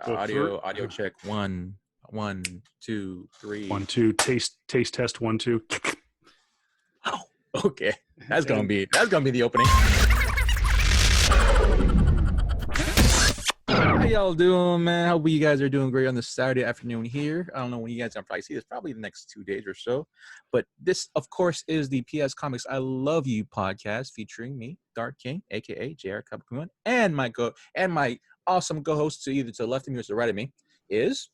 So Audio check. One, two, three. 1, 2. Taste test. 1, 2. Oh, okay. That's gonna be the opening. How y'all doing, man? Hope you guys are doing great on this Saturday afternoon here. I don't know when you guys are probably see this, probably the next 2 days or so. But this, of course, is the PS Comics I Love You podcast featuring me, Dark King, aka JR Kapakun, and my awesome co-host to the left of me or to the right of me is.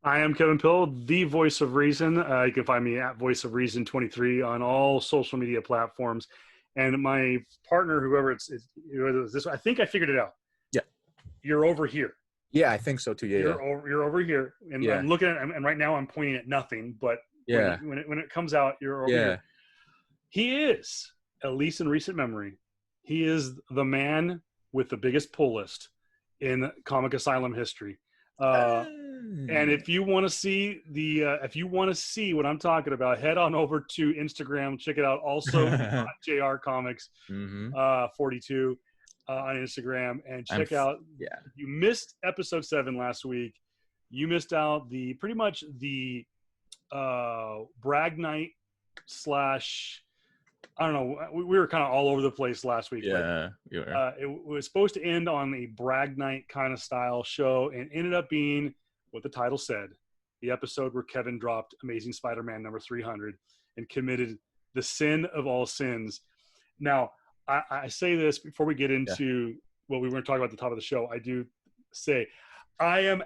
I am Kevin Pill, the voice of reason. You can find me at Voice of Reason 23 on all social media platforms. And my partner, whoever it's this, I think I figured it out. Yeah. You're over here. Yeah, I think so too. Yeah, you're over here, and yeah. I'm looking at, and right now I'm pointing at nothing. But yeah, when it comes out, you're over here. He is, at least in recent memory, he is the man with the biggest pull list in Comic Asylum history. And if you want to see what I'm talking about, head on over to Instagram. Check it out. Also, JR Comics 42 on Instagram, and check out. Yeah, you missed episode 7 last week. You missed out pretty much the brag night / I don't know. We were kind of all over the place last week. Yeah, it was supposed to end on a brag night kind of style show, and ended up being what the title said: the episode where Kevin dropped Amazing Spider-Man number 300 and committed the sin of all sins. Now, I say this before we get into what we were going to talk about at the top of the show. I do say I am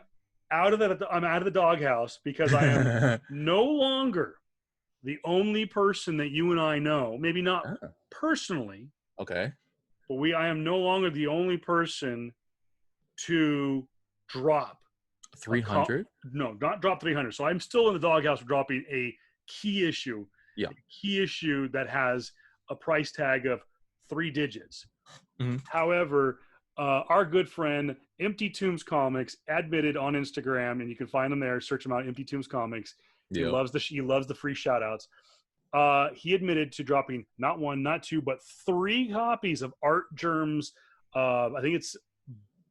out of the doghouse, because I am no longer the only person that you and I know, maybe not personally. Okay. But I am no longer the only person to drop 300. No, not drop 300. So I'm still in the doghouse dropping a key issue. Yeah. A key issue that has a price tag of 3 digits. Mm-hmm. However, our good friend Empty Tombs Comics admitted on Instagram, and you can find them there. Search them out, Empty Tombs Comics. He loves the free shout outs. He admitted to dropping not 1, not 2, but 3 copies of Art Germ's. I think it's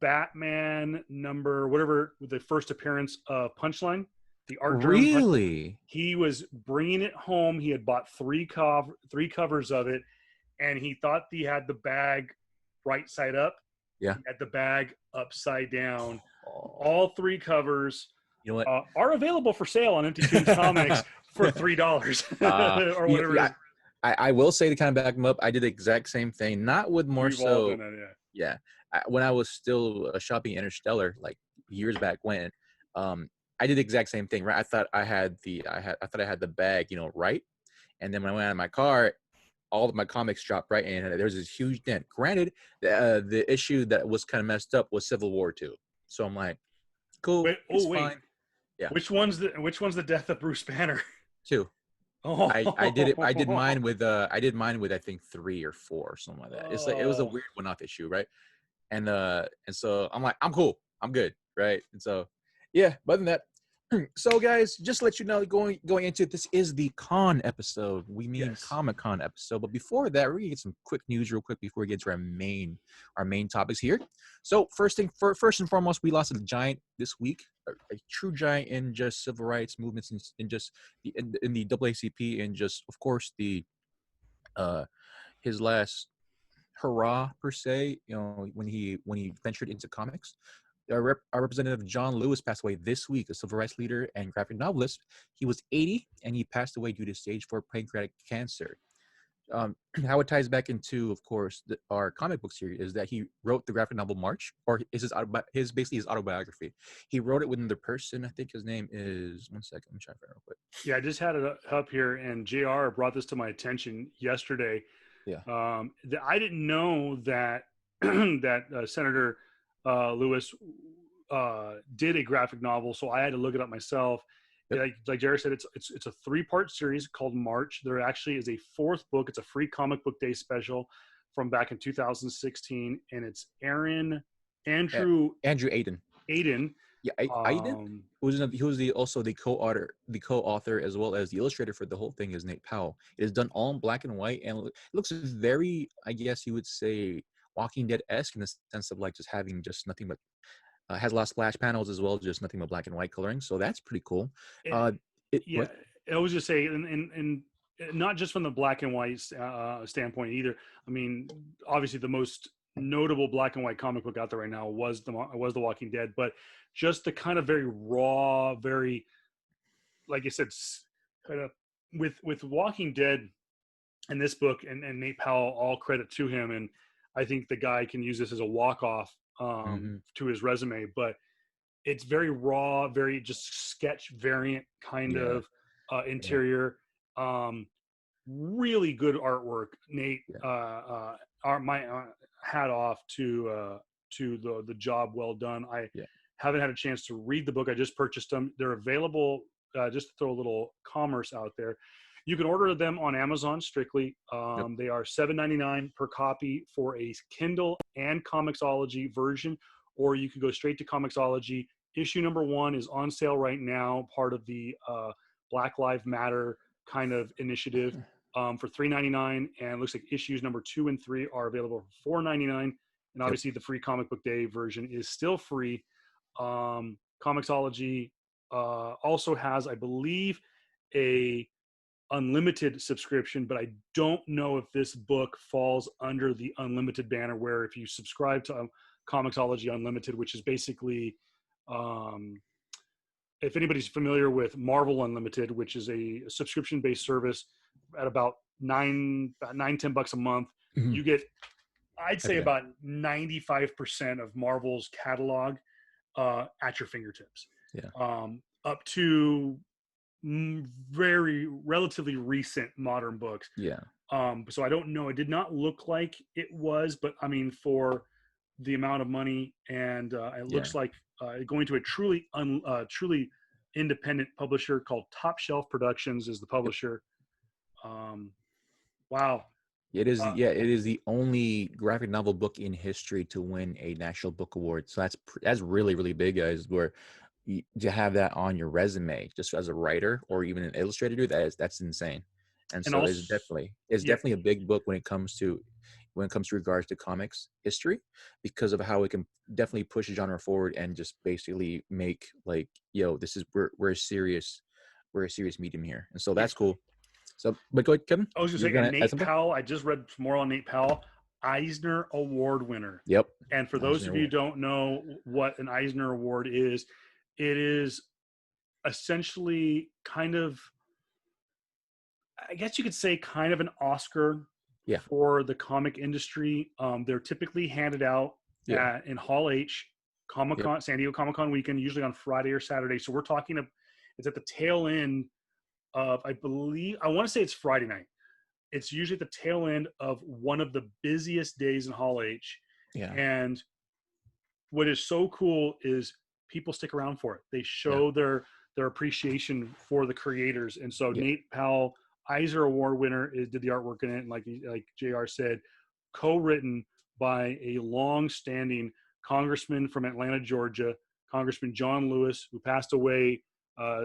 Batman number whatever, the first appearance of Punchline. The Art Germ. Really? He was bringing it home. He had bought 3 covers of it, and he thought he had the bag right side up. Yeah. He had the bag upside down. All 3 covers. You know what? Are available for sale on Empty Tombs Comics for $3 or whatever. Yeah, I will say, to kind of back them up, I did the exact same thing. Not with more so. When I was still shopping Interstellar, like years back when, I did the exact same thing. Right, I thought I had the bag, right, and then when I went out of my car, all of my comics dropped right in, and there's this huge dent. Granted, the issue that was kind of messed up was Civil War 2. So I'm like, cool. Fine. Yeah. Which one's the death of Bruce Banner? 2. Oh. I did mine with I think 3 or 4 or something like that. It's like, it was a weird one-off issue, right? And so I'm like, I'm cool, I'm good, right? And so yeah, but other than that, so guys, just to let you know, going into it, this is the con episode. We mean Comic-Con episode. But before that, we're gonna get some quick news real quick before we get to our main topics here. So first and foremost, we lost a giant this week, a true giant in just civil rights movements in just in the AACP, and just, of course, the his last hurrah per se, when he ventured into comics. Our representative John Lewis passed away this week, a civil rights leader and graphic novelist. He was 80, and he passed away due to stage 4 pancreatic cancer. How it ties back into, of course, our comic book series is that he wrote the graphic novel March, or his autobiography. He wrote it with another person. I think his name is, one second, let me try to find it real quick. Yeah, I just had it up here, and JR brought this to my attention yesterday. Yeah. I didn't know that that Senator Lewis did a graphic novel, so I had to look it up myself. Yep. Like Jared said, it's a 3-part series called March. There actually is a 4th book. It's a free comic book day special from back in 2016, and it's Andrew Aiden. Yeah, Aiden. He was also the co-author as well as the illustrator for the whole thing. Is Nate Powell. It is done all in black and white, and it looks very, I guess you would say, Walking Dead-esque in the sense of like just having just nothing but Has a lot of splash panels as well, just nothing but black and white coloring. So that's pretty cool. It, yeah, What? I was just saying, and not just from the black and white standpoint either. I mean, obviously the most notable black and white comic book out there right now was the Walking Dead, but just the kind of very raw, very, like I said, kind of with Walking Dead and this book, and Nate Powell, all credit to him, and I think the guy can use this as a walk off to his resume, but it's very raw, very just sketch variant kind Yeah. of interior. Really good artwork, Nate. My hat off to the job well done. I Yeah. haven't had a chance to read the book. I just purchased them. They're available. Just to throw a little commerce out there, you can order them on Amazon strictly. Yep. They are $7.99 per copy for a Kindle and Comixology version, or you can go straight to Comixology. Issue number 1 is on sale right now, part of the Black Lives Matter kind of initiative, for $3.99, and it looks like issues number 2 and 3 are available for $4.99. And obviously, the free Comic Book Day version is still free. Comixology also has, I believe, a unlimited subscription, but I don't know if this book falls under the unlimited banner, where if you subscribe to Comixology Unlimited, which is basically, if anybody's familiar with Marvel Unlimited, which is a subscription-based service at about $10 a month, you get, I'd say, about 95% of Marvel's catalog at your fingertips. Up to very relatively recent modern books. So I don't know. It did not look like it was, but I mean, for the amount of money, and it looks like going to a truly independent publisher called Top Shelf Productions is the publisher. Wow. It is. It is the only graphic novel book in history to win a National Book Award. So that's really, really big, guys. Where to have that on your resume, just as a writer or even an illustrator, that's insane. And so also, it's definitely a big book when it comes to regards to comics history, because of how it can definitely push a genre forward and just basically make, like, this is we're a serious medium here, and so that's cool. So, but go ahead, Kevin. I was going to say, Nate Powell, I just read more on Nate Powell, Eisner Award winner. Yep. And for those of you who don't know what an Eisner Award is, it is essentially kind of, I guess you could say, kind of an Oscar for the comic industry. They're typically handed out in Hall H, Comic-Con, San Diego Comic-Con weekend, usually on Friday or Saturday. So we're talking, it's at the tail end of, I want to say it's Friday night. It's usually at the tail end of one of the busiest days in Hall H. And what is so cool is people stick around for it. They show their appreciation for the creators. And so Nate Powell, Eisner Award winner, did the artwork in it. And like JR said, co-written by a long-standing congressman from Atlanta, Georgia, Congressman John Lewis, who passed away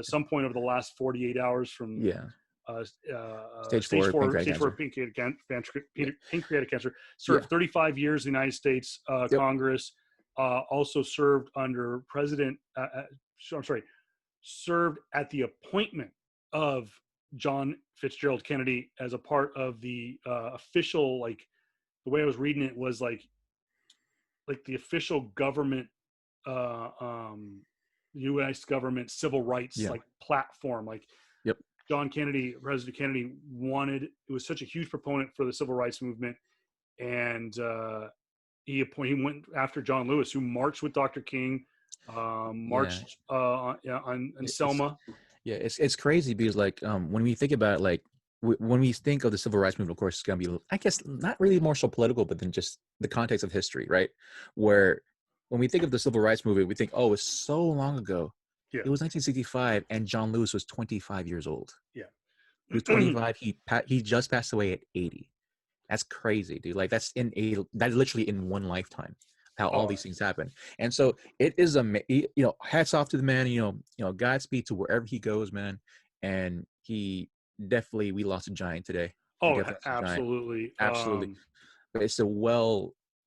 some point over the last 48 hours from stage 4 pancreatic cancer. Served 35 years in the United States Congress. Also served under served at the appointment of John Fitzgerald Kennedy as a part of the official, like, the way I was reading it was like the official government, U.S. government civil rights like platform. Like, John Kennedy, President Kennedy, it was such a huge proponent for the civil rights movement, and he went after John Lewis, who marched with Dr. King, marched on Selma. It's crazy because, like, when we think about it, like, when we think of the civil rights movement, of course, it's gonna be, I guess, not really more so political, but then just the context of history, right? Where when we think of the civil rights movement, we think, oh, it's so long ago. It was 1965, and John Lewis was 25 years old. He was 25. He just passed away at 80. That's crazy, dude. Like, that's literally in one lifetime, how all these things happen. And so it is hats off to the man. Godspeed to wherever he goes, man. And we lost a giant today. Absolutely. Absolutely. But it's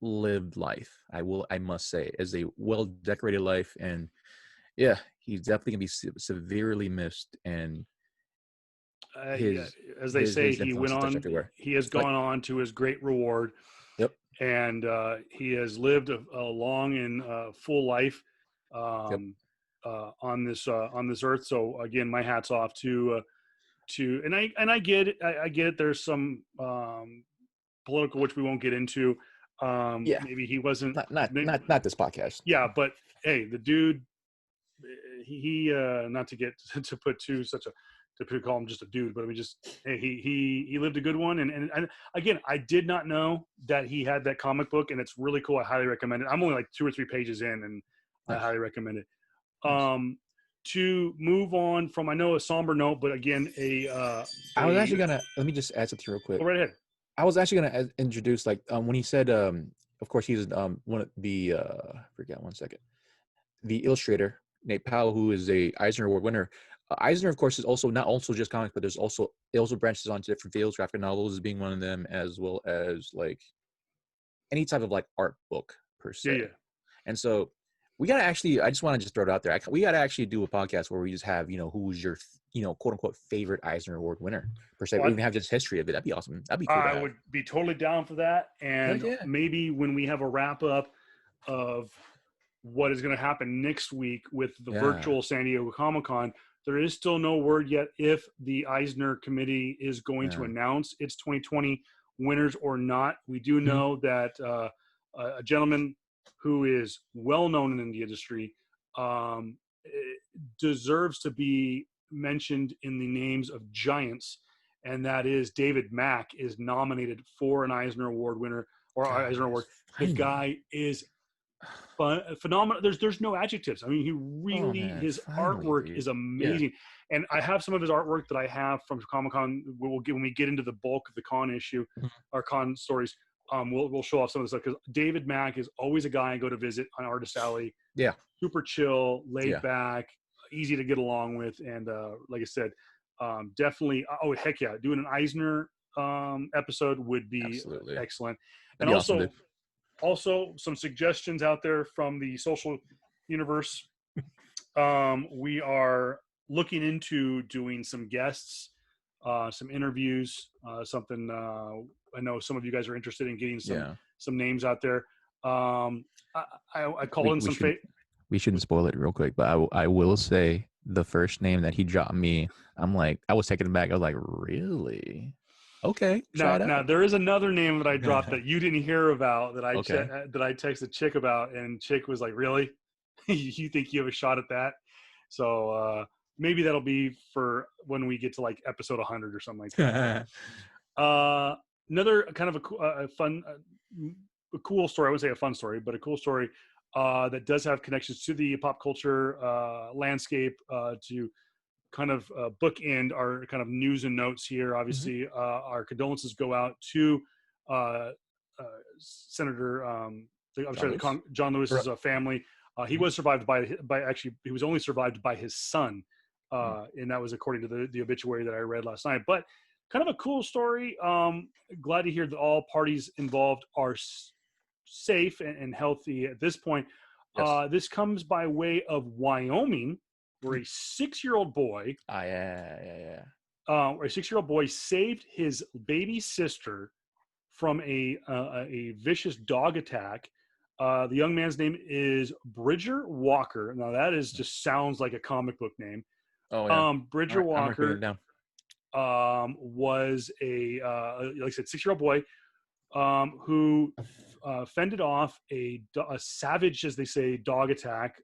lived life. I must say, as a well decorated life, and yeah, he's definitely gonna be severely missed, and Yeah, his as they say, his influence is touched everywhere. he has It's like, gone on to his great reward, yep, and he has lived a long and full life yep, on this earth. So again, my hats off to and I get it. I get it. There's some political, which we won't get into. yeah. Maybe he wasn't. Not this podcast. Yeah, but hey, the dude, he not to get to put too such a to call him just a dude, but I mean just hey, he lived a good one, and again, I did not know that he had that comic book, and it's really cool. I highly recommend it. I'm only like 2 or 3 pages in, and I Nice, highly recommend it. nice. To move on from, I know a somber note, but again, I was a actually gonna let me just add something real quick. go right ahead. I was actually gonna introduce, like, when he said, of course he's one of the forget one second, the illustrator Nate Powell, who is a Eisner Award winner. Eisner, of course, is also not also just comics, but there's also it also branches onto different fields, graphic novels being one of them, as well as like any type of like art book per Yeah, se. yeah. And so we gotta actually, I just want to just throw it out there. We gotta actually do a podcast where we just have, who's your, quote unquote favorite Eisner Award winner per se, or Well, even have just history of it. That'd be awesome. That'd be cool to I have. would be totally down for that. Heck And yeah. maybe when we have a wrap up of what is going to happen next week with the Yeah. virtual San Diego Comic Con, there is still no word yet if the Eisner Committee is going to Yeah. announce its 2020 winners or not. We do Mhm. know that a gentleman who is well known in the industry um, deserves to be mentioned in the names of giants, and that is David Mack is nominated for an Eisner Award winner or Eisner Award. Guys, The finally. guy is phenomenal. There's no adjectives. I mean, he Oh really, man, his finally, artwork dude. is Yeah. amazing, and I have some of his artwork that I have from Comic Con. We'll get when we get into the bulk of the con issue, Mhm. our con stories. We'll show off some of the stuff because David Mack is always a guy I go to visit on Artist Alley. Yeah. Super chill, laid Yeah. back, easy to get along with, and like I said, definitely. Oh heck yeah, doing an Eisner episode would be Absolutely. excellent, and That'd be awesome, dude. also some suggestions out there from the social universe. We are looking into doing some guests, some interviews, something. I know some of you guys are interested in getting Yeah. some names out there. I called We in we some shouldn't we shouldn't spoil it real quick, but I will say the first name that he dropped me, I'm like, I was taken aback. I was like, really? Okay, try now. it Now out. there is another name that I dropped that you didn't hear about Okay. that I texted Chick about, and Chick was like, "Really? You think you have a shot at that?" So maybe that'll be for when we get to like episode 100 or something like that. Another kind of a fun, a cool story. I would say a fun story, but a cool story that does have connections to the pop culture landscape to kind of bookend our kind of news and notes here. Mhm. Obviously, our condolences go out to uh, Senator, I'm John sorry, Lewis? John Or, Lewis's family. He mhm, was survived by actually, he was only survived by his son. mm, And that was according to the obituary that I read last night. But kind of a cool story. Glad to hear that all parties involved are safe and healthy at this point. yes. This comes by way of Wyoming, where Mhm. a 6-year-old boy, Yeah, yeah, yeah. saved his baby sister from a vicious dog attack. The young man's name is Bridger Walker. Now that is Mm. just sounds like a comic book name. Oh yeah. All Bridger right, I'm writing it Walker down. was like I said, 6-year-old boy who fended off a savage, as they say, dog attack.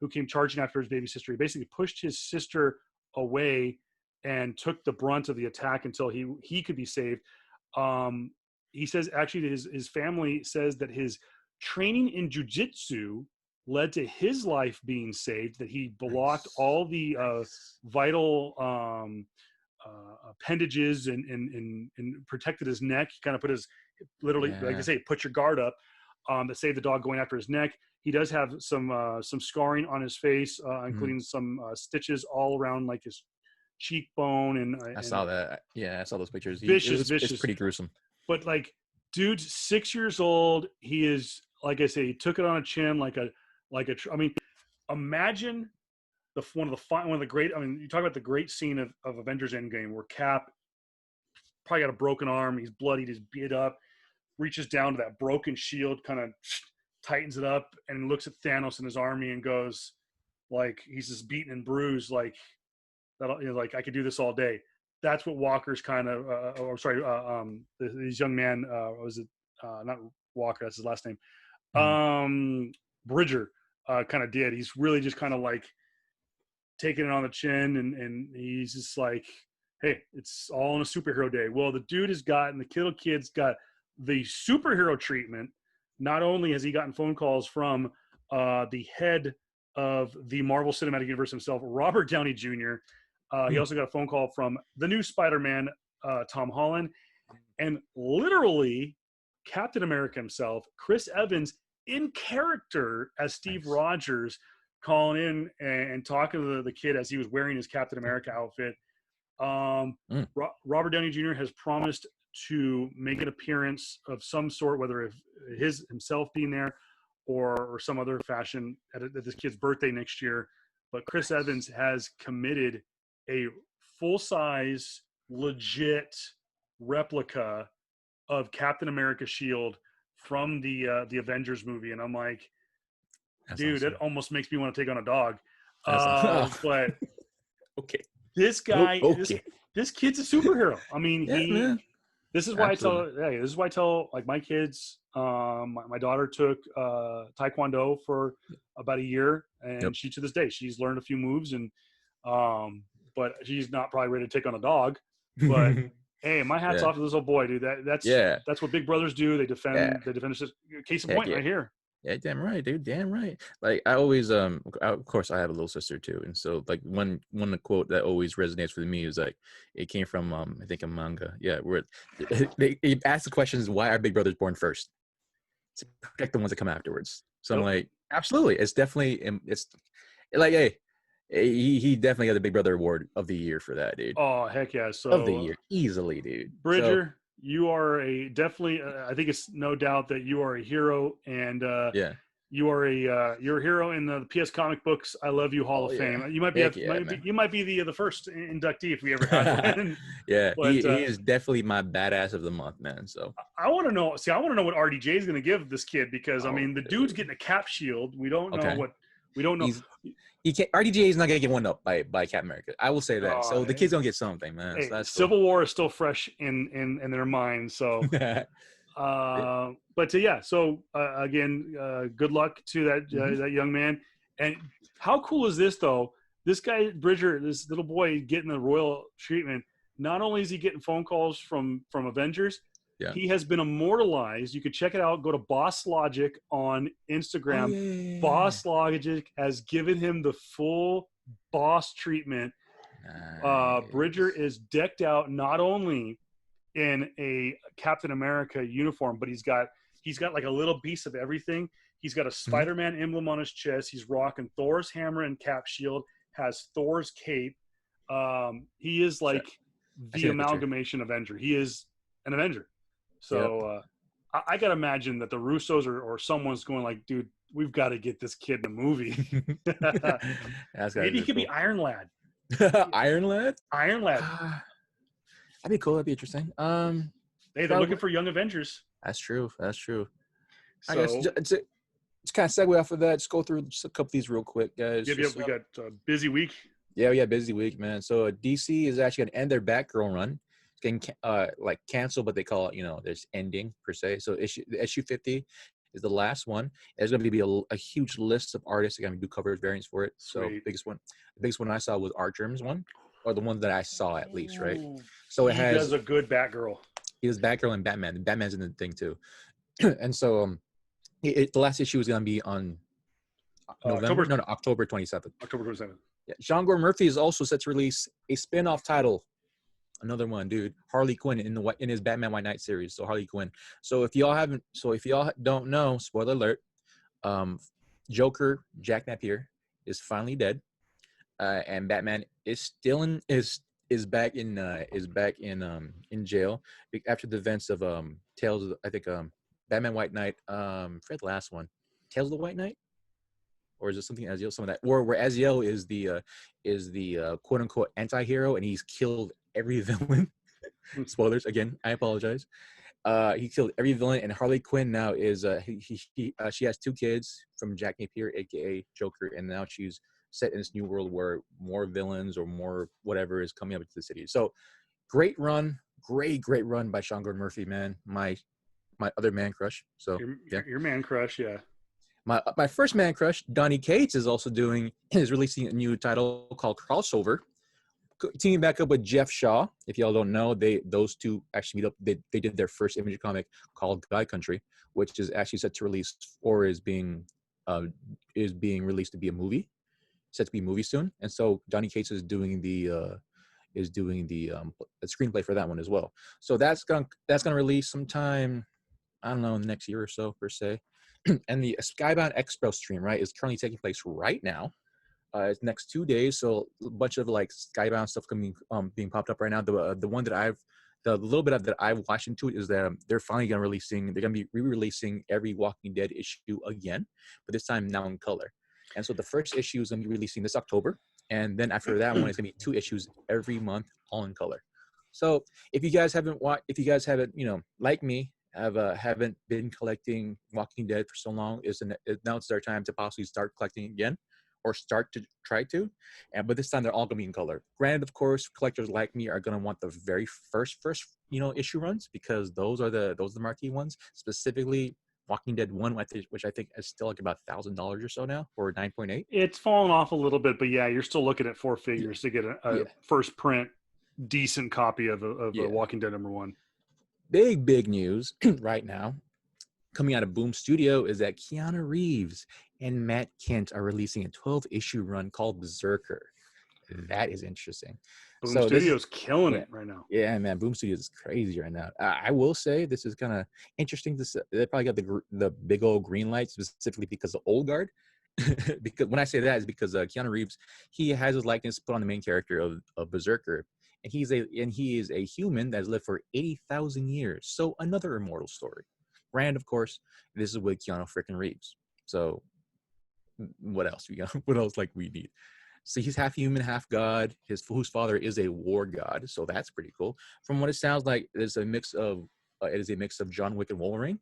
Who came charging after his baby sister. He basically pushed his sister away and took the brunt of the attack until he could be saved. Um, he says actually his family says that his training in jujitsu led to his life being saved. That he blocked Nice. all the Nice. vital appendages and protected his neck. He kind of put his literally, like I Yeah. say, put your guard up. That saved the dog going after his neck. He does have some scarring on his face, Mhm. including some stitches all around like his cheekbone I and saw that. Yeah, I saw those pictures. vicious, It's vicious. pretty gruesome. But like dude's 6 years old. He is, like I say, he took it on a chin I mean, imagine one of the great. I mean, you talk about the great scene of Avengers Endgame where Cap probably got a broken arm. He's bloodied. He's beat up. Reaches down to that broken shield, kind of tightens it up, and looks at Thanos and his army and goes, like, he's just beaten and bruised, like that. Like, I could do this all day. That's what Walker's kind of, this young man, was it not Walker? That's his last name. Bridger kind of did. He's really just kind of like taking it on the chin, and he's just like, hey, it's all on a superhero day. Well, the dude has gotten, the little kid's got the superhero treatment. Not only has he gotten phone calls from the head of the Marvel Cinematic Universe himself, Robert Downey Jr., he also got a phone call from the new Spider-Man, Tom Holland, and literally Captain America himself, Chris Evans, in character as Steve Rogers, calling in and talking to the kid as he was wearing his Captain America outfit. Robert Downey Jr. has promised to make an appearance of some sort, whether himself being there or some other fashion at this kid's birthday next year. But Chris Evans has committed a full-size, legit replica of Captain America's shield from the Avengers movie, and I'm like, dude, awesome. That almost makes me want to take on a dog. But okay, this guy, this kid's a superhero. I mean, this is why I tell like my kids. My daughter took Taekwondo for about a year, and she, to this day, she's learned a few moves, and but she's not probably ready to take on a dog. But hey, my hat's off to this old boy, dude. That's what big brothers do. They defend. They defend. Case in point, right here. Yeah, damn right, dude. Damn right. Like, I always, of course, I have a little sister too, and so like one quote that always resonates with me is like, it came from I think a manga. Yeah, where they ask the questions, why are big brothers born first? To protect the ones that come afterwards. So I'm like, absolutely. It's definitely, it's like, hey, he definitely got the Big Brother Award of the year for that, dude. Oh, heck yeah. So of the year, easily, dude. Bridger, you are definitely, I think it's no doubt that you are a hero, and you're a hero in the PS Comic Books I Love You Hall of Fame. You might be you might be the first inductee if we ever have one. But, he is definitely my badass of the month, man. So I want to know what RDJ is going to give this kid, because I mean, the dude's getting a cap shield. We don't know what. We don't know. He can't. RDJ is not gonna get one up by Captain America. I will say that. So the kid's gonna get something, man. Hey, so that's Civil War is still fresh in their minds. So, So again, good luck to that young man. And how cool is this though? This guy Bridger, this little boy, getting the royal treatment. Not only is he getting phone calls from Avengers. He has been immortalized. You can check it out. Go to Boss Logic on Instagram. Boss Logic has given him the full boss treatment. Nice. Bridger is decked out not only in a Captain America uniform, but he's got like a little piece of everything. He's got a Spider-Man emblem on his chest. He's rocking Thor's hammer and cap shield. Has Thor's cape. He is like the amalgamation Avenger. He is an Avenger. So I got to imagine that the Russos or someone's going like, dude, we've got to get this kid in a movie. Maybe he could be Iron Lad. Iron Lad? Iron Lad. That'd be cool. That'd be interesting. Hey, they're looking for young Avengers. That's true. So, I guess it's kind of segue off of that. Just go through just a couple of these real quick, guys. We got a busy week. Yeah, busy week, man. So DC is actually going to end their Batgirl run. Getting canceled, but they call it, there's ending per se. So issue 50 is the last one. There's going to be a huge list of artists that are going to do cover variants for it. So the biggest one I saw was Art Germ's one, or the one that I saw at least, right? So he has a good Batgirl. He has Batgirl and Batman. And Batman's in the thing too. And so the last issue is going to be on October 27th. October 27th. Yeah. Sean Gore Murphy is also set to release a spin-off title. Another one, dude. Harley Quinn in his Batman White Knight series. So Harley Quinn. So if y'all don't know, spoiler alert, Joker, Jack Napier, is finally dead, and Batman is still in jail after the events of Tales of, I think Batman White Knight, forget the last one, Tales of the White Knight, or is it something Aziel, some of that, or where Aziel is the quote unquote anti-hero and he's killed every villain. Spoilers again, I apologize. He killed every villain, and Harley Quinn now is she has 2 kids from Jack Napier, aka Joker, and now she's set in this new world where more villains or more whatever is coming up into the city. So great run, great run by Sean Gordon Murphy, man. My other man crush. So yeah, Your man crush, yeah. My first man crush, Donnie Cates, is releasing a new title called Crossover, teaming back up with Jeff Shaw. If y'all don't know, those two actually meet up. They did their first Image comic called Guy Country, which is actually set to release or is being released to be a movie, set to be a movie soon. And so Donnie Cates is doing the screenplay for that one as well. So that's gonna release sometime, I don't know, in the next year or so per se. And the Skybound Express stream, right, is currently taking place right now. It's next 2 days, so a bunch of like Skybound stuff coming being popped up right now. The one that the little bit of that I've watched into it is that they're finally gonna be re-releasing every Walking Dead issue again, but this time now in color. And so the first issue is gonna be releasing this October, and then after that one, it's gonna be 2 issues every month, all in color. So if you guys haven't, like me, haven't been collecting Walking Dead for so long, now it's their time to possibly start collecting again, or start to try to, but this time they're all gonna be in color. Granted, of course, collectors like me are gonna want the very first issue runs, because those are the marquee ones. Specifically, Walking Dead 1, which I think is still like about $1,000 or so now, or 9.8. It's fallen off a little bit, but yeah, you're still looking at 4 figures to get a first print decent copy of Walking Dead #1. Big news right now coming out of Boom Studio is that Keanu Reeves and Matt Kent are releasing a 12-issue run called Berserker. That is interesting. Boom Studio's killing it right now. Yeah, man, Boom Studios is crazy right now. I will say this is kind of interesting. They probably got the big old green light specifically because of Old Guard. Because when I say that is because Keanu Reeves, he has his likeness put on the main character of Berserker, and he is a human that has lived for 80,000 years. So another immortal story. Brand, of course, this is with Keanu freaking Reeves. So what else what else like we need? So he's half human, half god. Whose father is a war god. So that's pretty cool. From what it sounds like, it is a mix of John Wick and Wolverine.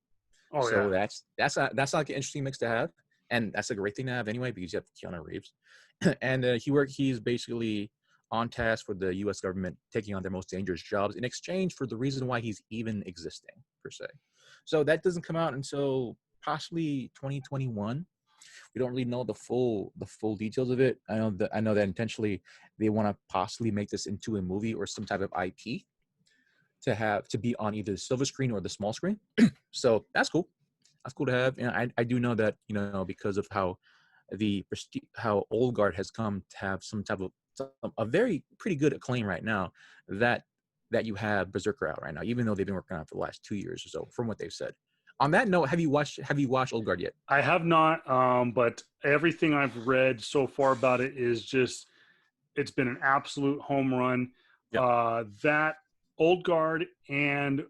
Oh, so yeah. that's like an interesting mix to have, and that's a great thing to have anyway, because you have Keanu Reeves, and he's basically on task for the U.S. government, taking on their most dangerous jobs in exchange for the reason why he's even existing per se. So that doesn't come out until possibly 2021. We don't really know the full details of it. I know that intentionally they want to possibly make this into a movie or some type of IP to be on either the silver screen or the small screen. So that's cool. That's cool to have. And I do know that, because of how Old Guard has come to have some type of a very pretty good acclaim right now, that you have Berserker out right now, even though they've been working on it for the last 2 years or so, from what they've said. On that note, have you watched Old Guard yet? I have not, but everything I've read so far about it is just, it's been an absolute home run. Yep. That Old Guard and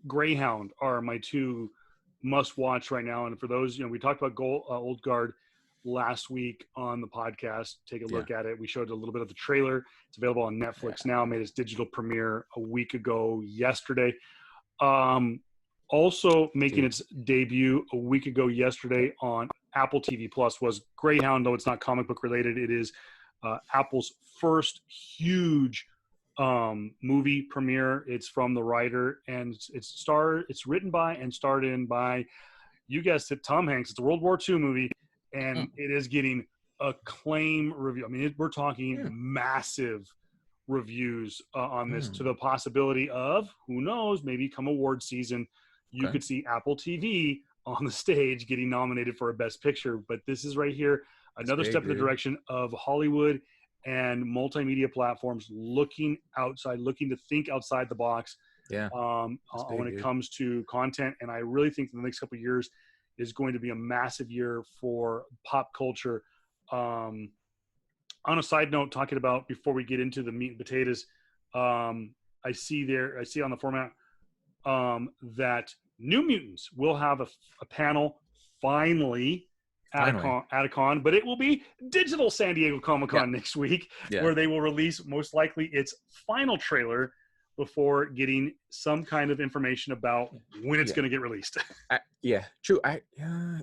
Greyhound are my 2 must watch right now. And for those, we talked about Old Guard last week on the podcast. Take a look at it. We showed a little bit of the trailer. It's available on Netflix now. Made its digital premiere a week ago yesterday. Also making its debut a week ago yesterday on Apple TV Plus was Greyhound, though it's not comic book related. It is Apple's first huge movie premiere. It's from the writer, and it's written by and starred in by, you guessed it, Tom Hanks. It's a World War II movie, and it is getting acclaim review. I mean, we're talking massive reviews on this, to the possibility of, who knows, maybe come award season, you could see Apple TV on the stage getting nominated for a Best Picture. But this is right here, another step in the direction of Hollywood and multimedia platforms looking outside, looking to think outside the box when it comes to content. And I really think the next couple of years is going to be a massive year for pop culture On a side note, talking about before we get into the meat and potatoes, I see on the format that New Mutants will have a panel finally at a con, but it will be digital San Diego Comic-Con next week, where they will release most likely its final trailer before getting some kind of information about when it's going to get released. True.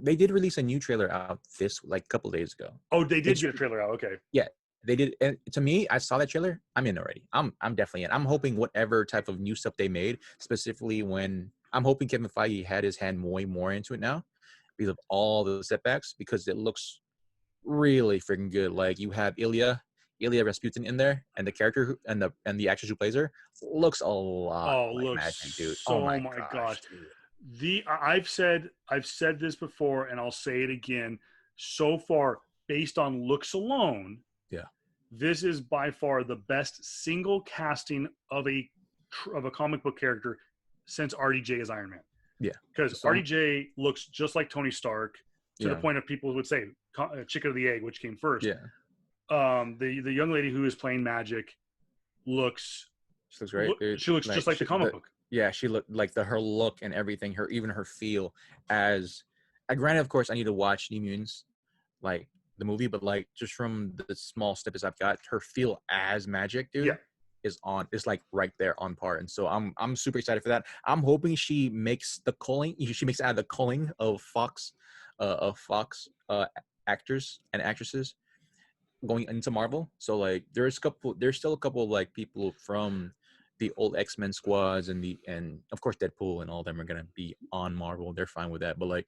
They did release a new trailer out a couple days ago. Oh, they did get a trailer out. Okay. Yeah, they did. And to me, I saw that trailer. I'm in already. I'm definitely in. I'm hoping whatever type of new stuff they made, specifically when I'm hoping Kevin Feige had his hand way more into it now because of all the setbacks, because it looks really freaking good. Like you have Ilya Rasputin in there, and the character and the actress who plays her looks a lot like magic, dude. So, oh my gosh. Dude. I've said this before, and I'll say it again. So far, based on looks alone, this is by far the best single casting of a comic book character since RDJ as Iron Man. Yeah, because RDJ looks just like Tony Stark to the point of people would say chicken or the egg, which came first. Yeah. The young lady who is playing Magic she looks great. She looks just like the comic book. Yeah, she looked like her look and everything, even her feel as. Granted, of course, I need to watch New Mutants, like the movie, but like just from the small snippets I've got, her feel as Magic, dude, is like right there on par, and so I'm super excited for that. I'm hoping she makes the culling. She makes out of the culling of Fox actors and actresses going into Marvel. So like there's still a couple of like people from the old X-Men squads and of course Deadpool and all of them are gonna be on Marvel. They're fine with that. But like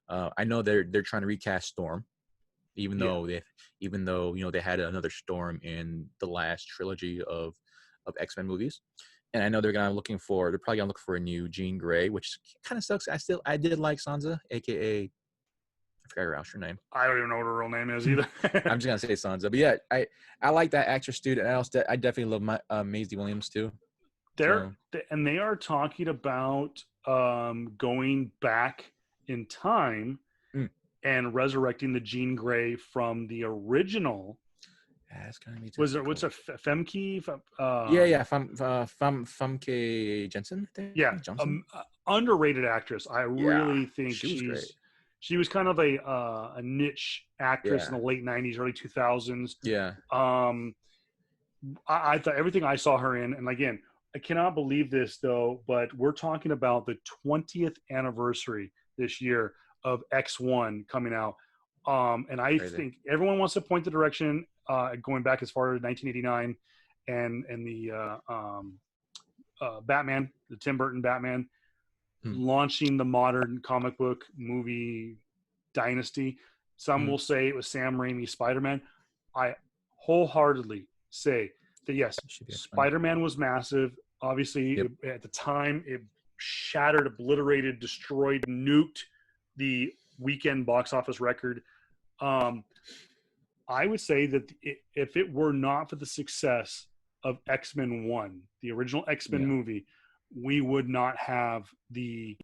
I know they're trying to recast Storm, even though they had another Storm in the last trilogy of X-Men movies. And I know they're probably gonna look for a new Jean Grey, which kind of sucks. I did like Sansa, aka I forgot her actual name. I don't even know what her real name is either. I'm just gonna say Sansa, but yeah, I like that actress, dude. And I definitely love Maisie Williams too. They are talking about going back in time and resurrecting the Jean Grey from the original. Yeah, it's gonna be. What's a Femke? Famke Jensen. Yeah, underrated actress. I really think she was kind of a niche actress in the late 90s, early 2000s. Yeah. I thought everything I saw her in, and again, I cannot believe this though, but we're talking about the 20th anniversary this year of X1 coming out. And I think everyone wants to point the direction going back as far as 1989 and the Batman, the Tim Burton Batman, launching the modern comic book movie dynasty. Some will say it was Sam Raimi's Spider-Man. I wholeheartedly say that yes, Spider-Man was massive. Obviously, at the time, it shattered, obliterated, destroyed, nuked the weekend box office record. I would say that if it were not for the success of X-Men 1, the original X-Men movie, we would not have the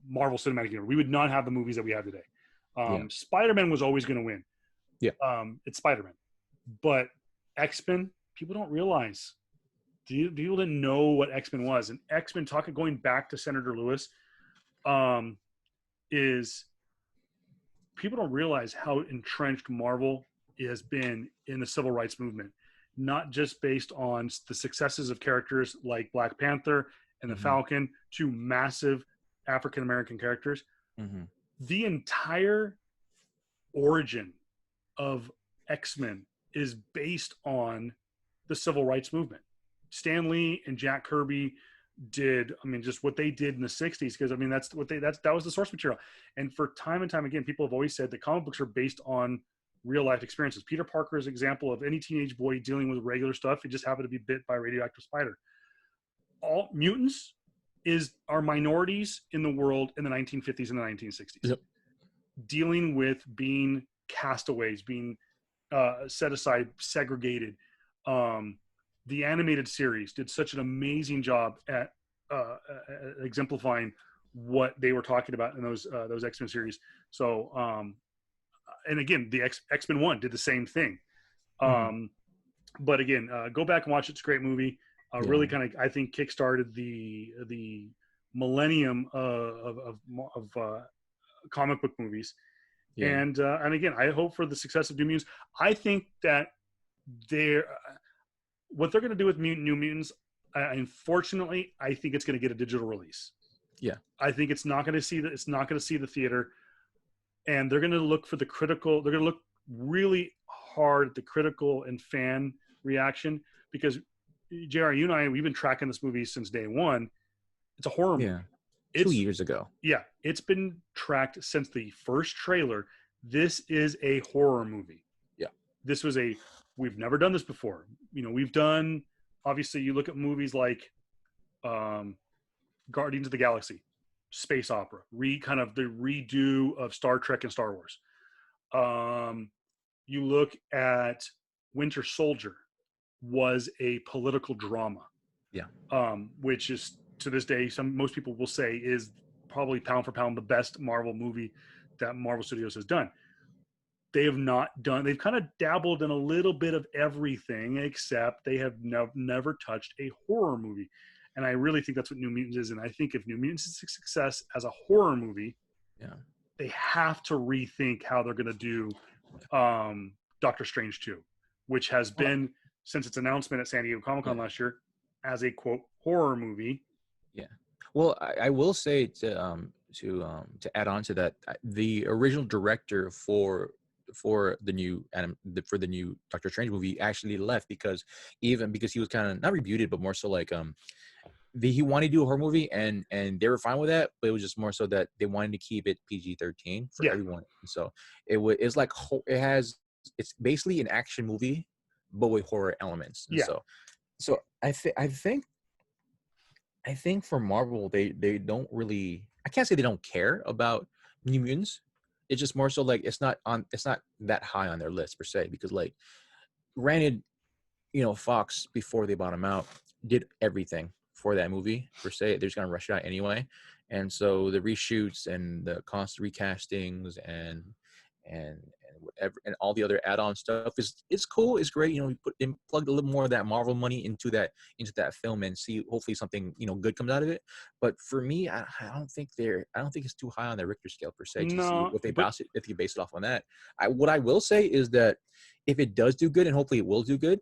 Marvel Cinematic Universe. We would not have the movies that we have today. Spider-Man was always going to win. Yeah, it's Spider-Man. But X-Men, people don't realize. People didn't know what X-Men was. And X-Men, going back to Senator Lewis, is people don't realize how entrenched Marvel has been in the civil rights movement, not just based on the successes of characters like Black Panther and the Falcon to massive African-American characters. The entire origin of X-Men is based on the civil rights movement. Stan Lee and Jack Kirby did, just what they did in the 60s, because that was the source material. And for time and time again, people have always said that comic books are based on real life experiences. Peter Parker is an example of any teenage boy dealing with regular stuff. He just happened to be bit by a radioactive spider. All mutants are minorities in the world in the 1950s and the 1960s, dealing with being castaways, being set aside, segregated. The animated series did such an amazing job at exemplifying what they were talking about in those X-Men series. So, and again, the X-Men 1 did the same thing. Hmm. But again, go back and watch it. It's a great movie. Really Yeah. kind of, I think, kickstarted the millennium of comic book movies. Yeah. And again, I hope for the success of New Mutants. I think that they're what they're going to do with New Mutants. Unfortunately, I think it's going to get a digital release. Yeah. I think it's not going to see the theater, and they're going to look for the critical. They're going to look really hard at the critical and fan reaction because JR, you and I, we've been tracking this movie since day one. It's a horror Yeah. movie. 2 years ago. Yeah, it's been tracked since the first trailer. This is a horror movie. Yeah. This was we've never done this before. We've done, obviously, you look at movies like Guardians of the Galaxy, space opera, kind of the redo of Star Trek and Star Wars. You look at Winter Soldier, was a political drama. Yeah. Which is, to this day, most people will say is probably pound for pound the best Marvel movie that Marvel Studios has done. They have not done. They've kind of dabbled in a little bit of everything, except they have never touched a horror movie. And I really think that's what New Mutants is. And I think if New Mutants is a success as a horror movie, Yeah. they have to rethink how they're going to do Doctor Strange 2, which has been, since its announcement at San Diego Comic-Con last year, as a quote horror movie. Yeah. Well, I will say to add on to that, the original director for the new Doctor Strange movie actually left because he was kind of not rebooted, but more so like he wanted to do a horror movie and they were fine with that, but it was just more so that they wanted to keep it PG-13 for everyone. And so it's like it's basically an action movie, but with horror elements. And so I think for Marvel, they don't really. I can't say they don't care about New Mutants. It's just more so like it's not that high on their list per se because like, granted, Fox before they bought them out did everything for that movie per se. They're just gonna rush it out anyway, and so the reshoots and the constant recastings and whatever and all the other add-on stuff it's cool, it's great. We plugged a little more of that Marvel money into that film and see hopefully something good comes out of it. But for me, I don't think it's too high on the Richter scale per se to see if you base it off on that. What I will say is that if it does do good, and hopefully it will do good,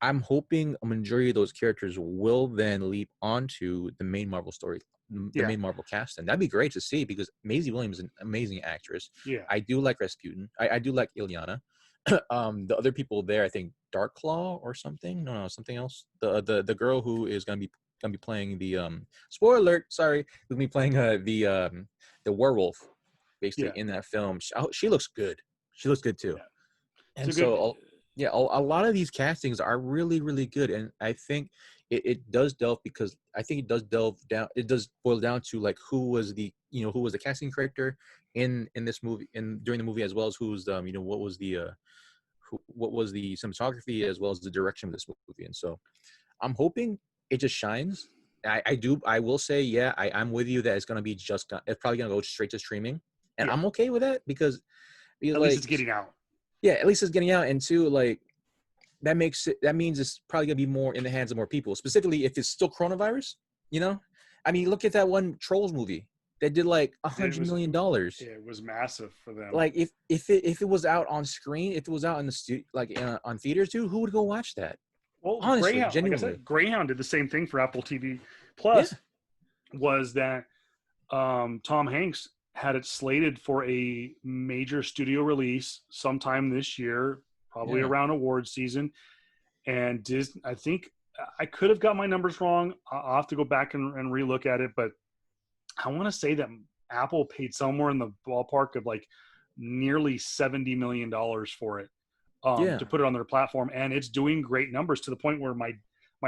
I'm hoping a majority of those characters will then leap onto the main Marvel story, the main Marvel cast, and that'd be great to see because Maisie Williams is an amazing actress. Yeah, I do like Rasputin. I do like Ilyana. The other people there, I think Darklaw or something. No, something else. The girl who is gonna be playing the spoiler alert. Sorry, who's gonna be playing the werewolf, basically in that film. She looks good. She looks good too. it's And a good. so a lot of these castings are really, really good. And I think it does delve because I think it does delve down. It does boil down to like who was the casting character in this movie and during the movie, as well as who's what was the cinematography as well as the direction of this movie. And so I'm hoping it just shines. I will say, I'm with you that it's going to be it's probably going to go straight to streaming. And I'm okay with that because At least it's getting out. Yeah, at least it's getting out, and two, like that means it's probably gonna be more in the hands of more people. Specifically, if it's still coronavirus, I mean, look at that one Trolls movie that did like $100 million. Yeah, it was massive for them. Like if it was out on screen, if it was out in the on theaters too, who would go watch that? Well, honestly, Greyhound, genuinely. like I said, Greyhound did the same thing for Apple TV Plus. Was that Tom Hanks had it slated for a major studio release sometime this year, probably around award season. And Disney, I think I could have got my numbers wrong. I'll have to go back and relook at it, but I want to say that Apple paid somewhere in the ballpark of like nearly $70 million for it to put it on their platform. And it's doing great numbers to the point where my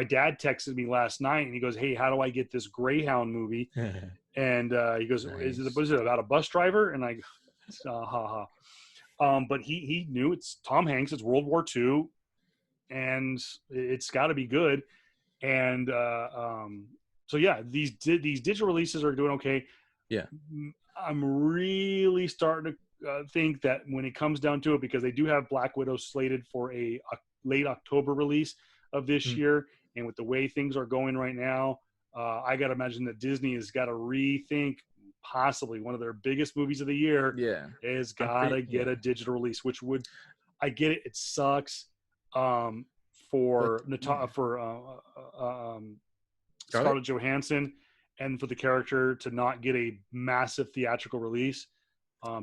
dad texted me last night and he goes, "Hey, how do I get this Greyhound movie?" And he goes, nice. Was it about a bus driver? And I go, but he knew it's Tom Hanks. It's World War II, and it's got to be good. And so yeah, these digital releases are doing okay. Yeah, I'm really starting to think that when it comes down to it, because they do have Black Widow slated for a late October release of this year, and with the way things are going right now, I got to imagine that Disney has got to rethink possibly one of their biggest movies of the year Yeah. is got to get a digital release, which would, I get it. It sucks for Scarlett Johansson and for the character to not get a massive theatrical release.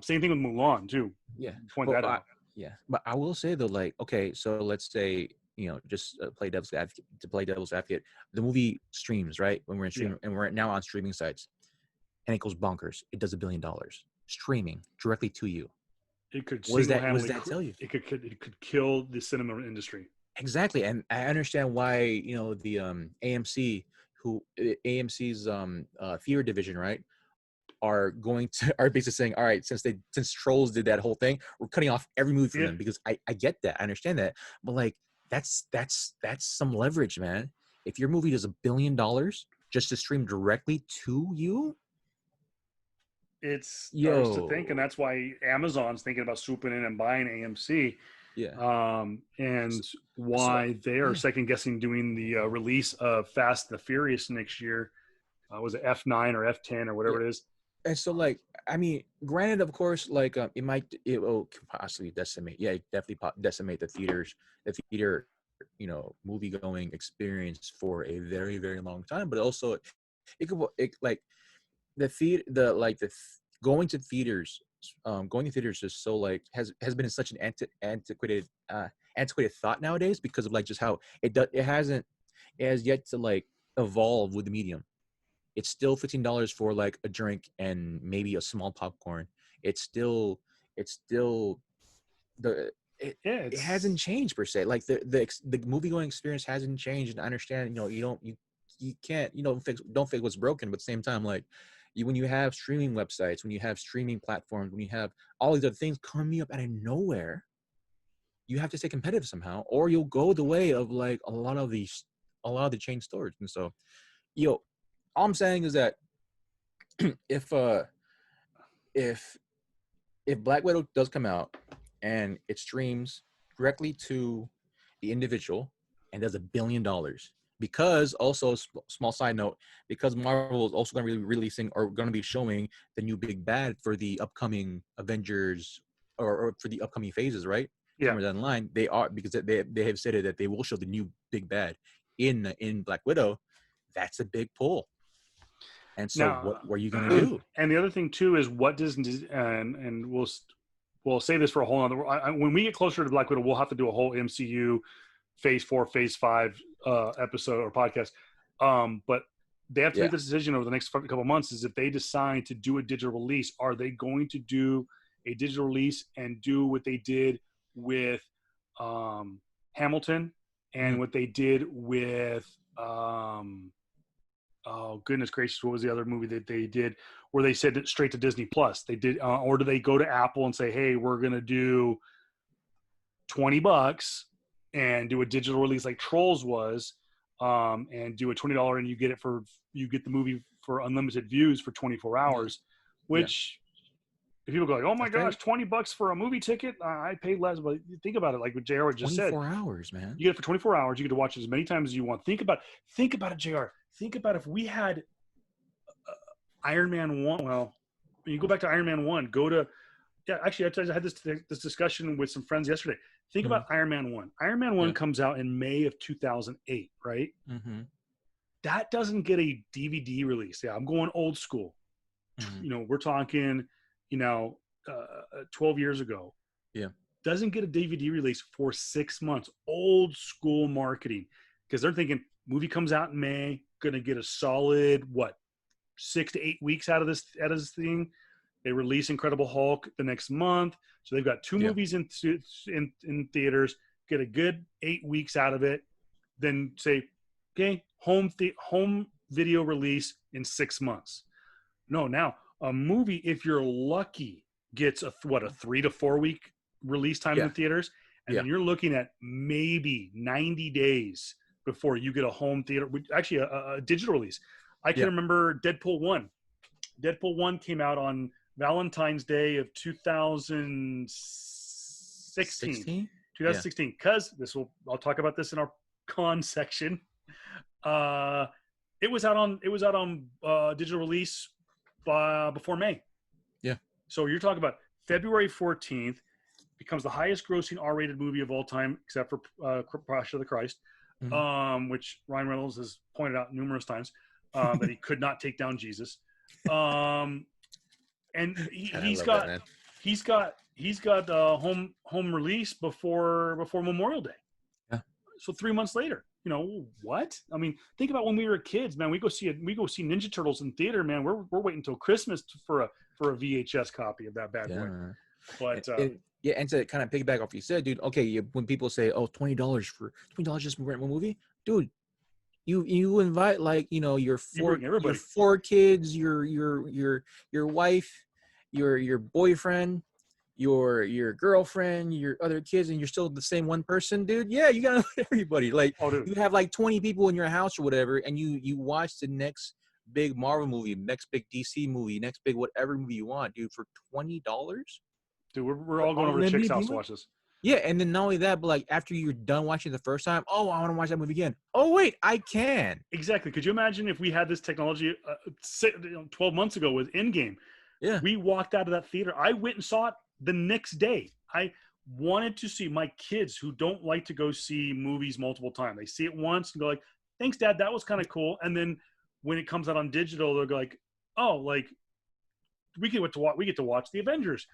Same thing with Mulan too. Yeah. Point that out. Yeah. But I will say though, like, okay, so let's say, just play devil's advocate. The movie streams, right? When we're in streaming, and we're now on streaming sites, and it goes bonkers. It does $1 billion streaming directly to you. It could what does that tell you? It could kill the cinema industry. Exactly, and I understand why the AMC's theater division, right, are basically saying, all right, since Trolls did that whole thing, we're cutting off every movie from them, because I get that, I understand that, but like that's some leverage, man. If your movie does $1 billion just to stream directly to you, it starts to think, and that's why Amazon's thinking about swooping in and buying AMC. Yeah. And why they are second guessing doing the release of Fast and the Furious next year. Was it F9 or F10 or whatever it is? And so, like, I mean, granted, of course, like, it will possibly decimate. Yeah, definitely decimate the theater, movie going experience for a very, very long time. But also, going to theaters is so like has been such an antiquated thought nowadays, because of like just how it has yet to like evolve with the medium. It's still $15 for like a drink and maybe a small popcorn. It hasn't changed per se. Like the movie going experience hasn't changed. And I understand, you can't don't fix what's broken, but at the same time, like when you have streaming websites, when you have streaming platforms, when you have all these other things coming up out of nowhere, you have to stay competitive somehow, or you'll go the way of like a lot of the chain stores. And so, all I'm saying is that if Black Widow does come out and it streams directly to the individual and does $1 billion, because also, small side note, because Marvel is also going to be releasing or going to be showing the new big bad for the upcoming Avengers or for the upcoming phases, right? Yeah. Somewhere down the line, they are, because they have stated that they will show the new big bad in Black Widow. That's a big pull. And so, what are you going to do? And the other thing too is what does, and we'll say this for a whole other. When we get closer to Black Widow, we'll have to do a whole MCU Phase 4, Phase 5 episode or podcast. But they have to make this decision over the next couple of months. Is if they decide to do a digital release, are they going to do a digital release and do what they did with Hamilton and what they did with oh goodness gracious, what was the other movie that they did where they said it straight to Disney Plus? They did, or do they go to Apple and say, hey, we're gonna do $20 and do a digital release like Trolls was, and do a $20 and you get the movie for unlimited views for 24 hours, which if people go like, oh my gosh, $20 for a movie ticket, I paid less. But think about it, like what JR just said, 24 hours, man. You get it for 24 hours. You get to watch it as many times as you want. Think about it, JR. Think about if we had Iron Man 1. Well, when you go back to Iron Man 1, actually, I had this discussion with some friends yesterday. Think about Iron Man 1. Iron Man 1 comes out in May of 2008, right? Mm-hmm. That doesn't get a DVD release. Yeah, I'm going old school. Mm-hmm. We're talking, 12 years ago. Yeah. Doesn't get a DVD release for 6 months. Old school marketing. Because they're thinking, movie comes out in May, going to get a solid, 6 to 8 weeks out of this thing. They release Incredible Hulk the next month. So they've got 2 movies in theaters, get a good 8 weeks out of it. Then say, okay, home video release in 6 months. No, now a movie, if you're lucky, gets a 3 to 4 week release time in the theaters. And then you're looking at maybe 90 days before you get a home theater, actually a digital release. I can remember Deadpool 1. Deadpool 1 came out on Valentine's Day of 2016. 16? 2016. Because I'll talk about this in our con section. It was out on digital release before May. Yeah. So you're talking about February 14th becomes the highest grossing R-rated movie of all time, except for Passion of the Christ, which Ryan Reynolds has pointed out numerous times that he could not take down Jesus. And he's got home release before Memorial Day. Yeah. So 3 months later, what? I mean, think about when we were kids, man. We go see Ninja Turtles in theater, man. We're waiting until Christmas for a VHS copy of that bad boy. But yeah, and to kind of piggyback off what you said, dude. Okay, when people say, "Oh, $20 just to rent one movie," dude, you invite your four kids, your wife, your boyfriend, your girlfriend, your other kids, and you're still the same one person, dude. Yeah, you gotta everybody. You have 20 people in your house or whatever, and you watch the next big Marvel movie, next big DC movie, next big whatever movie you want, dude, for $20. Dude, we're all going over to Chick's house to watch this. Yeah, and then not only that, but after you're done watching the first time, I want to watch that movie again. Oh wait, I can. Exactly. Could you imagine if we had this technology 12 months ago with Endgame? Yeah. We walked out of that theater. I went and saw it the next day. I wanted to see my kids who don't like to go see movies multiple times. They see it once and go like, "Thanks, Dad. That was kind of cool." And then when it comes out on digital, they're like, "Oh, we get to watch the Avengers."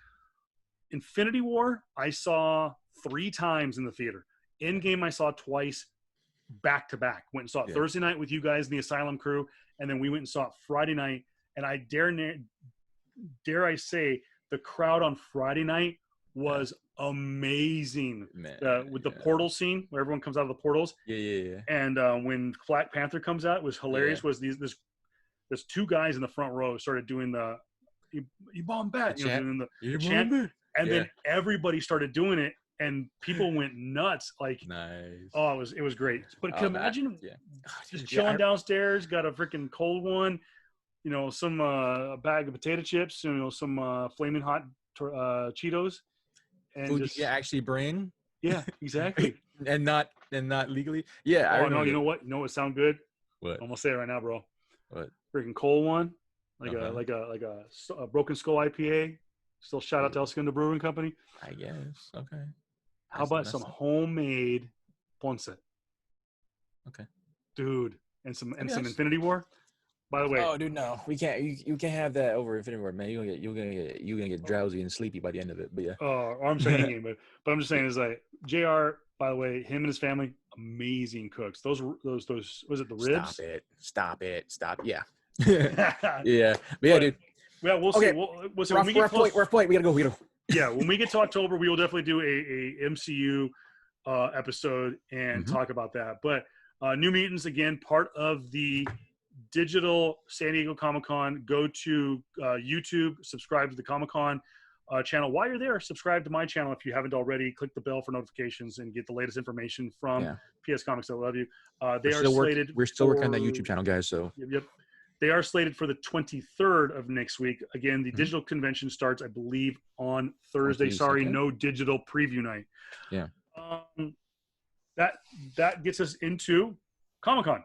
Infinity War, I saw 3 times in the theater. Endgame, I saw twice back to back. Went and saw it Thursday night with you guys in the Asylum crew, and then we went and saw it Friday night. And I dare I say, the crowd on Friday night was amazing. With the portal scene where everyone comes out of the portals. Yeah. And when Black Panther comes out, it was hilarious. Was there's 2 guys in the front row started doing the you bomb bat, doing the chant. And then everybody started doing it, and people went nuts. Nice. Oh, it was great. But can you imagine just chilling downstairs, got a freaking cold one, some bag of potato chips, some flaming hot Cheetos, and food you can actually bring. Yeah, exactly. and not legally. Yeah. Oh no, you know what? Sound good? What? I'm gonna say it right now, bro. What? Freaking cold one, like a Broken Skull IPA. Still shout out to El Segundo Brewing Company. I guess. Okay. How about some homemade Ponce? Okay. Dude, and some Infinity War. By the way. Oh, dude, no, we can't. You can't have that over Infinity War, man. You're gonna get drowsy and sleepy by the end of it. But yeah. Oh, I'm saying, but I'm just saying is JR. By the way, him and his family, amazing cooks. Those was it the ribs? Stop it. Yeah. Yeah. But yeah, dude. Yeah, we'll see. We'll see. Rough point. We gotta go. Yeah, when we get to October, we will definitely do a MCU episode and talk about that. But New Mutants, again, part of the digital San Diego Comic-Con. Go to YouTube, subscribe to the Comic-Con channel. While you're there, subscribe to my channel if you haven't already. Click the bell for notifications and get the latest information from PS Comics. I love you. We're still working on that YouTube channel, guys. So yep. They are slated for the 23rd of next week. Again, the digital convention starts, I believe, on Thursday. Sorry, no digital preview night. Yeah. That gets us into Comic-Con.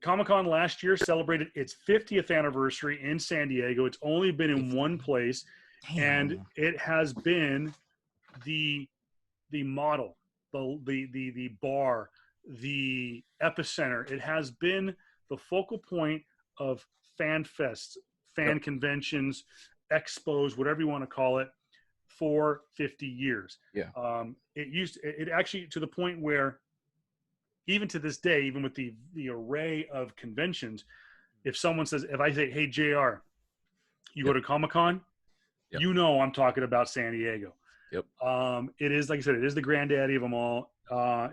Comic-Con last year celebrated its 50th anniversary in San Diego. It's only been in one place, and it has been the model, the bar, the epicenter. It has been the focal point of fan fests, fan conventions, expos, whatever you want to call it, for 50 years. Yeah. It actually to the point where even to this day, even with the array of conventions, if I say, "Hey, JR, you go to Comic-Con," I'm talking about San Diego. Yep. It is, like I said, it is the granddaddy of them all.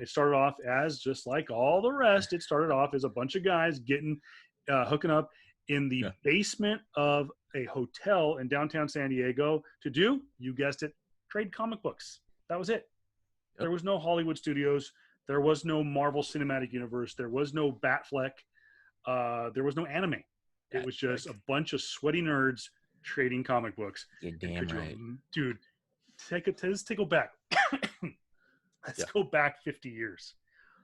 It started off as just like all the rest. It started off as a bunch of guys hooking up in the basement of a hotel in downtown San Diego to do, you guessed it, trade comic books. That was it. Yep. There was no Hollywood studios. There was no Marvel Cinematic Universe. There was no Batfleck. There was no anime. It was just a bunch of sweaty nerds trading comic books. You're And damn right. Dude, let's go back. Let's Yeah. go back 50 years.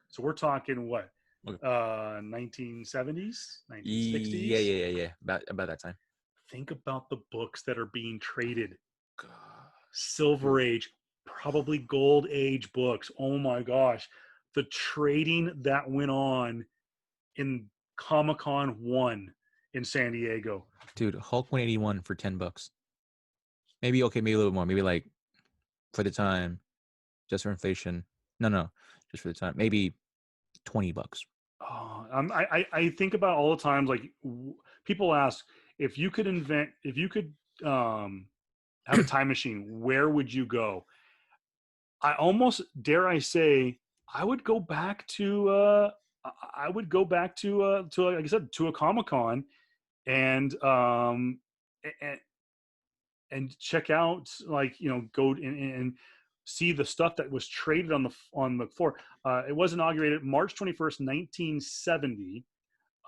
So we're talking what? Okay. 1970s, 1960s. Yeah. About that time. Think about the books that are being traded. God. Silver Age, probably Gold Age books. Oh my gosh. The trading that went on in Comic-Con 1 in San Diego. Dude, Hulk 181 for $10. Maybe a little bit more. Maybe like for the time, just for inflation. No, just for the time. Maybe $20. Oh, I think about all the times like people ask if you could have a time machine, where would you go? I almost dare I say I would go back to like I said, to a Comic-Con and and, and check out, like, go and see the stuff that was traded on the floor. It was inaugurated March 21st, 1970.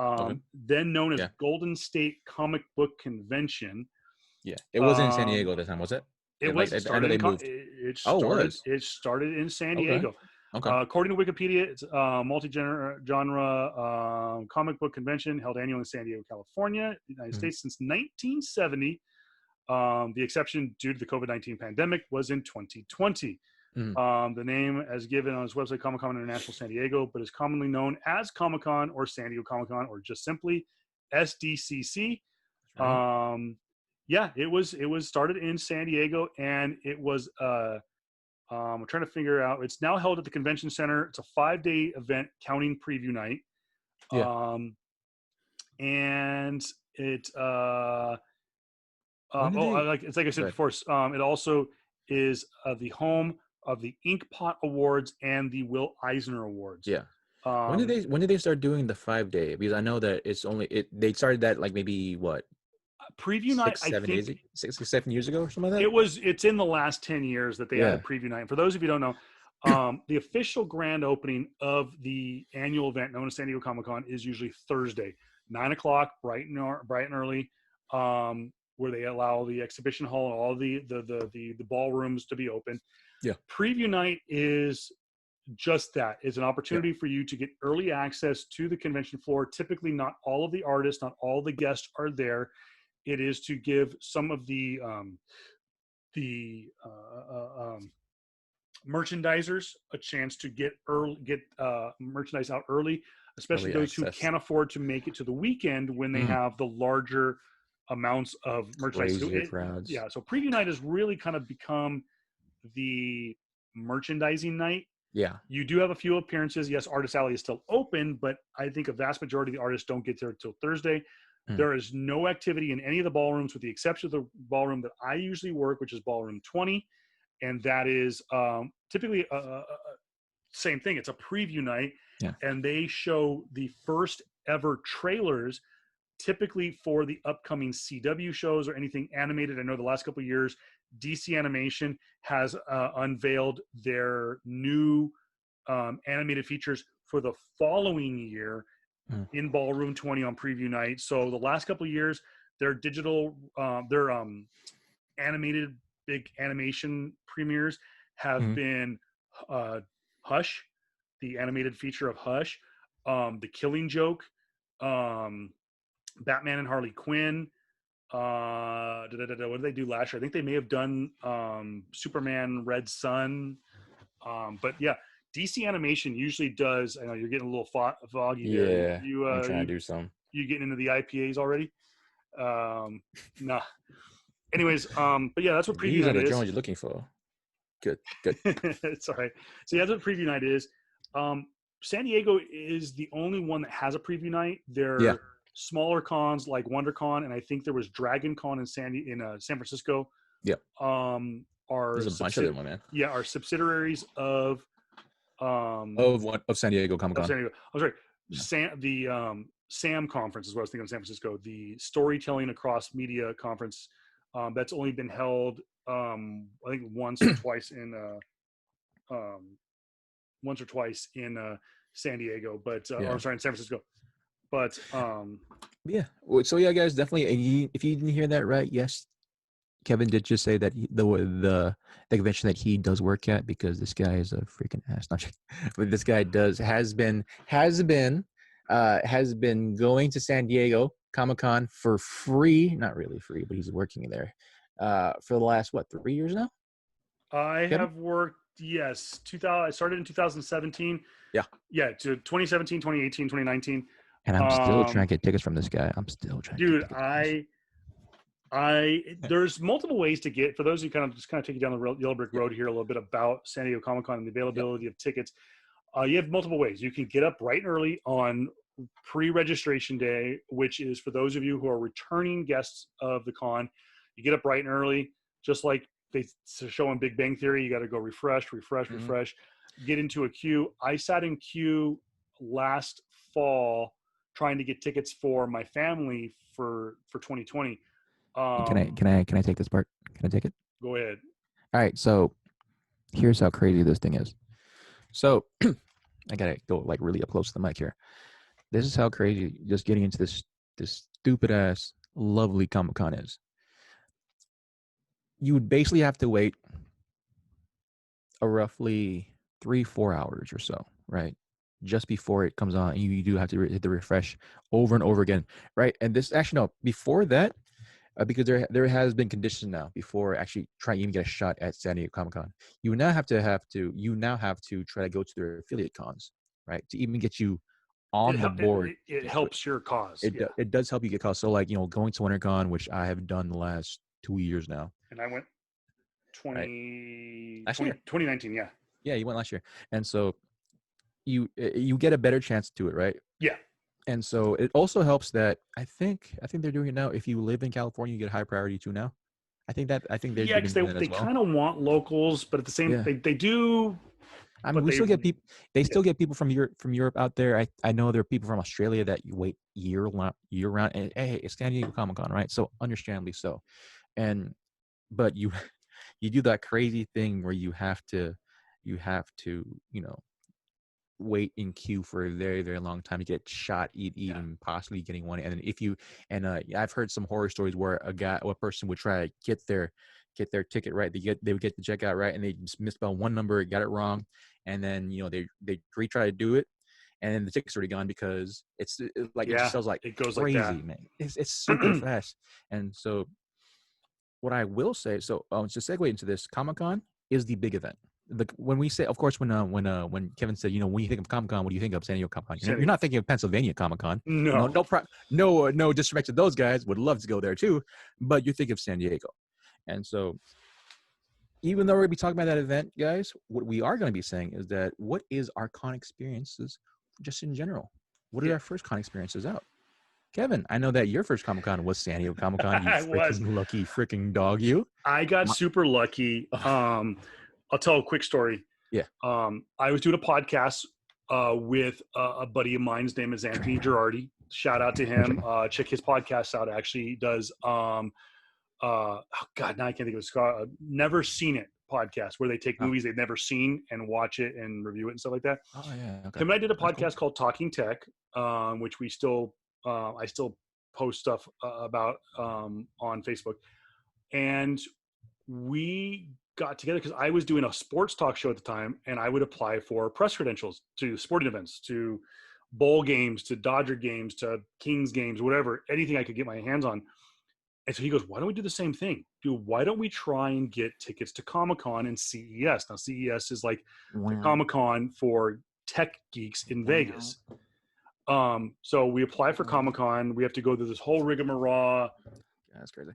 Okay. Then known as Yeah. Golden State Comic Book Convention. Yeah. It wasn't in San Diego at the time, was it? It Like, was it I know started they in moved. it Oh, it started was. it started in San Okay. Diego. Okay. According to Wikipedia, it's a multi-genre comic book convention held annually in San Diego, California, United States since 1970. The exception due to the COVID-19 pandemic was in 2020. The name as given on its website, Comic-Con International San Diego, but is commonly known as Comic-Con or San Diego Comic-Con or just simply SDCC. Right. Yeah, it was started in San Diego, and it was I'm trying to figure out. It's now held at the convention center. It's a 5-day event, counting preview night. Yeah. And it When did they? like I said before, it also is the home of the Inkpot Awards and the Will Eisner Awards. Yeah. When did they start doing the 5-day? Because I know that they started that like maybe what, preview night, 7 years ago or something like that. It's in the last 10 years that they added preview night. And for those of you who don't know, the official grand opening of the annual event known as San Diego Comic-Con is usually Thursday, 9:00, bright and early, where they allow the exhibition hall and all the ballrooms to be open. Yeah. Preview night is just that. It's an opportunity for you to get early access to the convention floor. Typically, not all of the artists, not all the guests are there. It is to give some of the merchandisers a chance to get merchandise out early, especially those who can't afford to make it to the weekend when they have the larger amounts of merchandise. Crowds. Yeah, so preview night has really kind of become the merchandising night. Yeah. You do have a few appearances. Yes, Artist Alley is still open, but I think a vast majority of the artists don't get there until Thursday. There is no activity in any of the ballrooms with the exception of the ballroom that I usually work, which is Ballroom 20. And that is typically same thing. It's a preview night. Yeah. And they show the first ever trailers, typically for the upcoming CW shows or anything animated. I know the last couple of years, DC Animation has unveiled their new animated features for the following year in Ballroom 20 on preview night. So the last couple of years, their digital, their animated big animation premieres have been Hush, the animated feature of Hush, The Killing Joke, Batman and Harley Quinn. What did they do last year? I think they may have done Superman Red Sun. But yeah, DC Animation usually does. I know you're getting a little foggy there. Yeah, I'm trying to do some. You getting into the IPAs already? Nah. Anyways, but yeah, that's what preview night is. These are the drones you're looking for. Good. It's all right. So yeah, that's what preview night is. San Diego is the only one that has a preview night. There smaller cons like WonderCon, and I think there was DragonCon in San Francisco. Yeah. There's a bunch of them, man. Yeah, are subsidiaries of San Diego Comic-Con. San Diego. Oh, sorry. SAM conference is what I was thinking of, San Francisco, the Storytelling Across Media conference. That's only been held, I think once or twice in San Diego, but or I'm sorry, in San Francisco. But Yeah. So yeah, guys, definitely. And if you didn't hear that right, yes, Kevin did just say that the convention that he does work at, because this guy is a freaking ass. Not joking. But this guy has been going to San Diego Comic-Con for free. Not really free, but he's working there for the last 3 years now. I Kevin? have worked, yes, 2000. I started in 2017. Yeah. Yeah, to 2017, 2018, 2019. And I'm still trying to get tickets from this guy. I'm still trying to get Dude, tickets from this. there's multiple ways to get, for those who kind of take you down the yellow brick Yeah. road here a little bit about San Diego Comic-Con and the Yep. availability of tickets. You have multiple ways. You can get up bright and early on pre-registration day, which is for those of you who are returning guests of the con. You get up bright and early, just like they show in Big Bang Theory. You got to go refresh, get into a queue. I sat in queue last fall trying to get tickets for my family for 2020. Can I take this part? Can I take it? Go ahead. All right. So here's how crazy this thing is. So I gotta go like really up close to the mic here. This is how crazy just getting into this stupid ass lovely Comic-Con is. You would basically have to wait a roughly 3-4 hours or so, right? Just before it comes on, you do have to hit the refresh over and over again, right? And this actually no, before that, because there has been conditions now before actually trying to even get a shot at San Diego Comic-Con. You now have to try to go to their affiliate cons, right, to even get you on the board. It helps your cause. It does help you get cause. So like going to WinterCon, which I have done the last 2 years now. And I went 2019. Yeah. Yeah, you went last year, and so you get a better chance to do it, right? Yeah. And so it also helps that I think they're doing it now. If you live in California, you get high priority too now. I think they're Yeah, because they kind of want locals, but at the same they do. I mean, we still get people. They still get people from Europe out there. I know there are people from Australia that you wait year round. And hey, it's San Diego Comic-Con, right? So understandably so. But you do that crazy thing where you have to wait in queue for a very, very long time to get shot, even possibly getting one. And if you I've heard some horror stories where a person would try to get their ticket right. They would get the checkout right, and they just misspelled one number, got it wrong, and then they retry to do it, and then the ticket's already gone because it just sells like it goes crazy, like that. man. It's super fast. And so what I will say, so to segue into this, Comic-Con is the big event. When we say, of course, when Kevin said, when you think of Comic-Con, what do you think of? San Diego Comic-Con. You're not thinking of Pennsylvania Comic-Con. No. No disrespect to those guys. Would love to go there too, but you think of San Diego. And so, even though we're going to be talking about that event, guys, what we are going to be saying is that what is our con experiences just in general? What are our first con experiences out? Kevin, I know that your first Comic-Con was San Diego Comic-Con. You freaking lucky freaking dog, you. I got super lucky. I'll tell a quick story. Yeah. I was doing a podcast with a buddy of mine. His name is Anthony Girardi. Shout out to him. Check his podcast out. Actually, he does. Oh God, now I can't think of it. Never Seen It podcast, where they take movies they've never seen and watch it and review it and stuff like that. Oh yeah. Okay. Him and I did a podcast called Talking Tech, which we still I still post stuff about on Facebook, and we got together because I was doing a sports talk show at the time, and I would apply for press credentials to sporting events, to bowl games, to Dodger games, to Kings games, whatever, anything I could get my hands on. And so he goes, why don't we do the same thing? Dude, why don't we try and get tickets to Comic-Con and CES? Now, CES is like the Comic-Con for tech geeks in Vegas. So we apply for Comic-Con. We have to go through this whole rigmarole. Yeah, that's crazy.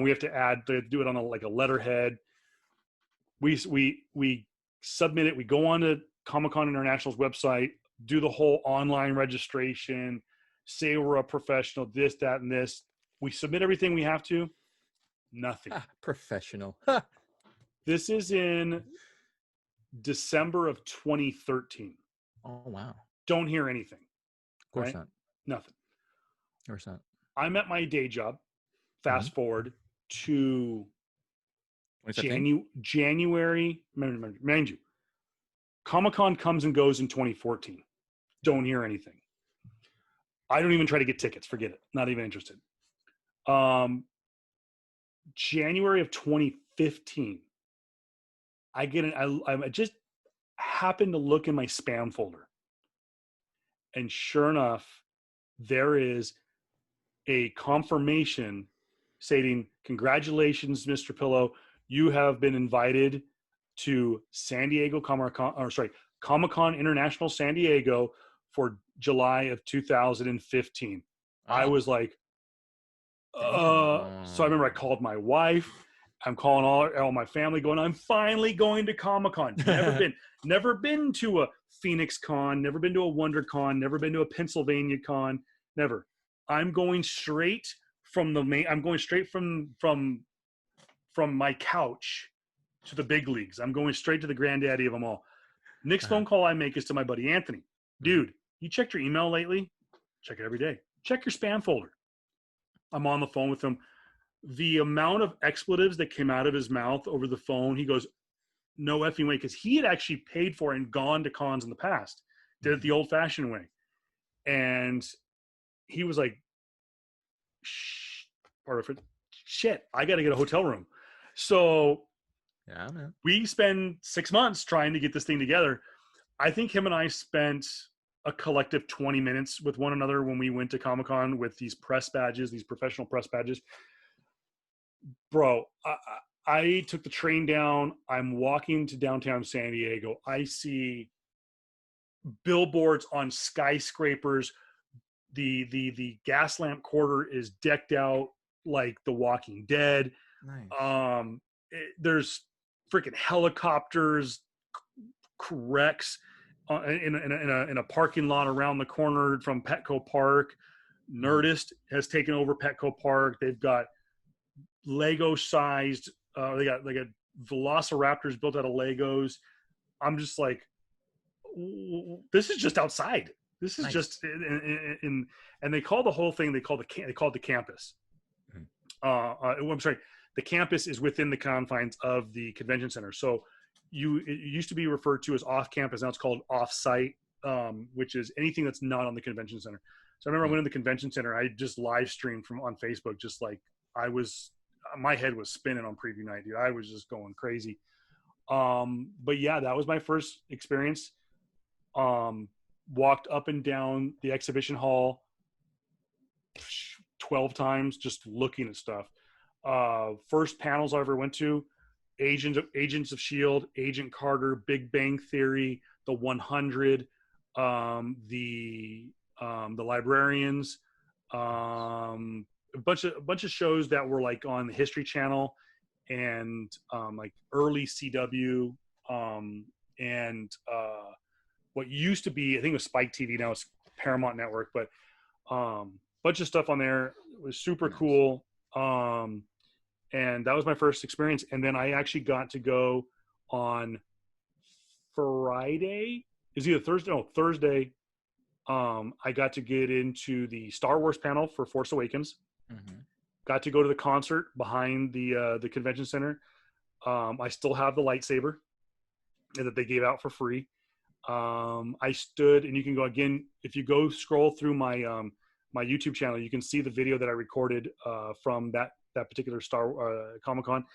We have to do it on a letterhead. We submit it. We go on to Comic-Con International's website, do the whole online registration, say we're a professional, this, that, and this. We submit everything we have to. Nothing. Professional. This is in December of 2013. Oh, wow. Don't hear anything. Of course not. Nothing. Of course not. I'm at my day job. Fast forward to January. Mind you, Comic-Con comes and goes in 2014. Don't hear anything. I don't even try to get tickets. Forget it. Not even interested. January of 2015, I just happened to look in my spam folder, and sure enough, there is a confirmation stating, "Congratulations, Mr. Pillow, you have been invited to Comic-Con International San Diego for July of 2015." I Oh, was like, so I remember I called my wife. I'm calling all my family going, I'm finally going to Comic-Con. Never been to a Phoenix Con, never been to a WonderCon, never been to a Pennsylvania Con, never. I'm going straight from from my couch to the big leagues. I'm going straight to the granddaddy of them all. Next phone call I make is to my buddy Anthony. Dude, you checked your email lately? Check it every day. Check your spam folder. I'm on the phone with him. The amount of expletives that came out of his mouth over the phone, he goes, no effing way, because he had actually paid for and gone to cons in the past, did it the old-fashioned way. And he was like, shit, I got to get a hotel room. So yeah, man. We spend 6 months trying to get this thing together. I think him and I spent a collective 20 minutes with one another when we went to Comic-Con with these press badges, these professional press badges. Bro, I took the train down. I'm walking to downtown San Diego. I see billboards on skyscrapers. The gas lamp quarter is decked out like The Walking Dead. Nice. There's freaking helicopters, wrecks in a parking lot around the corner from Petco Park. Nerdist has taken over Petco Park. They've got Lego-sized. They got Velociraptors built out of Legos. I'm just like, this is just outside. This is just in, and they call the whole thing. They call it the campus. I'm sorry. The campus is within the confines of the convention center. So it used to be referred to as off campus. Now it's called off site, which is anything that's not on the convention center. So I remember I went to the convention center. I just live streamed on Facebook. Just like my head was spinning on preview night, dude. I was just going crazy. But yeah, that was my first experience. Walked up and down the exhibition hall 12 times, just looking at stuff. First panels I ever went to, Agents of S.H.I.E.L.D., Agent Carter, Big Bang Theory, The 100, the Librarians, a bunch of shows that were like on the History Channel and like early CW, and what used to be, I think it was Spike TV, now it's Paramount Network, but bunch of stuff on there. It was super cool. And that was my first experience. And then I actually got to go on Friday. Is either Thursday? No, Thursday. I got to get into the Star Wars panel for Force Awakens. Got to go to the concert behind the convention center. I still have the lightsaber that they gave out for free. I stood, and you can go again if you go scroll through my my YouTube channel. You can see the video that I recorded from that particular Comic-Con.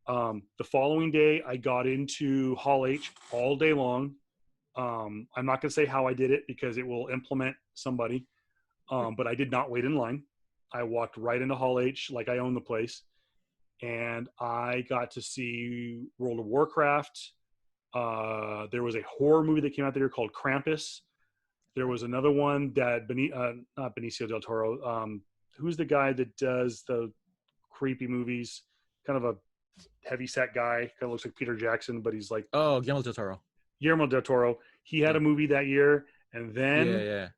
The following day, I got into Hall H all day long. I'm not going to say how I did it because it will implement somebody, but I did not wait in line. I walked right into Hall H like I own the place, and I got to see World of Warcraft. There was a horror movie that came out there called Krampus. There was another one that not Benicio del Toro. Who's the guy that does the creepy movies? Kind of a heavy-set guy. Kind of looks like Peter Jackson, but he's like Guillermo del Toro. Guillermo del Toro. He had a movie that year, and then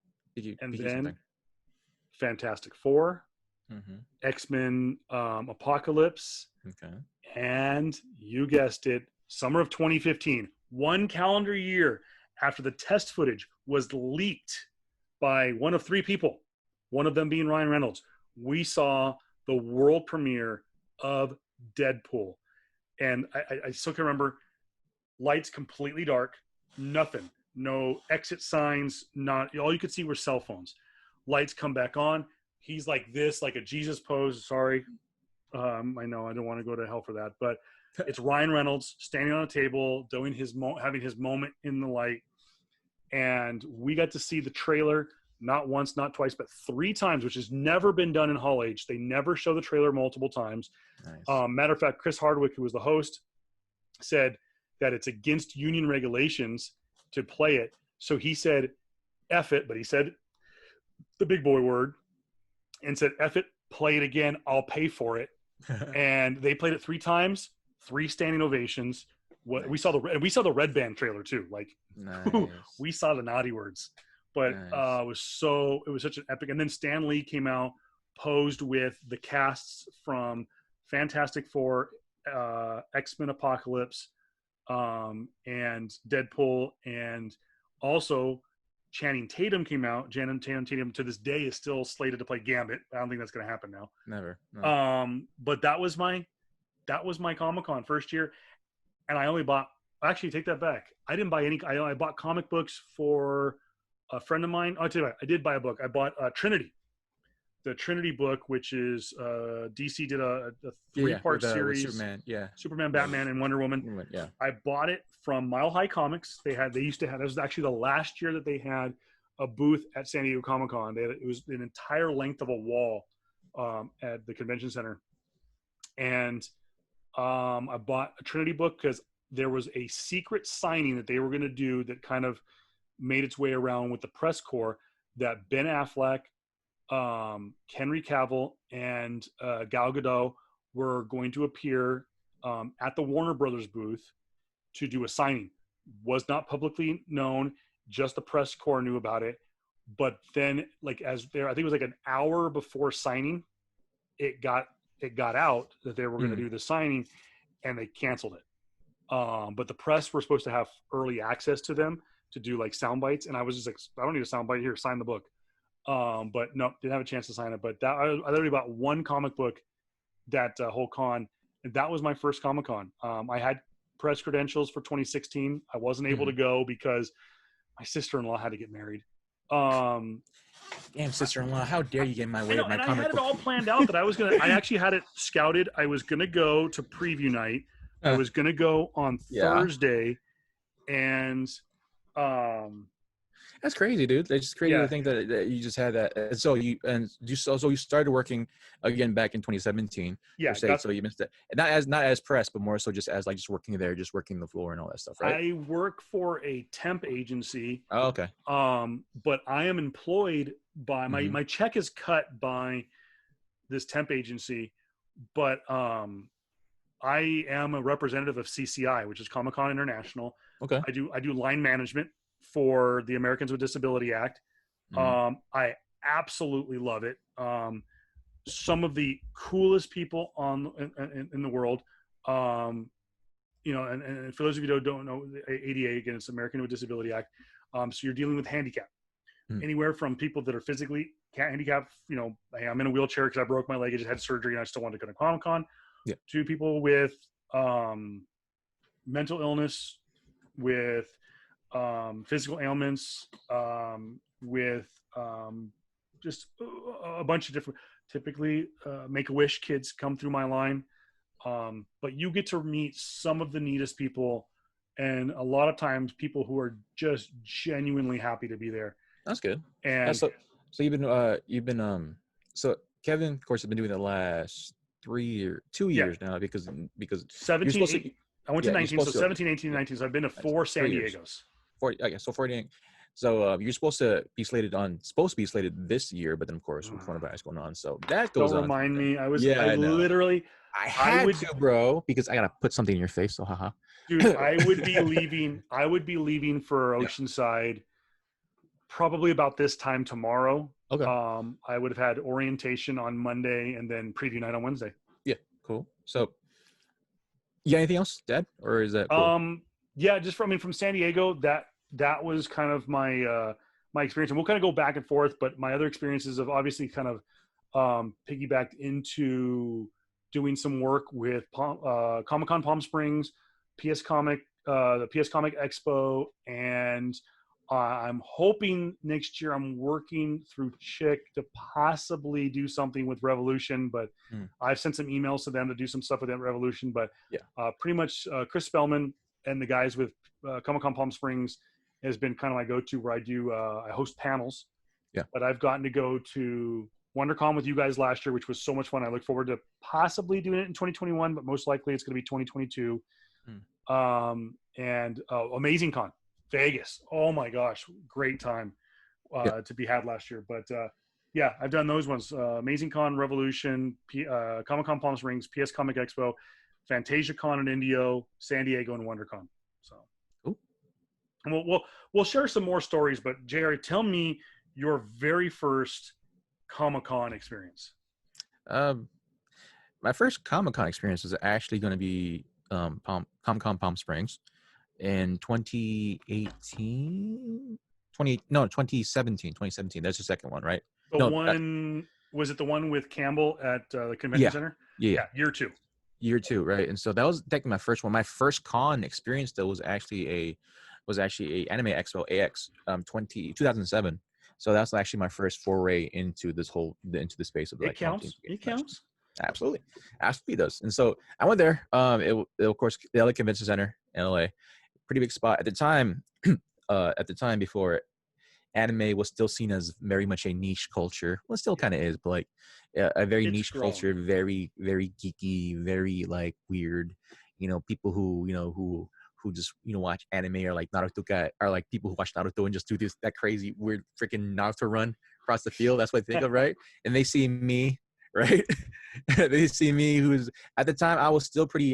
Fantastic Four, X-Men, Apocalypse, and you guessed it, summer of 2015. One calendar year after the test footage was leaked by one of three people, one of them being Ryan Reynolds, we saw the world premiere of Deadpool. And I still can remember, lights completely dark, nothing, no exit signs, all you could see were cell phones. lights come back on. He's like this, like a Jesus pose. Sorry. I know I don't want to go to hell for that, but it's Ryan Reynolds standing on a table doing having his moment in the light. And we got to see the trailer not once, not twice, but 3 times, which has never been done in Hall H. They never show the trailer multiple times. Nice. Matter of fact, Chris Hardwick, who was the host, said that it's against union regulations to play it. So he said, F it, but he said the big boy word and said, F it, play it again, I'll pay for it. And they played it 3 times, 3 standing ovations. Nice. We saw the Red Band trailer too. Like, nice. we saw the naughty words, but nice. it was such an epic. And then Stan Lee came out, posed with the casts from Fantastic Four, X-Men Apocalypse, and Deadpool, and also Channing Tatum came out. Channing Tatum to this day is still slated to play Gambit. I don't think that's going to happen now. Never. No. But that was my Comic-Con first year, and I only bought. Actually, take that back. I didn't buy any. I bought comic books for a friend of mine. I'll tell you what, I did buy a book. I bought Trinity, the Trinity book, which is DC did a 3-part series. With Superman, Batman, and Wonder Woman. Yeah. I bought it from Mile High Comics. They used to have. It was actually the last year that they had a booth at San Diego Comic-Con. It was an entire length of a wall at the convention center, and I bought a Trinity book because there was a secret signing that they were going to do that kind of made its way around with the press corps that Ben Affleck, Henry Cavill, and Gal Gadot were going to appear at the Warner Brothers booth to do a signing. Was not publicly known, just the press corps knew about it. But then, like, I think it was like an hour before signing, it got out that they were going to do the signing, and they canceled it. But the press were supposed to have early access to them to do like sound bites, and I was just like, I don't need a sound bite here, sign the book. But no, didn't have a chance to sign it. But I literally bought 1 comic book that whole con, and that was my first Comic-Con. I had press credentials for 2016. I wasn't able to go because my sister-in-law had to get married. Damn, sister-in-law, how dare you get in my way of my comic book? I had it all planned out that I actually had it scouted. I was gonna go to preview night. I was gonna go on Thursday, and that's crazy, dude. It's just crazy to think that you just had that. And so you started working again back in 2017. Yeah. So you missed it. Not as press, but more so just as like just working there, just working the floor and all that stuff, right? I work for a temp agency. Oh, okay. But I am employed by my check is cut by this temp agency, but I am a representative of CCI, which is Comic-Con International. Okay. I do line management for the Americans with Disability Act. I absolutely love it. Some of the coolest people in the world. And for those of you who don't know, ADA, again, it's American with Disability Act. So you're dealing with handicap. Anywhere from people that are physically handicapped, hey, I'm in a wheelchair because I broke my leg, I just had surgery, and I still wanted to go to Comic-Con. Yeah. To people with mental illness, with physical ailments, with just a bunch of different, typically Make-A-Wish kids come through my line. But you get to meet some of the neatest people, and a lot of times people who are just genuinely happy to be there. That's good. And so Kevin, of course, has been doing the last 2 years now because 17, I went to 19, so 17, 18, 19. So I've been to 4 San Diegos. 48. So you're supposed to be slated this year, but then of course with coronavirus going on, so that goes on. Don't remind me. I had to, bro, because I gotta put something in your face. So haha. Dude, I would be leaving for Oceanside probably about this time tomorrow. Okay. I would have had orientation on Monday and then preview night on Wednesday. Yeah, cool. So, you got anything else, Dad, or is that cool? Yeah, just from San Diego, that was kind of my my experience, and we'll kind of go back and forth. But my other experiences have obviously kind of piggybacked into doing some work with Comic-Con Palm Springs, the PS Comic Expo, and I'm hoping next year I'm working through Chick to possibly do something with Revolution, but I've sent some emails to them to do some stuff with that Revolution. But Yeah. pretty much Chris Spellman and the guys with Comic-Con Palm Springs has been kind of my go-to, where I host panels. Yeah. But I've gotten to go to WonderCon with you guys last year, which was so much fun. I look forward to possibly doing it in 2021, but most likely it's going to be 2022. And Amazing Con Vegas. Oh my gosh, great time to be had last year. But yeah, I've done those ones. Amazing Con, Revolution, Comic-Con Palm Springs, PS Comic Expo, Fantasia Con in Indio, San Diego, and WonderCon. So, and we'll share some more stories. But JR, tell me your very first Comic-Con experience. My first Comic-Con experience was actually going to be Comic-Con Palm Springs in 2017. 2017. That's the second one, right? Was it the one with Campbell at the convention center? Yeah. Year two, right? And so that was technically my first one. My first con experience though was actually a Anime Expo AX 2007. So that's actually my first foray into the space of like it counts. Absolutely does. And so I went there. It of course the LA Convention Center in LA, pretty big spot at the time. Before anime was still seen as very much a niche culture. Well, it still kind of is, but like a very niche culture, very very geeky, very like weird. People who just watch anime or like Naruto guy, are like people who watch Naruto and just do that crazy weird freaking Naruto run across the field. That's what they think of, right? And they see me. Right. They see me, who's at the time I was still pretty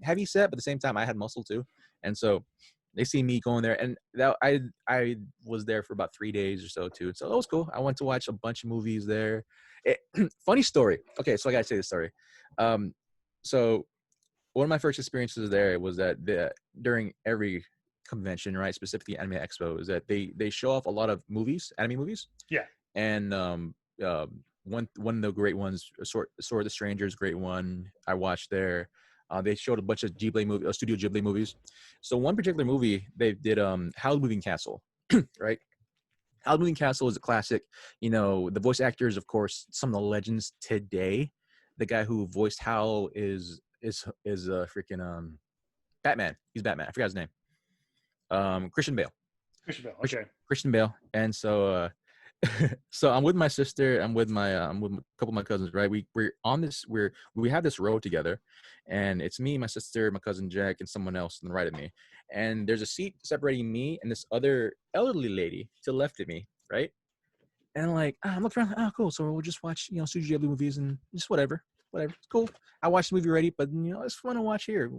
heavy set, but at the same time I had muscle too. And so they see me going there, and that I was there for about 3 days or so too. So it was cool. I went to watch a bunch of movies there. Funny story. Okay, so I gotta say this story. So one of my first experiences there was that during every convention, right, specifically Anime Expo, is that they show off a lot of anime movies. Yeah. And one of the great ones, Sword of the Strangers, great one I watched there. They showed a bunch of Studio Ghibli movies. So one particular movie they did, Howl's Moving Castle, right? Howl's Moving Castle is a classic. The voice actors, of course, some of the legends today. The guy who voiced Howl is freaking Batman. He's Batman. I forgot his name. Christian Bale. Okay. Christian Bale. And so so I'm with my sister. I'm with a couple of my cousins. Right. We're on this. We have this row together, and it's me, my sister, my cousin Jack, and someone else on the right of me. And there's a seat separating me and this other elderly lady to the left of me. Right. And I'm like, I'm looking around. Oh, cool. So we'll just watch, Studio Ghibli movies and just whatever. It's cool. I watched the movie already, but it's fun to watch here.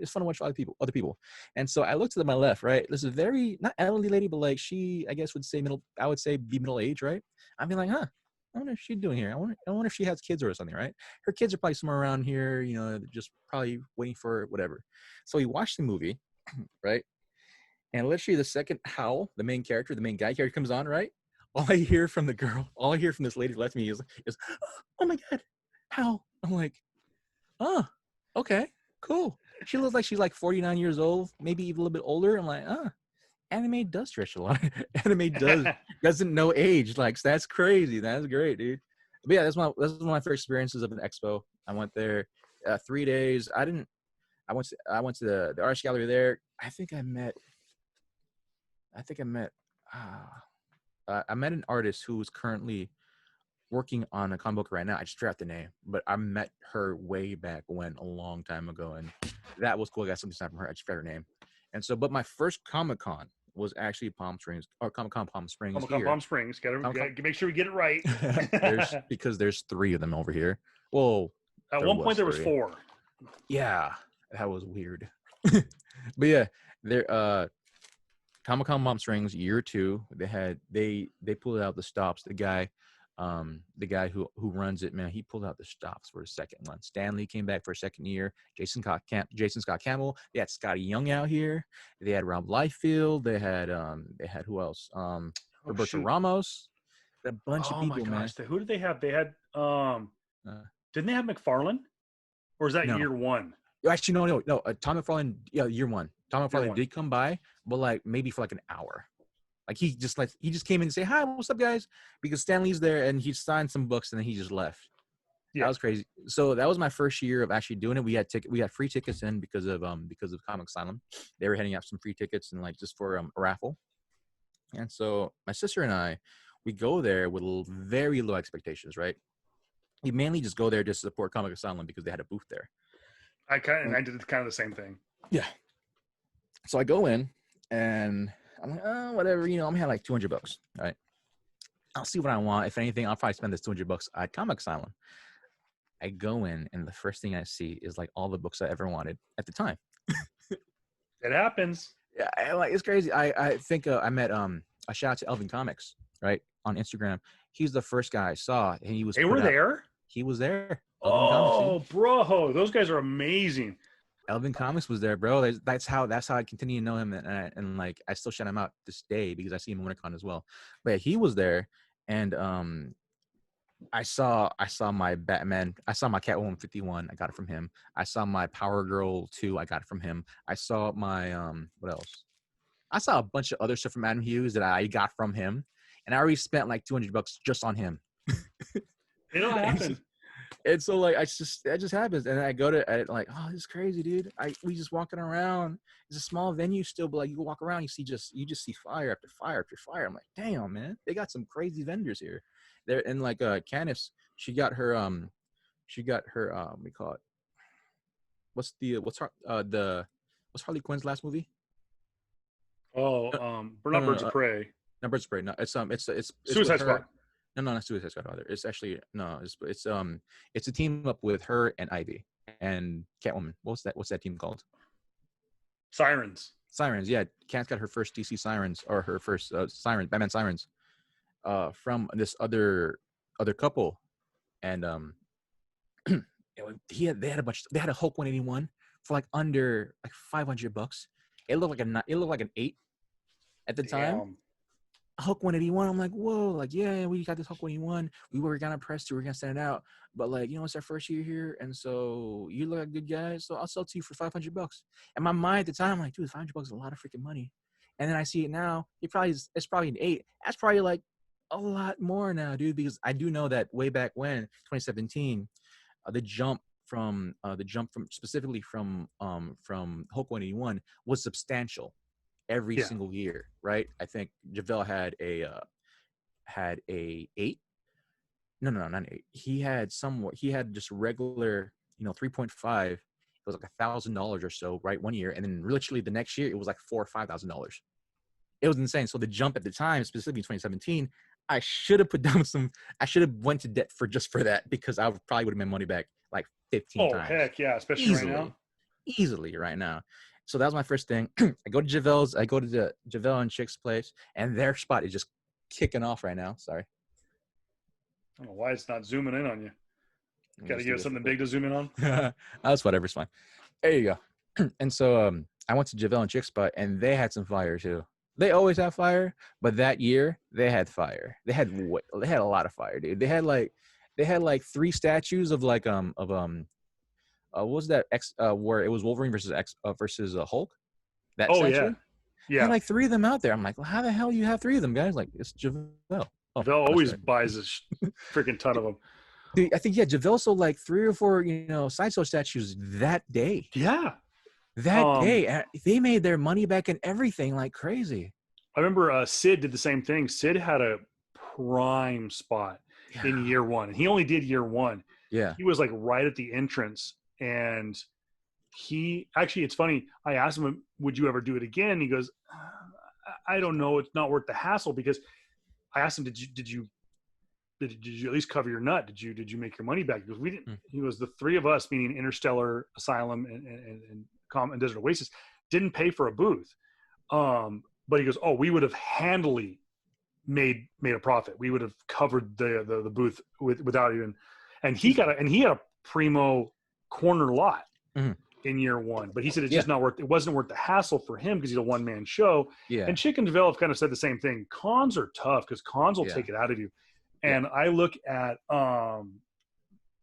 It's fun to watch other people. And so I looked to my left, right? This is very not elderly lady, but like she, I guess, would say I would say be middle age, right? I'd be like, I wonder if she's doing here. I wonder if she has kids or something, right? Her kids are probably somewhere around here, just probably waiting for whatever. So we watched the movie, right? And literally the second Howl, the main guy character comes on, right? All I hear from this lady left me is, oh my God, Howl. I'm like, oh, okay, cool. She looks like she's like 49 years old, maybe even a little bit older. I'm like, anime does stretch a lot. Anime doesn't know age. Like, that's crazy. That's great, dude. But yeah, that's one of my first experiences of an expo. I went there 3 days. I went to the art gallery there. I met an artist who is currently working on a comic book right now. I just forgot the name, but I met her way back when, a long time ago, and that was cool. I got something signed from her. I just forgot her name. And so, but my first Comic-Con was actually Comic-Con Palm Springs. Comic-Con Palm Springs. Gotta make sure we get it right. because there's 3 of them over here. Well, at one point there was 4. Yeah, that was weird. But yeah, there. Comic-Con Palm Springs year 2. They pulled out the stops. The guy who runs it, man, he pulled out the stops for a second one. Stanley came back for a second year. Jason Scott Campbell. They had Scotty Young out here. They had Rob Liefeld. They had who else? Roberto Ramos. A bunch of people, man. Who did they have? They had didn't they have McFarlane? Or is that year 1? Actually, no. Tom McFarlane, year 1. Tom McFarlane did come by, but like maybe for like an hour. Like he just came in and say, "Hi, what's up, guys?" Because Stan Lee's there, and he signed some books, and then he just left. Yeah. That was crazy. So that was my first year of actually doing it. We had free tickets in because of Comic Asylum. They were handing out some free tickets and like just for a raffle. And so my sister and I, we go there with very low expectations, right? We mainly just go there just to support Comic Asylum because they had a booth there. I did kind of the same thing. Yeah. So I go in and I'm like, oh, whatever, I'm gonna have like $200, right? I'll see what I want. If anything, I'll probably spend this $200 at Comic Asylum. I go in and the first thing I see is like all the books I ever wanted at the time. It happens. Yeah, like it's crazy. I think I met a shout out to Elvin Comics, right, on Instagram. He's the first guy I saw, and he was. They were there. He was there. Elvin Comics, bro, those guys are amazing. Elvin Comics was there, bro. That's how I continue to know him, and like I still shout him out this day because I see him at WinterCon as well. But yeah, he was there, and I saw my Batman. I saw my Catwoman 51. I got it from him. I saw my Power Girl 2. I got it from him. I saw my what else? I saw a bunch of other stuff from Adam Hughes that I got from him, and I already spent like $200 just on him. It'll happen. And so like that just happens, and I go to like, oh, this is crazy, dude. We just walking around. It's a small venue still, but like you walk around, you just see fire after fire after fire. I'm like, damn, man, they got some crazy vendors here. There and like Candice, she got her what do you call it? What's Harley Quinn's last movie? Oh, not Birds of Prey. Not Birds of Prey. No, it's Suicide Squad. No, not Suicide Squad either. It's actually it's a team up with her and Ivy and Catwoman. What's that team called? Sirens. Yeah. Cat's got her first DC Sirens, or her first Batman Sirens, from this other couple, and they had a Hulk 181 for like under like $500. It looked like an 8 at the time. Hulk 181. I'm like, whoa, like, yeah, we got this Hulk 181. We were gonna press to, we're gonna send it out, but like, it's our first year here, and so you look like good guys, so I'll sell to you for $500. And my mind at the time, I'm like, dude, $500 is a lot of freaking money. And then I see it now. It's probably an 8. That's probably like a lot more now, dude, because I do know that way back when 2017, the jump from specifically from Hulk 181 was substantial every single year, right? I think JaVale had a 8. No, not an 8. He had just regular, 3.5. It was like $1,000 or so, right, one year, and then literally the next year it was like $4,000 or $5,000. It was insane. So the jump at the time, specifically 2017, I should have put down I should have went to debt for that, because I probably would have made money back like 15 times. Oh, heck yeah, especially right now. Easily right now. So that was my first thing. I go to the JaVale and Chick's place, and their spot is just kicking off right now. Sorry. I don't know why it's not zooming in on you. Got to give it something big to zoom in on. That's whatever. It's fine. There you go. And so I went to JaVale and Chick's spot, and they had some fire too. They always have fire, but that year they had fire. They had a lot of fire, dude. They had like 3 statues of like what was that where it was Wolverine versus Hulk? That statue? Yeah. Had like 3 of them out there. I'm like, well, how the hell do you have 3 of them, guys? Like, it's JaVale. JaVale always buys a freaking ton of them. Dude, I think JaVale sold like 3 or 4, sideshow statues that day. Yeah. That day, they made their money back and everything like crazy. I remember Sid did the same thing. Sid had a prime spot in year 1, and he only did year 1. Yeah. He was like right at the entrance, and it's funny. I asked him, would you ever do it again? He goes, I don't know. It's not worth the hassle, because I asked him, did you at least cover your nut? Did you make your money back? Because we didn't. He was the 3 of us, meaning Interstellar, Asylum, and Desert Oasis, didn't pay for a booth. But he goes, oh, we would have handily made a profit. We would have covered the booth without even. And he had a primo corner lot in year 1. But he said it's just not worth. It wasn't worth the hassle for him because he's a one-man show. Yeah. And Chick and JaVale have kind of said the same thing. Cons are tough because cons will take it out of you. And I look at God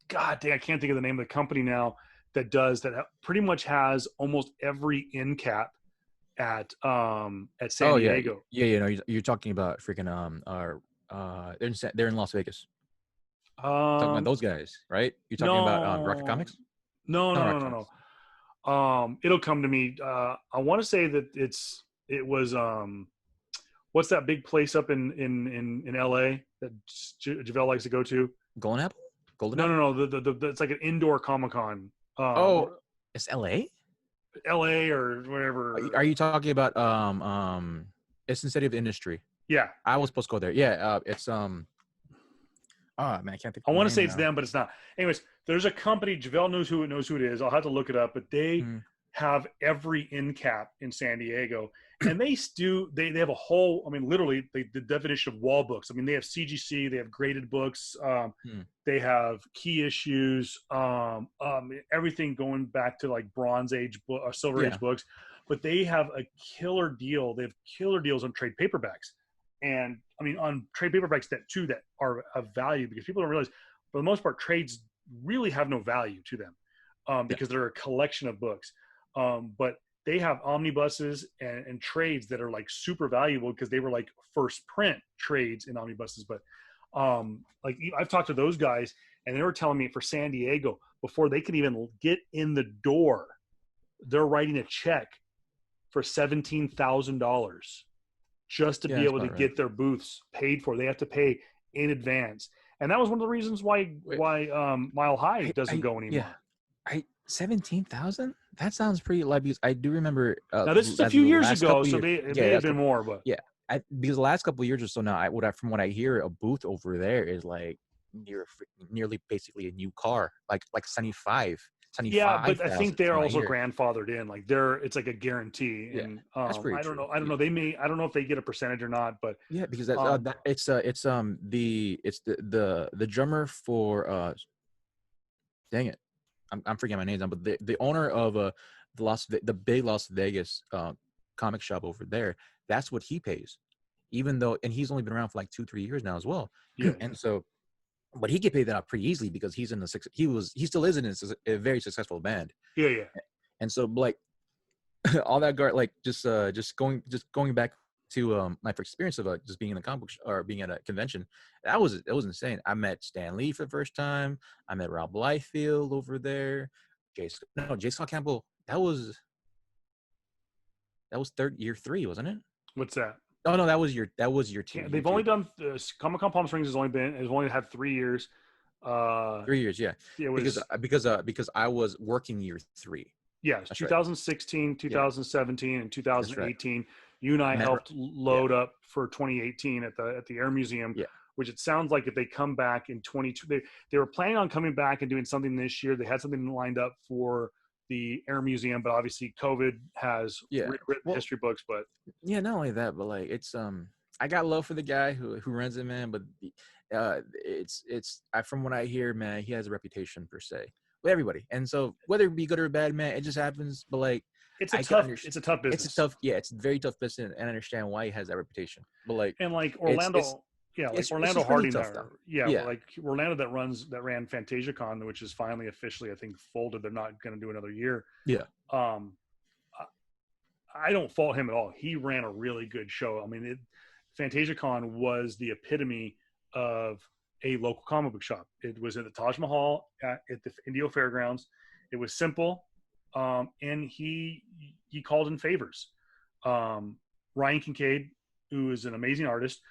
dang, I can't think of the name of the company now that pretty much has almost every end cap at San Oh yeah, Diego. yeah. No, you're talking about freaking they're in Las Vegas. Talking about Um, those guys, right? You're talking about Rocket no, Comics? no, Not no, no, Rocket no, Comics. no. It'll come to me. I want to say that it was what's that big place up in LA that Javelle likes to go to? Golden Apple? Golden No, no, Apple? no. The it's like an indoor Comic Con. Oh, it's LA? LA or Are whatever. you talking about it's in City of Industry? Yeah, I was supposed to go there. Yeah, it's oh man, I can't think I of the want to say name it's now. them, but it's not. Anyways, there's a company. Javelle knows who it is. I'll have to look it up, but they Mm, have every end cap in San Diego, and they have a whole. I mean, literally, the definition of wall books. I mean, they have CGC, they have graded books, mm, they have key issues, everything going back to like Bronze Age or Silver yeah, Age books. But they have a killer deal. They have killer deals on trade paperbacks, and I mean on trade paperbacks that are of value because people don't realize for the most part trades really have no value to them yeah, because they're a collection of books. But they have omnibuses and trades that are like super valuable because they were like first print trades in omnibuses. But like I've talked to those guys and they were telling me for San Diego before they can even get in the door, they're writing a check for $17,000 just to yeah. be That's able to about right. get their booths paid for. They have to pay in advance, and that was one of the reasons why Wait, Mile High doesn't I go yeah, anymore. 17,000. That sounds pretty light because I do remember Now this is a as few the years last ago, couple so years. it Yeah, may have last been couple. more, but Yeah, because the last couple of years or so now, from what I hear, a booth over there is like nearly basically a new car, like 75, yeah, seventy-five but I think thousand they're from what I also hear. grandfathered in. Like they're it's like a guarantee, Yeah, and that's pretty I don't true. know. I don't Yeah, know. I don't know if they get a percentage or not, but yeah, because um, it's the drummer for dang it, I'm forgetting my name now, but the owner of the big Las Vegas comic shop over there, that's what he pays, even though, and he's only been around for like 2-3 years now as well, yeah, and so, but he could pay that out pretty easily because he still is in a very successful band, yeah, yeah. and so like all that like just going back to my first experience of just being in a comic book or being at a convention, that was insane. I met Stan Lee for the first time. I met Rob Liefeld over there. J. Scott Campbell. That was third year three, wasn't it? What's that? Oh no, that was year two. Year They've only two. done Comic Con Palm Springs has only had 3 years. 3 years, yeah. It Because was because I was working year three. yes, That's right. 2016, Yeah, 2017, and that's right. 2018. You and I Met. helped Yeah, load up for 2018 at the Air Museum, yeah, which it sounds like if they come back in 22, they were planning on coming back and doing something this year. They had something lined up for the Air Museum, but obviously COVID has yeah. rewritten Well, history books. But yeah, not only that, but like it's I got love for the guy who runs it, man. But it's from what I hear, man, he has a reputation per se with everybody, and so whether it be good or bad, man, it just happens. But like I can understand. it's a tough It's a business. tough, yeah, it's a very tough business, and I understand why he has that reputation. But like And like it's Orlando, yeah, like it's Orlando just really Harding tough there, though. yeah, Yeah, like Orlando that ran FantasiaCon, which is finally officially I think folded. They're not going to do another year. yeah, Um, I don't fault him at all. He ran a really good show. I mean, FantasiaCon was the epitome of a local comic book shop. It was at the Taj Mahal at the Indio Fairgrounds. It was simple, and he called in favors. Ryan Kincaid, who is an amazing artist,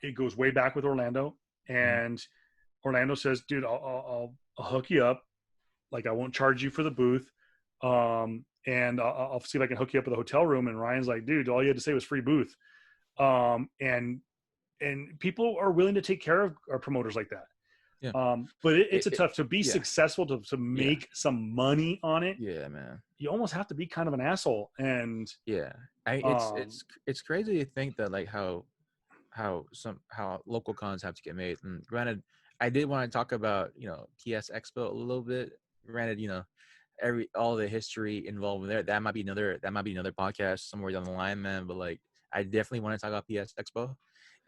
it goes way back with Orlando, mhm, and Orlando says, "Dude, I'll hook you up. Like, I won't charge you for the booth. And I'll see if I can hook you up with a hotel room." And Ryan's like, "Dude, all you had to say was free booth." Um, and and people are willing to take care of our promoters like that. yeah, But it's a it tough to be yeah, successful to yeah, make some money on it. yeah, man. You almost have to be kind of an asshole. And Yeah, I um, it's crazy to think that like how local cons have to get made. And granted, I did want to talk about PS Expo a little bit. Granted, all the history involved there. That might be another podcast somewhere down the line, man. But like, I definitely want to talk about PS Expo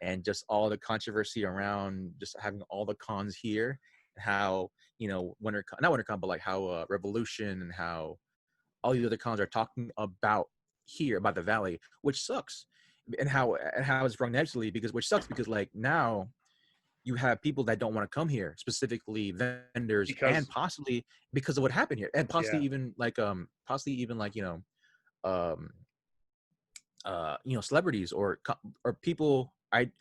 and just all the controversy around just having all the cons here. How not WinterCon, but like how Revolution and how all these other cons are talking about here about the Valley, which sucks, and how it's run negatively which sucks because like now you have people that don't want to come here, specifically vendors, and because possibly because of what happened here, and yeah, possibly even like um celebrities or people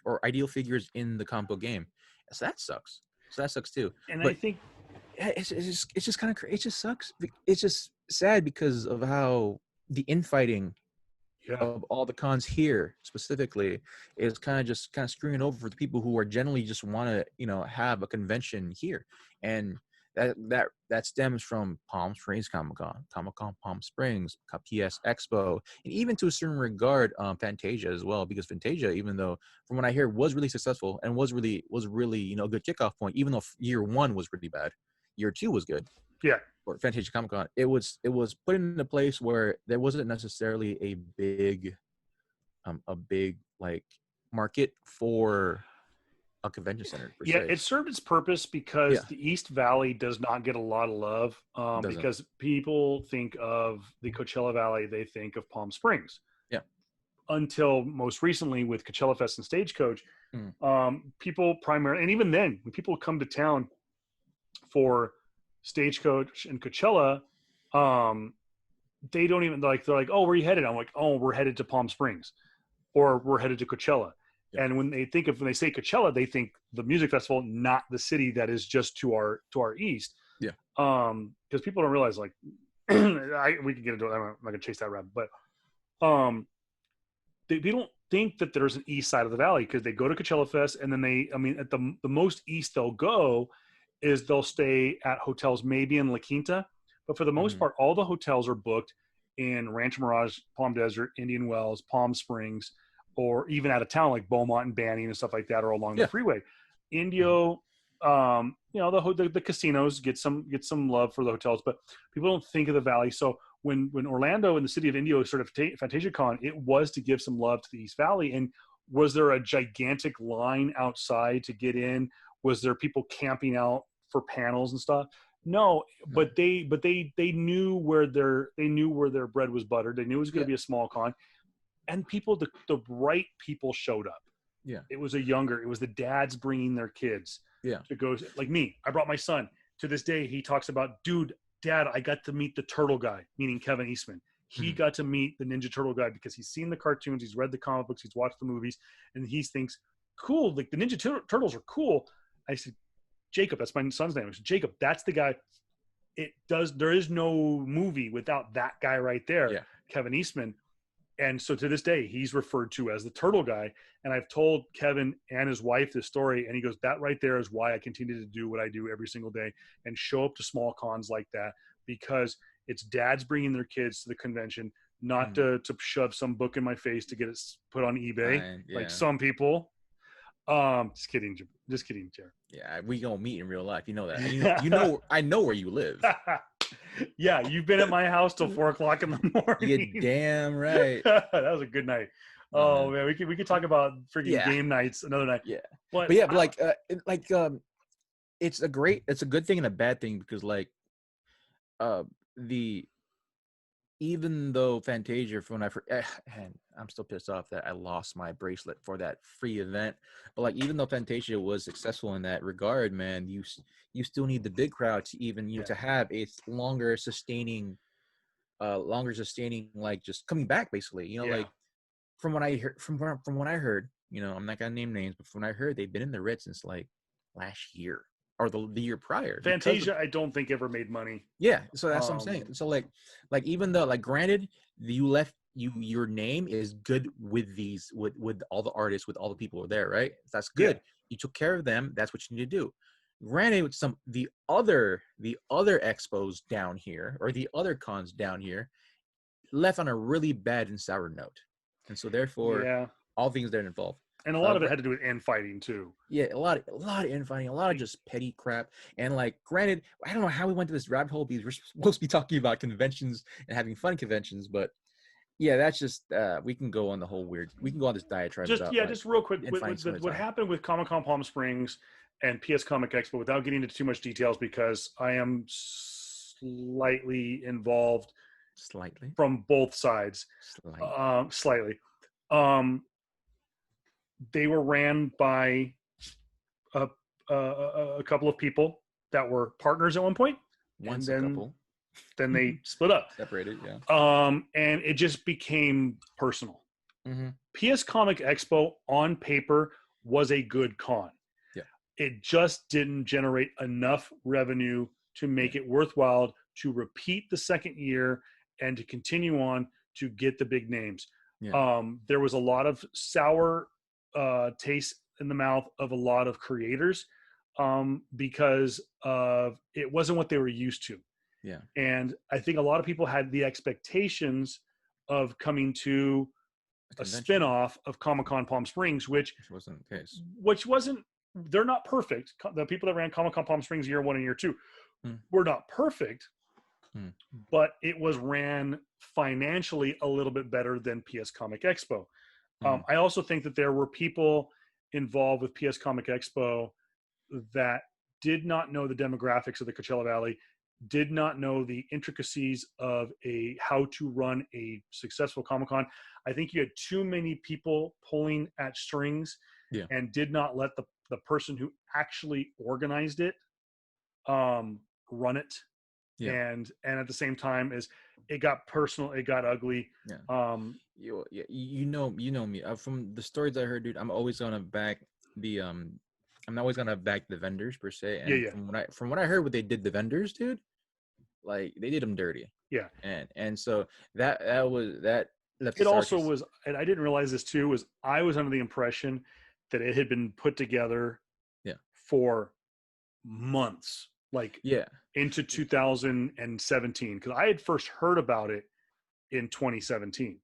or ideal figures in the comic book game. So that sucks. So that sucks too. and I But think yeah, it's just kind of it just sucks. It's just sad because of how the infighting yeah, of all the cons here specifically is kind of screwing over for the people who are generally just want to have a convention here. And that stems from Palm Springs Comic-Con Palm Springs, PS Expo, and even to a certain regard Fantasia as well, because Fantasia, even though from what I hear was really successful and was really a good kickoff point, even though year one was really bad, year two was good. yeah. Or Fantasia Comic Con, it was put in a place where there wasn't necessarily a big like market for a convention center per Yeah, se. it served its purpose because Yeah, the East Valley does not get a lot of love it doesn't. because people think of the Coachella Valley, they think of Palm Springs. Yeah. Until most recently with Coachella Fest and Stagecoach, Mm. people primarily, and even then, when people come to town for Stagecoach and Coachella, they don't even they're like, oh, where are you headed? I'm like, oh, we're headed to Palm Springs, or we're headed to Coachella. Yeah. And when they say Coachella, they think the music festival, not the city that is just to our east. Yeah. Because people don't realize, like, we can get into it. I'm not gonna chase that rabbit, but they don't think that there's an east side of the valley because they go to Coachella Fest and then at the most east they'll go is they'll stay at hotels maybe in La Quinta, but for the most part, all the hotels are booked in Rancho Mirage, Palm Desert, Indian Wells, Palm Springs, or even out of town like Beaumont and Banning and stuff like that, or along the freeway. Indio, the casinos get some love for the hotels, but people don't think of the valley. So when Orlando and the city of Indio started Fantasia Con, it was to give some love to the East Valley. And was there a gigantic line outside to get in? Was there people camping out for panels and stuff? No, but they knew where their bread was buttered. They knew it was going to be a small con, and the right people showed up. Yeah, it was the dads bringing their kids. Yeah, to go, like me. I brought my son. To this day, he talks about, Dad, I got to meet the turtle guy, meaning Kevin Eastman. He got to meet the Ninja Turtle guy because he's seen the cartoons, he's read the comic books, he's watched the movies, and he thinks, cool, like the Ninja Turtles are cool. I said, Jacob, that's my son's name. I said, Jacob, that's the guy. There is no movie without that guy right there, Kevin Eastman. And so to this day, he's referred to as the turtle guy. And I've told Kevin and his wife this story, and he goes, that right there is why I continue to do what I do every single day and show up to small cons like that, because it's dads bringing their kids to the convention, not to shove some book in my face to get it put on eBay, like some people. Just kidding, Jared. Yeah, we gonna meet in real life. You know that. I know where you live. Yeah, you've been at my house till 4:00 in the morning. You're damn right. That was a good night. Oh man, we could talk about freaking game nights another night. Yeah, but it's a good thing and a bad thing, because even though Fantasia, from when and I'm still pissed off that I lost my bracelet for that free event, but like even though Fantasia was successful in that regard, man, you still need the big crowd to even to have a longer sustaining like just coming back basically, like from what I heard, from what I heard, I'm not gonna name names, but from what I heard, they've been in the Ritz since like last year or the year prior. Fantasia, I don't think ever made money. Yeah, so that's what I'm saying. So like even though, like, granted, your name is good with these with all the artists, with all the people who are there, right? That's good. You took care of them. That's what you need to do. Granted, with the other expos down here, or the other cons down here, left on a really bad and sour note, and so therefore, all things that are involved. And a lot of it had to do with infighting too. Yeah, a lot of infighting, a lot of just petty crap. And like, granted, I don't know how we went to this rabbit hole, because we're supposed to be talking about conventions and having fun conventions, but yeah, that's just we can go on this diatribe. Just real quick, what happened with Comic-Con Palm Springs and PS Comic Expo, without getting into too much details, because I am slightly involved Slightly. from both sides, slightly. They were ran by a, a couple of people that were partners at one point, Once and a couple. then they split up. Separated, yeah. And it just became personal. Mm-hmm. PS Comic Expo on paper was a good con. Yeah. It just didn't generate enough revenue to make it worthwhile to repeat the second year and to continue on to get the big names. Yeah. There was a lot of sour taste in the mouth of a lot of creators because of it wasn't what they were used to. Yeah. And I think a lot of people had the expectations of coming to a spin-off of Comic-Con Palm Springs, which wasn't the case. Which wasn't, they're not perfect. The people that ran Comic-Con Palm Springs year 1 and year 2 were not perfect, but it was ran financially a little bit better than PS Comic Expo. I also think that there were people involved with PS Comic Expo that did not know the demographics of the Coachella Valley, did not know the intricacies of how to run a successful Comic-Con. I think you had too many people pulling at strings and did not let the person who actually organized it run it. Yeah. And at the same time is it got personal, it got ugly. Yeah. You know me. From the stories I heard, dude, I'm always gonna back the I'm always gonna back the vendors per se. And from what I heard, what they did the vendors, dude, like they did them dirty. Yeah. And so that left it also was, and I didn't realize this too, was I was under the impression that it had been put together for months, like into 2017, because I had first heard about it in 2017.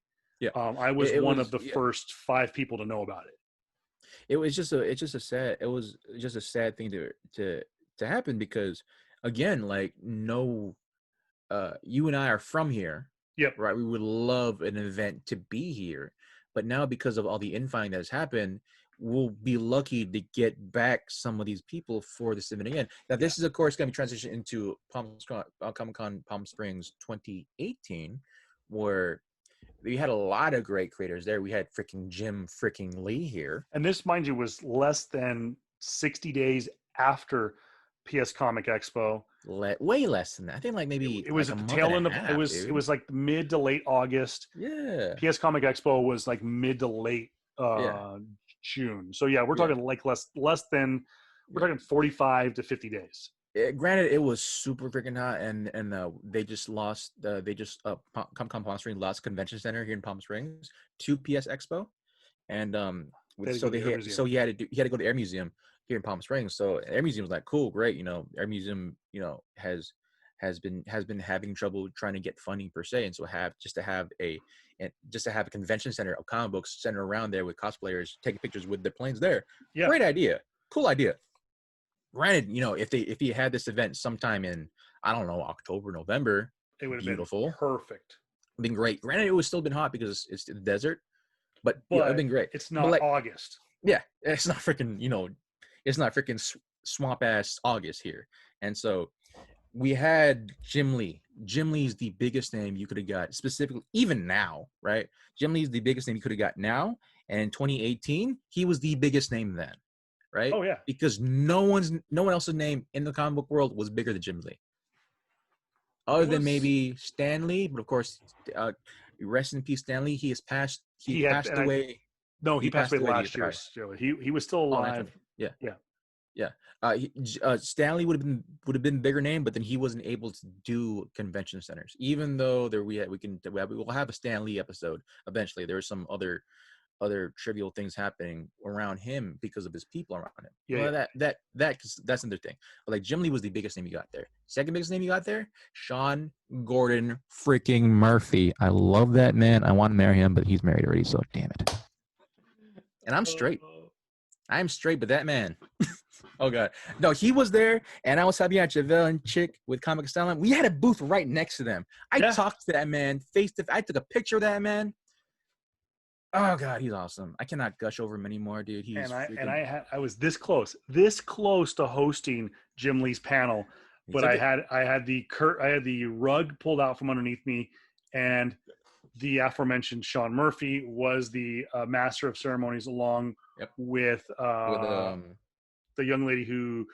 I was one of the first 5 people to know about it. It was just a sad thing to happen, because again, like, no, you and I are from here. Yep. Right. We would love an event to be here, but now because of all the infighting that has happened, we'll be lucky to get back some of these people for this event again. Now, this is, of course, going to be transitioned into Comic-Con Palm Springs 2018, where we had a lot of great creators there. We had freaking Jim freaking Lee here. And this, mind you, was less than 60 days after PS Comic Expo. Way less than that. I think like maybe it was like at the tail end of it was like mid to late August. Yeah. PS Comic Expo was like mid to late June. So we're talking like less than we're talking 45 to 50 days. Granted, it was super freaking hot, and they just lost. Comic-Con Palm Springs lost convention center here in Palm Springs to PS Expo, and he had to go to Air Museum here in Palm Springs. So Air Museum was like, cool, great. Air Museum, has been having trouble trying to get funding per se, and so to have a convention center of comic books centered around there with cosplayers taking pictures with their planes there. Yeah. Great idea, cool idea. Granted, if he had this event sometime in, I don't know, October, November, it would have beautiful, been perfect, been great. Granted, it would still been hot because it's the desert, but it'd been great. It's not like, August. Yeah, it's not freaking it's not freaking swamp ass August here. And so we had Jim Lee. Jim Lee is the biggest name you could have got, specifically even now, right? Jim Lee is the biggest name you could have got now, and in 2018, he was the biggest name then. Right? Oh yeah. Because no one else's name in the comic book world was bigger than Jim Lee. Other than maybe Stan Lee, but of course, rest in peace, Stan Lee. He has passed. He passed away. He passed away last year. He was still alive. Stan Lee would have been bigger name, but then he wasn't able to do convention centers. Even though we will have a Stan Lee episode eventually. There were some other trivial things happening around him because of his people around him. That's another thing. But like Jim Lee was the biggest name you got there. Second biggest name you got there, Sean Gordon freaking Murphy. I love that man. I want to marry him, but he's married already, so damn it. And I'm straight. I'm straight, but that man. Oh god. No, he was there, and I was happy at Javel and Chick with Comic Style. We had a booth right next to them. I talked to that man face to face. I took a picture of that man. Oh god, he's awesome. I cannot gush over him anymore, dude. I was this close to hosting Jim Lee's panel, but I had the rug pulled out from underneath me, And the aforementioned Sean Murphy was the master of ceremonies, along with the young lady who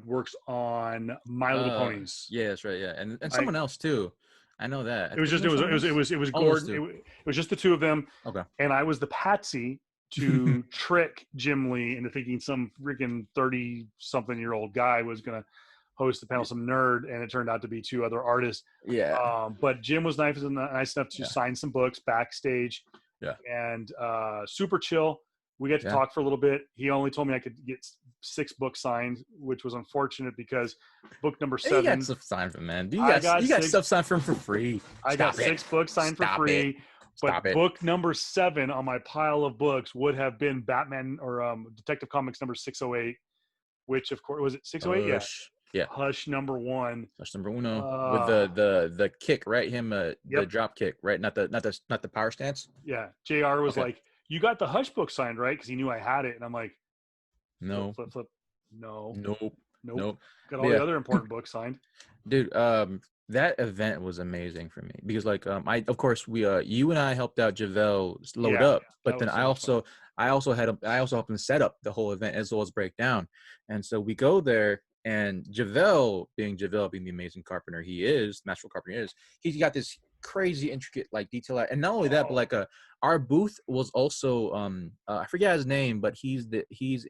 works on My Little Ponies. Yeah, that's right. Yeah, and someone else too. I know that. It was Gordon. It was just the two of them. Okay. And I was the patsy to trick Jim Lee into thinking some freaking 30-something-year-old guy was going to host the panel, some nerd, and it turned out to be two other artists. Yeah. But Jim was nice enough to sign some books backstage. Yeah. And super chill. We got to talk for a little bit. He only told me I could get 6 books signed, which was unfortunate because book number 7. You got stuff signed for him, man. You got stuff signed for him for free. I got 6 books signed for free. But book number 7 on my pile of books would have been Batman or Detective Comics number 608, which of course was it 608? Yeah. Hush number 1. Hush number 1 with the kick, right? Him the drop kick, right? Not the power stance. Yeah. JR was like, "You got the Hush book signed, right?" Because he knew I had it, and I'm like, "No, flip. No, nope. Got all the other important books signed." Dude, that event was amazing for me because, like, you and I helped out Javelle load up, but then I also helped him set up the whole event as well as break down, and so we go there. And Javelle being the amazing carpenter he is, masterful carpenter he is, he's got this crazy intricate like detail, and not only that, but like our booth was also I forget his name, but he's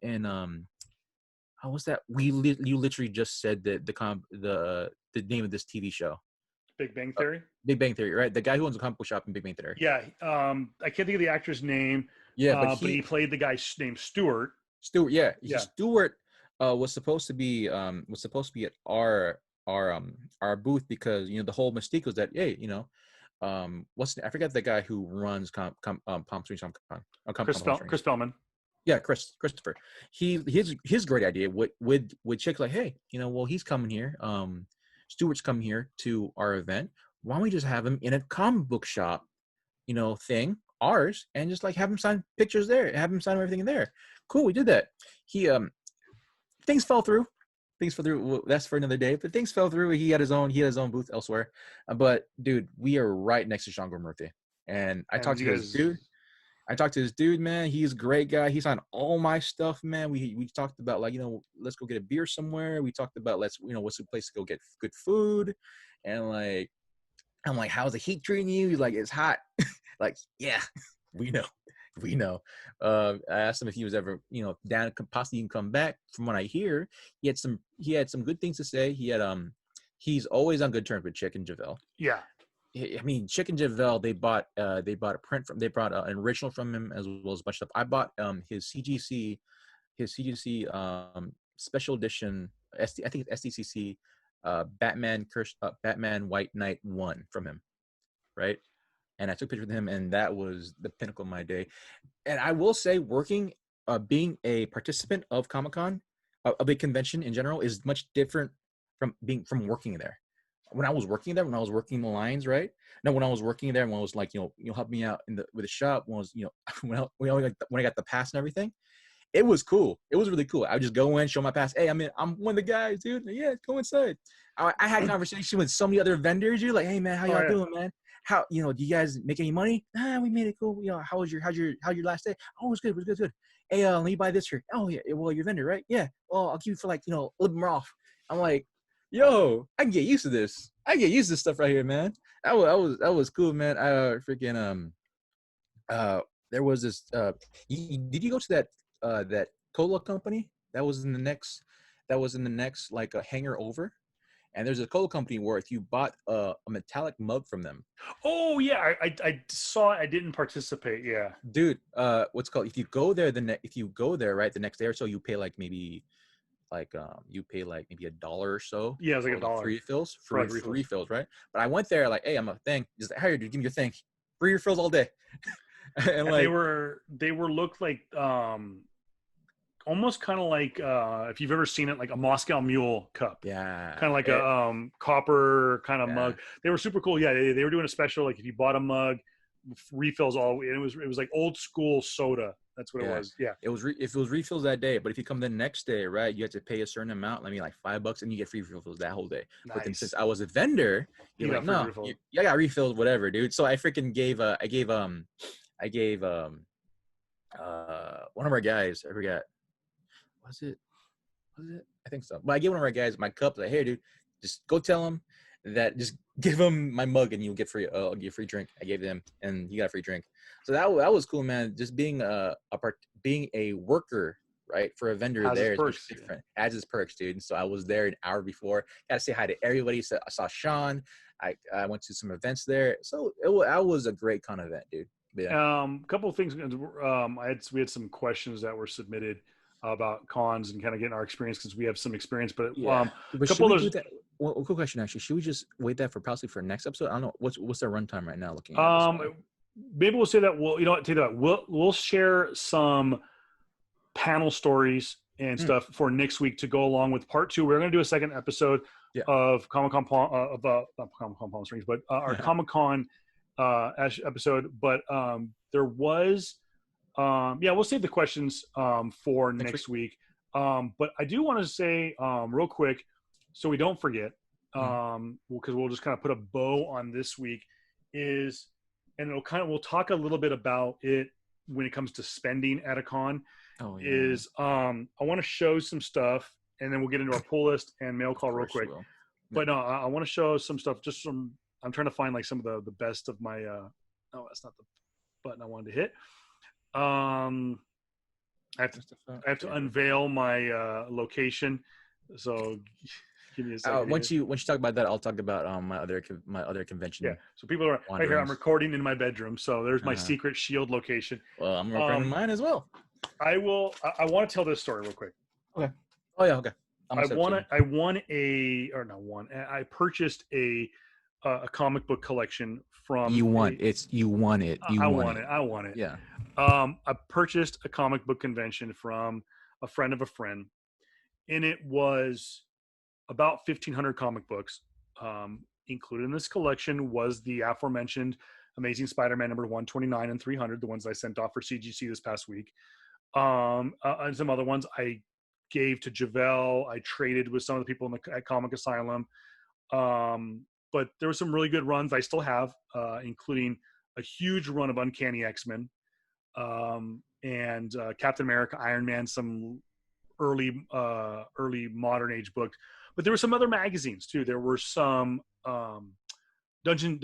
in how was that? You literally just said the name of this TV show, Big Bang Theory. Big Bang Theory, right? The guy who owns a comic book shop in Big Bang Theory. Yeah, I can't think of the actor's name. Yeah, but he played the guy named Stewart. Yeah. Stewart was supposed to be at our booth because the whole mystique was that I forget the guy who runs Palm Springs Chris Bellman. Yeah, Christopher. His great idea with Chick, like, hey, he's coming here. Stewart's coming here to our event. Why don't we just have him in a comic book shop, thing, ours, and just like have him sign pictures there, have him sign everything in there. Cool, we did that. Things fell through. Well, that's for another day. But things fell through. He had his own booth elsewhere. But dude, we are right next to Sean Murthy, and I talked to this dude. Man, he's a great guy. He signed all my stuff, man. We talked about like let's go get a beer somewhere. We talked about what's the place to go get good food, and like I'm like, how's the heat treating you? He's like, it's hot. Like, yeah, we know. I asked him if he was ever, down, possibly even come back. From what I hear, he had some good things to say. He's always on good terms with Chick and Javelle. Yeah. I mean, Chick and Javelle, they bought an original from him as well as a bunch of stuff. I bought his CGC special edition. I think it's SDCC Batman White Knight 1 from him, right? And I took a picture with him, and that was the pinnacle of my day. And I will say, being a participant of Comic-Con, of a convention in general, is much different from working there. When I was working there, when I was working the lines, right? No, when I was working there, when I was like, help me out with the shop, when I got the pass and everything, it was cool. It was really cool. I would just go in, show my pass. Hey, I'm one of the guys, dude. Yeah, go inside. I had conversation with so many other vendors. You're like, hey man, how y'all doing, man? How do you guys make any money? We made it cool. How's your last day? Oh, it was good. It was good. Hey, let me buy this here. Oh yeah, well you're a vendor, right? Yeah. Well, I'll give you for like a little bit more off. I'm like, yo, I can get used to this. I get used to this stuff right here, man. That was cool, man. There was this. Did you go to that cola company that was in the next like a hangar over? And there's a cola company where if you bought a metallic mug from them. Oh yeah, I saw it. I didn't participate. Yeah, dude. What's called? If you go there right the next day or so, you pay like maybe $1 or so. Yeah, it's like $1 like free refills, right? But I went there like, hey, I'm a thing. Just like, hey, dude, give me your thing. Free refills all day. and like, they were looked like almost kind of like if you've ever seen it, like a Moscow Mule cup. Yeah. Kind of like a copper kind of mug. They were super cool. Yeah, they were doing a special, like if you bought a mug, refills all. And it was like old school soda. That's what it Yeah. was. Yeah. If it was refills that day, but if you come the next day, right, you have to pay a certain amount, like $5, and you get free refills that whole day. But then since Nice. I was a vendor, You you're got like, free no, refills. I got refills, whatever, dude. So I freaking I gave one of our guys, I forgot, was it? I think so. But I gave one of our guys my cup. Like, hey, dude, just go tell him that. Just give him my mug, and you'll get free. I'll give free drink. I gave them, and he got a free drink. So that was cool, man. Just being being a worker, right, for a vendor Has its there is much perks. different. Adds its perks, dude. And so I was there an hour before. Got to say hi to everybody. So I saw Sean. I went to some events there. So that was a great con event, dude. Yeah. Couple of things. We had some questions that were submitted about cons and kind of getting our experience because we have some experience. But Yeah. a couple of those. Well, quick question, actually. Should we just wait that for possibly for next episode? I don't know. What's their runtime right now? Looking at this one? Maybe we'll say that. Well, you know what? Take that. We'll share some panel stories and stuff for next week to go along with part 2. We're going to do a second episode of Comic-Con not Comic-Con Palm Springs, but our Comic-Con episode. But there was we'll save the questions for next week. But I do want to say real quick, so we don't forget, because we'll just kind of put a bow on this week, and we'll talk a little bit about it when it comes to spending at a con. I want to show some stuff, and then we'll get into our pull list and mail call real quick. But no, I want to show some stuff. I'm trying to find like some of the best of my. No, that's not the button I wanted to hit. I have to unveil my location. So give me a second. Once you talk about that, I'll talk about my other convention. Yeah. So people are right here. I'm recording in my bedroom. So there's my secret shield location. Well, I'm recording mine as well. I want to tell this story real quick. Okay. Oh yeah. Okay. I purchased a comic book collection from. You won it. I want it. Yeah. I purchased a comic book convention from a friend of a friend, and it was about 1,500 comic books. Included in this collection was the aforementioned Amazing Spider-Man number 129 and 300, the ones I sent off for CGC this past week. And some other ones I gave to Javel. I traded with some of the people at Comic Asylum. But there were some really good runs I still have, including a huge run of Uncanny X-Men, and Captain America, Iron Man, some early modern age books. But there were some other magazines too. There were some Dungeon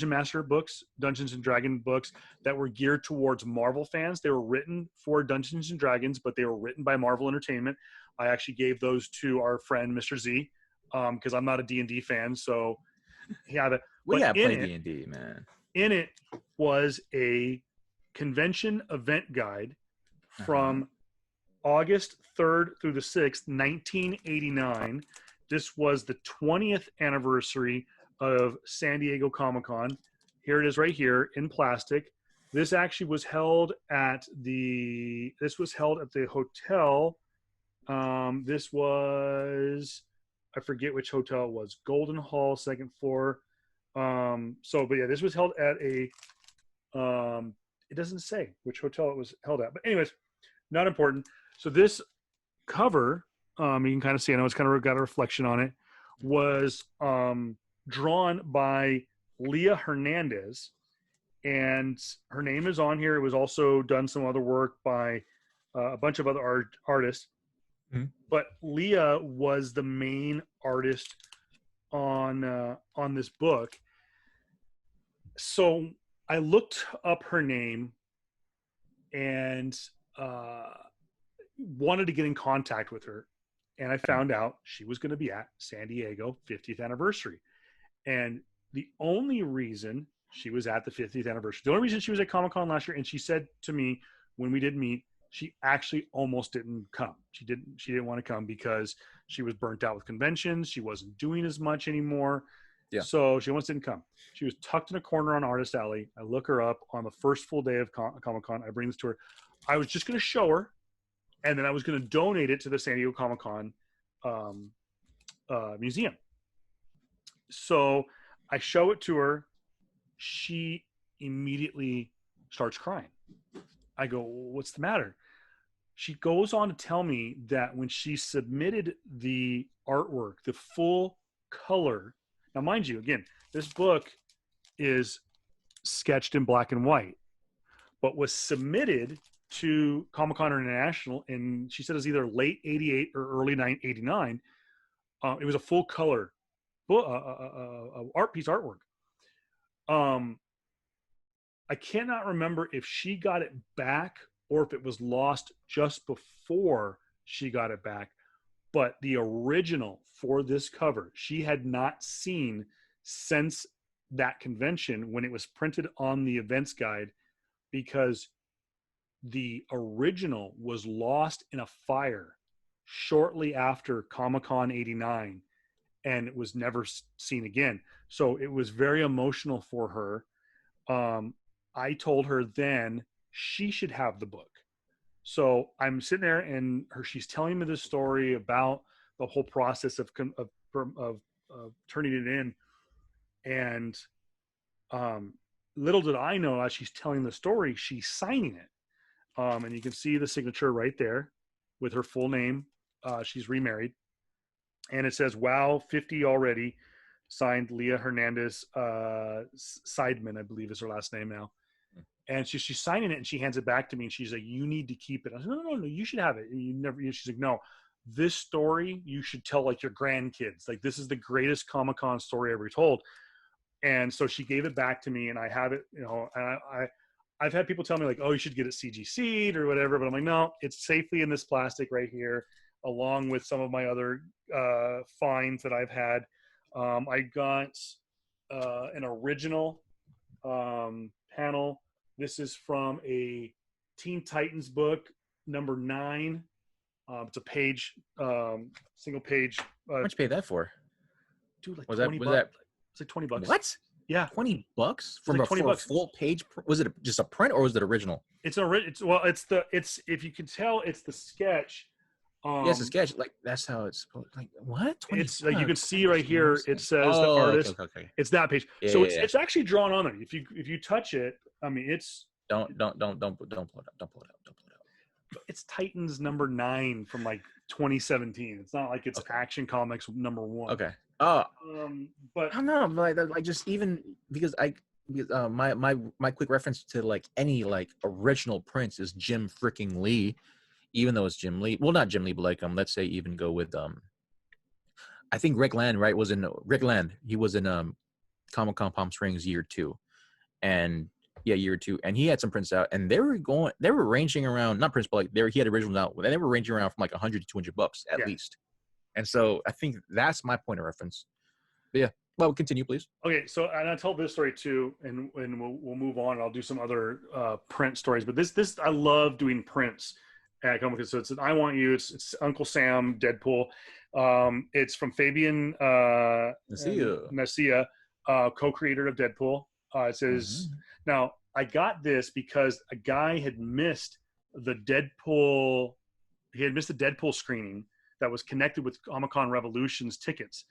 Master books, Dungeons and Dragon books that were geared towards Marvel fans. They were written for Dungeons and Dragons, but they were written by Marvel Entertainment. I actually gave those to our friend Mr. Z, because I'm not a D&D fan, so we gotta play D&D, man. In it was a convention event guide from August 3rd through the 6th, 1989. This was the 20th anniversary of San Diego Comic-Con. Here it is right here in plastic. This actually was held at the hotel. This was, I forget which hotel it was. Golden Hall, second floor. But yeah, this was held at a, it doesn't say which hotel it was held at. But anyways, not important. So this cover, you can kind of see, I know it's kind of got a reflection on it, was drawn by Leah Hernandez, and her name is on here. It was also done some other work by a bunch of other artists, but Leah was the main artist on this book. So I looked up her name and wanted to get in contact with her, and I found out she was going to be at San Diego 50th anniversary. And the only reason she was at the 50th anniversary, the only reason she was at Comic-Con last year, and she said to me when we did meet, she actually almost didn't come. She didn't want to come because she was burnt out with conventions. She wasn't doing as much anymore. Yeah. So she almost didn't come. She was tucked in a corner on Artist Alley. I look her up on the first full day of Comic-Con. I bring this to her. I was just going to show her, and then I was going to donate it to the San Diego Comic-Con museum. So I show it to her. She immediately starts crying. I go, what's the matter? She goes on to tell me that when she submitted the artwork, the full color, now mind you, again, this book is sketched in black and white, but was submitted to Comic-Con International, and she said it was either late 88 or early 89. It was a full color book, artwork. I cannot remember if she got it back or if it was lost just before she got it back. But the original for this cover, she had not seen since that convention when it was printed on the events guide, because the original was lost in a fire shortly after Comic-Con 89, and it was never seen again. So it was very emotional for her. I told her then she should have the book. So I'm sitting there, and she's telling me the story about the whole process of turning it in. And little did I know, as she's telling the story, she's signing it. And you can see the signature right there with her full name. She's remarried. And it says, wow, 50 already. Signed Leah Hernandez Seidman, I believe is her last name now. And she's signing it, and she hands it back to me, and she's like, you need to keep it. I said, no, you should have it. She's like, no, this story you should tell like your grandkids. Like, this is the greatest Comic-Con story ever told. And so she gave it back to me, and I have it, and I've had people tell me like, oh, you should get it CGC'd or whatever, but I'm like, no, it's safely in this plastic right here, along with some of my other finds that I've had. I got an original panel. This is from a Teen Titans book, number 9. It's a page, single page. How much you pay that for? Dude, like was $20. That? It's like $20. What? Yeah, $20 from like $20. A full page. Was it just a print or was it original? It's if you can tell, it's the sketch. Yes, a sketch. Like, that's how it's like. What? It's like, you can see right here. It says the artist. Okay. It's that page. Yeah, so yeah. It's actually drawn on there. If you touch it, I mean, it's don't pull it up. Don't pull it up. It's Titans number 9 from like 2017. It's not like it's Action Comics number 1. Okay. But I don't know. Like just even because my quick reference to like any like original prints is Jim freaking Lee. Even though it's Jim Lee, well, not Jim Lee, but like let's say even go with I think Rick Land, right? He was in Comic-Con Palm Springs year 2, and he had some prints out, and they were ranging around, not prints, but like he had originals out, and they were ranging around from like $100 to $200 at least. And so I think that's my point of reference. But yeah, well, continue, please. Okay, so and I told this story too, and we'll move on. I'll do some other print stories, but this I love doing prints. So it's I Want You. It's Uncle Sam Deadpool. It's from Fabian Nacia, co-creator of Deadpool. It says, now I got this because a guy had missed the Deadpool. He had missed the Deadpool screening that was connected with Comic-Con Revolution's tickets.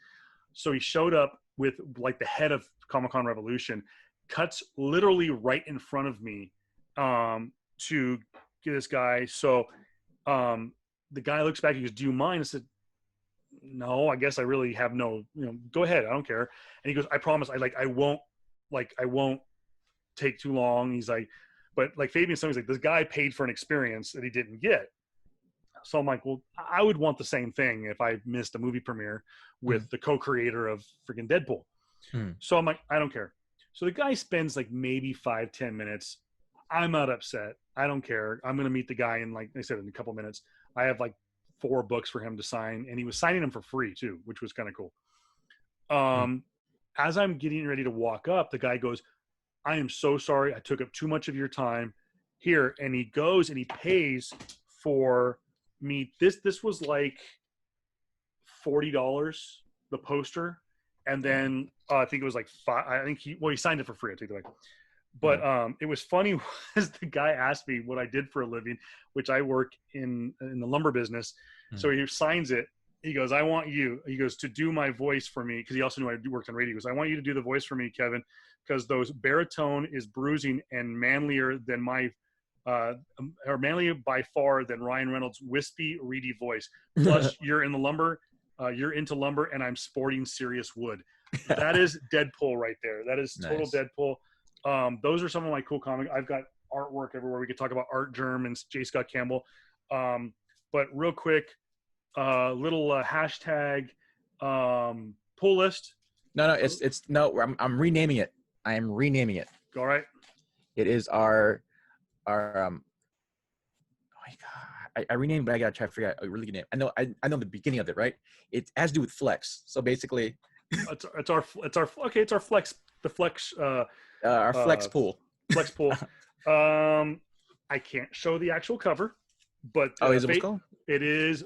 So he showed up with like the head of Comic-Con Revolution, cuts literally right in front of me to get this guy. So the guy looks back, he goes, do you mind? I said, no, I guess I really have no, go ahead, I don't care. And he goes, I promise, I won't take too long. He's like, but like Fabian's saying, he's like, this guy paid for an experience that he didn't get. So I'm like, well, I would want the same thing if I missed a movie premiere with the co-creator of freaking Deadpool. So I'm like, I don't care. So the guy spends like maybe 5-10 minutes. I'm not upset. I don't care. I'm going to meet the guy in, like I said, in a couple minutes. I have like 4 books for him to sign, and he was signing them for free too, which was kind of cool. As I'm getting ready to walk up, the guy goes, I am so sorry. I took up too much of your time here. And he goes and he pays for me. This was like $40, the poster. And then I think it was like $5. I think he signed it for free. I take it back. But it was funny was the guy asked me what I did for a living, which I work in the lumber business. So he signs it. He goes, I want you. He goes, to do my voice for me, because he also knew I worked on radio. He goes, I want you to do the voice for me, Kevin, because those baritone is bruising and manlier than my Or manly by far than Ryan Reynolds' wispy, reedy voice. Plus, you're into lumber, and I'm sporting serious wood. That is Deadpool right there. That is total Nice. Deadpool. Those are some of my cool comics. I've got artwork everywhere. We could talk about Art Germ and J. Scott Campbell. But real quick, little hashtag pull list. No, it's no. I'm renaming it. I am renaming it. All right. It is our Oh my god! I renamed, but I gotta try to figure out a really good name. I know the beginning of it, right? It has to do with flex. So basically, it's our flex. The flex. our flex pool. Flex pool. I can't show the actual cover, but Is it what's called? It is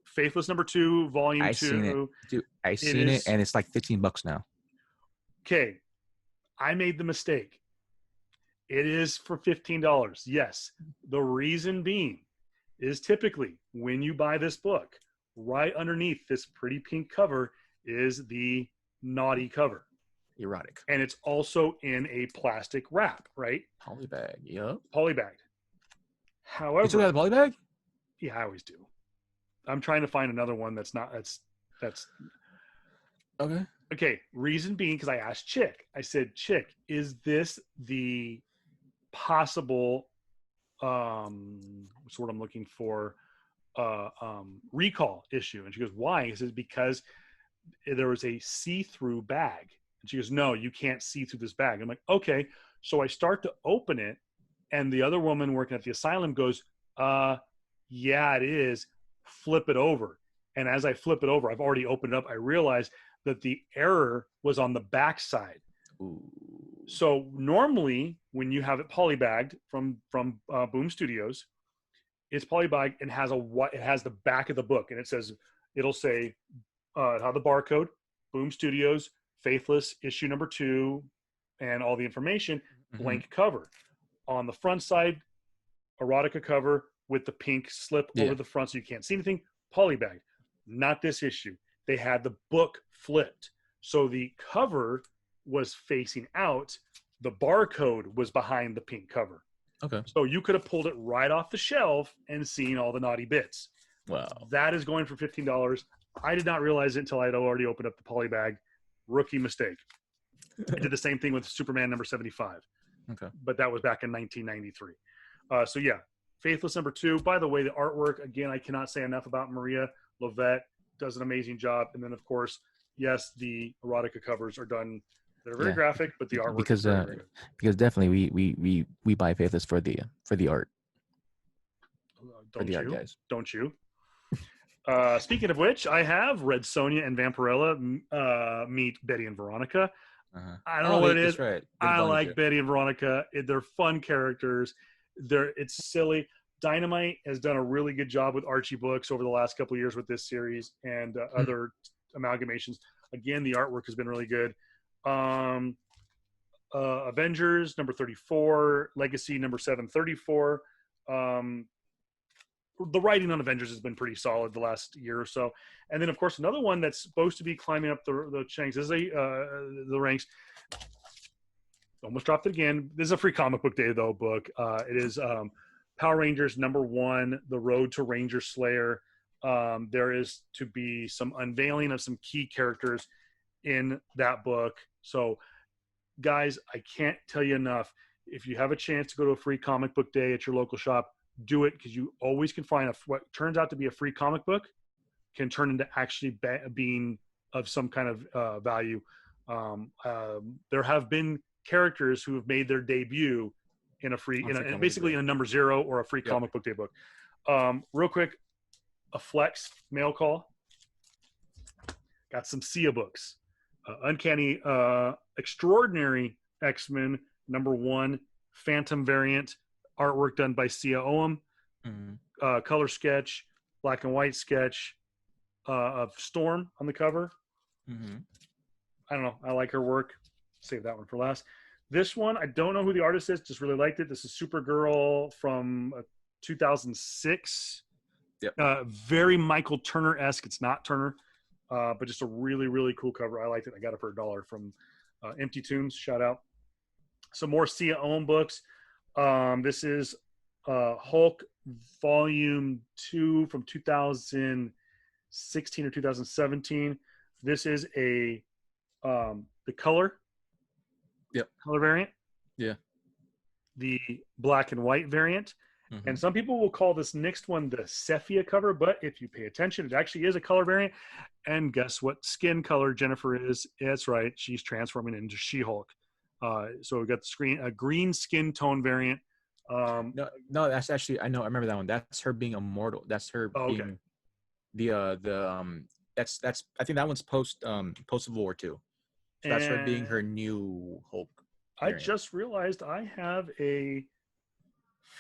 Faithless #2, Volume 2. I seen it, dude. I seen it, and it's like $15 now. Okay, I made the mistake. It is for $15. Yes. The reason being is typically when you buy this book, right underneath this pretty pink cover is the naughty cover. Erotic. And it's also in a plastic wrap, right? Polybag. Yep. Polybagged. However, you still got a polybag? Yeah, I always do. I'm trying to find another one that's okay. Okay. Reason being, because I asked Chick. I said, Chick, is this the possible what's the word I'm looking for, recall issue? And she goes, why? He says, because there was a see-through bag. And she goes, no, you can't see through this bag. I'm like, okay. So I start to open it, and the other woman working at the asylum goes, yeah, it is. Flip it over. And as I flip it over, I've already opened it up. I realize that the error was on the back side. Ooh. So normally when you have it polybagged from Boom Studios, it's polybagged and it has the back of the book, and it'll say how the barcode, Boom Studios, Faithless, issue #2, and all the information, blank cover. On the front side, erotica cover with the pink slip over the front so you can't see anything, polybagged. Not this issue. They had the book flipped. So the cover was facing out. The barcode was behind the pink cover. Okay. So you could have pulled it right off the shelf and seen all the naughty bits. Wow. That is going for $15. I did not realize it until I had already opened up the polybag. Rookie mistake. I did the same thing with Superman #75. Okay. But that was back in 1993. So yeah, Faithless #2. By the way, the artwork, again, I cannot say enough about Maria Lovett. Does an amazing job. And then, of course, yes, the erotica covers are done. They're very graphic, but the artwork is very good. Because definitely we buy Faithless for the art. Don't you? Art guys. Don't you? Speaking of which, I have Red Sonja and Vampirella meet Betty and Veronica. I don't know what it is. Right. I like Betty and Veronica. They're fun characters. It's silly. Dynamite has done a really good job with Archie books over the last couple of years with this series and other amalgamations. Again, the artwork has been really good. Avengers #34, Legacy #734. The writing on Avengers has been pretty solid the last year or so. And then, of course, another one that's supposed to be climbing up the ranks is the ranks. Almost dropped it again. This is a free comic book day, though, book. It is Power Rangers #1, The Road to Ranger Slayer. There is to be some unveiling of some key characters in that book. So, guys, I can't tell you enough. If you have a chance to go to a free comic book day at your local shop, do it, because you always can find what turns out to be a free comic book can turn into actually being of some kind of value. There have been characters who have made their debut in a free, basically in a #0 or a free comic book day book. Real quick, a flex mail call. Got some Sia books. Uncanny Extraordinary X-Men #1, Phantom variant, artwork done by Sia Oum. Color sketch, black and white sketch of Storm on the cover. I don't know. I like her work. Save that one for last. This one, I don't know who the artist is. Just really liked it. This is Supergirl from 2006. Yep. Very Michael Turner-esque. It's not Turner, but just a really, really cool cover. I liked it. I got it for $1 from Empty Tombs. Shout out. Some more Sia Oum books. This is Hulk Volume 2 from 2016 or 2017. This is the color variant. Yeah. The black and white variant. Mm-hmm. And some people will call this next one the sepia cover, but if you pay attention, it actually is a color variant. And guess what skin color Jennifer is? That's right. She's transforming into She-Hulk. So we've got a green skin tone variant. No, that's actually, I remember that one. That's her being immortal. That's her being that's I think that one's post Civil War II. So that's her being her new Hulk variant. I just realized I have a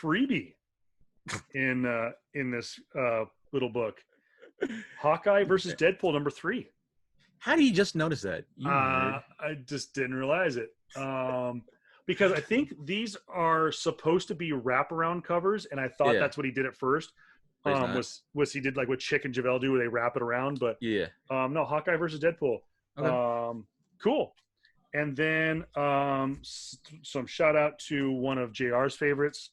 freebie in this little book. Hawkeye versus Deadpool #3. How do you just notice that? I just didn't realize it. Because I think these are supposed to be wraparound covers, and I thought that's what he did at first. Was he did like what Chick and Javelle do, where they wrap it around? But no, Hawkeye versus Deadpool. Okay. Cool. And then some shout out to one of JR's favorites,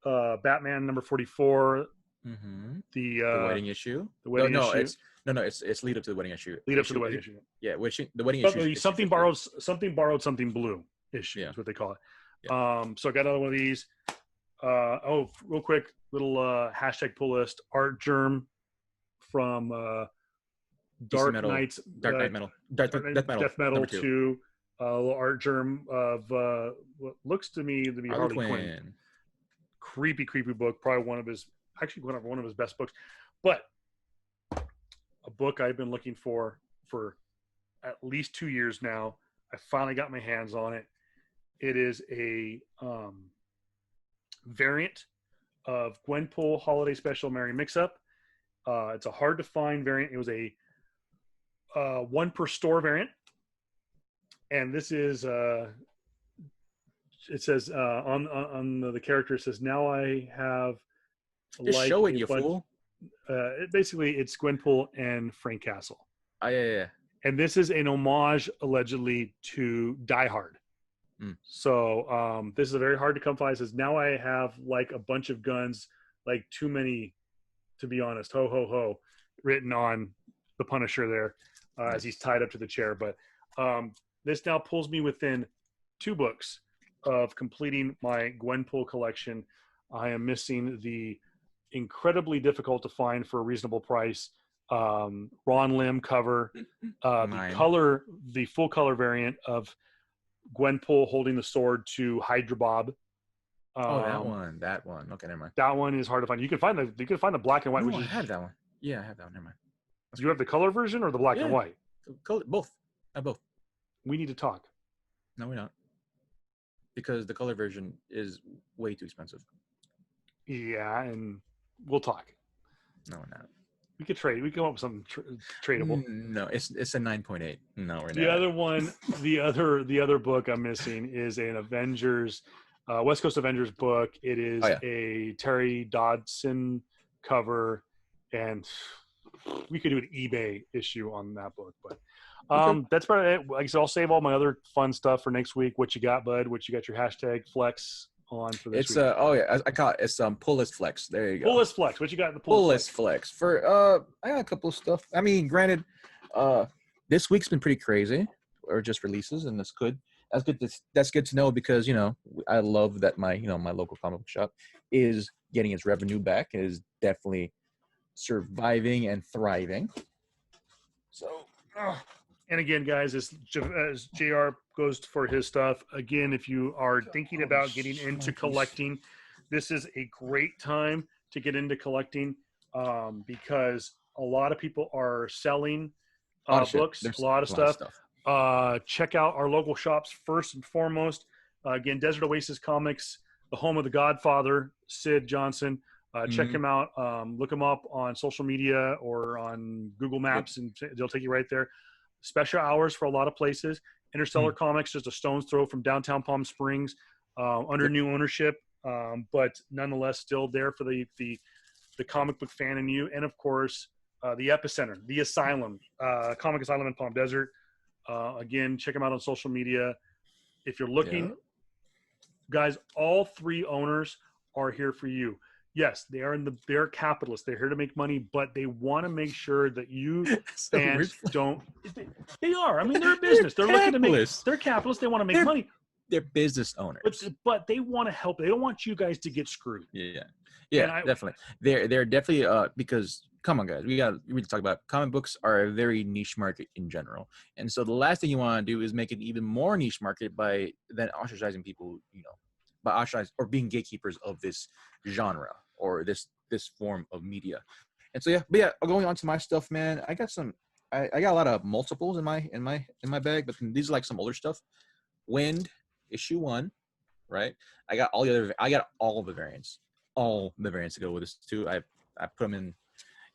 Batman #44. Mm-hmm. The wedding issue. The wedding issue. It's lead up to the wedding issue. Lead up to the wedding issue. Yeah, the wedding issue. Something borrowed, something blue issue is what they call it. Yeah. So I got another one of these. Real quick, little hashtag pull list. Art Germ from Death Metal to a little art germ of what looks to me to be Harley Quinn. Creepy book. Probably one of his best books. But a book I've been looking for at least 2 years now. I finally got my hands on it. It is a variant of Gwenpool Holiday Special Merry Mix-Up. It's a hard to find variant. It was a one per store variant, and this is it says on the character, it says, now I have just show it, you fool. It's Gwenpool and Frank Castle. Yeah. And this is an homage allegedly to Die Hard. So this is a very hard to come by. It says, now I have like a bunch of guns, like too many to be honest, ho ho ho, written on the Punisher there as he's tied up to the chair. But this now pulls me within 2 books of completing my Gwenpool collection. I am missing the incredibly difficult to find for a reasonable price Ron Lim cover, the full color variant of Gwenpool holding the sword to Hydra Bob. That one. Okay, never mind. That one is hard to find. You can find the black and white. I have that one. Yeah, I have that one. Never mind. Do you have the color version or the black and white? Both. I have both. We need to talk. No, we're not. Because the color version is way too expensive. Yeah, and we'll talk. No, we're not. We could trade. We come up with something tradable. No, it's a 9.8. No, we're not. The other one, the other book I'm missing is an Avengers, West Coast Avengers book. It is a Terry Dodson cover, and we could do an eBay issue on that book. But that's probably it. Like I said, I'll save all my other fun stuff for next week. What you got, bud? What you got your hashtag flex on for this week? I call it pull list flex. There you go. Pull list flex. What you got in the pull list flex? For I got a couple of stuff. I mean, granted, this week's been pretty crazy, or just releases, and that's good. That's good to know, because I love that my local comic book shop is getting its revenue back. It is definitely surviving and thriving. So, and again, guys, as JR goes for his stuff, again, if you are thinking about getting into collecting, this is a great time to get into collecting, because a lot of people are selling books, a lot of stuff. Check out our local shops first and foremost. Again, Desert Oasis Comics, the home of the Godfather, Sid Johnson. Check him out. Look him up on social media or on Google Maps, and they'll take you right there. Special hours for a lot of places. Interstellar Comics, just a stone's throw from downtown Palm Springs, under new ownership, but nonetheless still there for the comic book fan in you. And of course, the Epicenter, the Asylum, Comic Asylum in Palm Desert. Again, check them out on social media. If you're looking, guys, all 3 owners are here for you. Yes, they're capitalists. They're here to make money, but they want to make sure that you So fans weird. don't. They are. I mean, they're a business. They're looking to make. capitalists. They're capitalists. They want to make money, They're business owners. but they want to help. They don't want you guys to get screwed. Yeah, And definitely. They're definitely because come on, guys, we got to talk about comic books are a very niche market in general, and so the last thing you want to do is make it even more niche market by then ostracizing people, by ostracizing or being gatekeepers of this genre or this form of media. And so going on to my stuff, man. I got a lot of multiples in my bag, but these are like some older stuff. Wind issue 1, right? I got all the variants to go with this too. I put them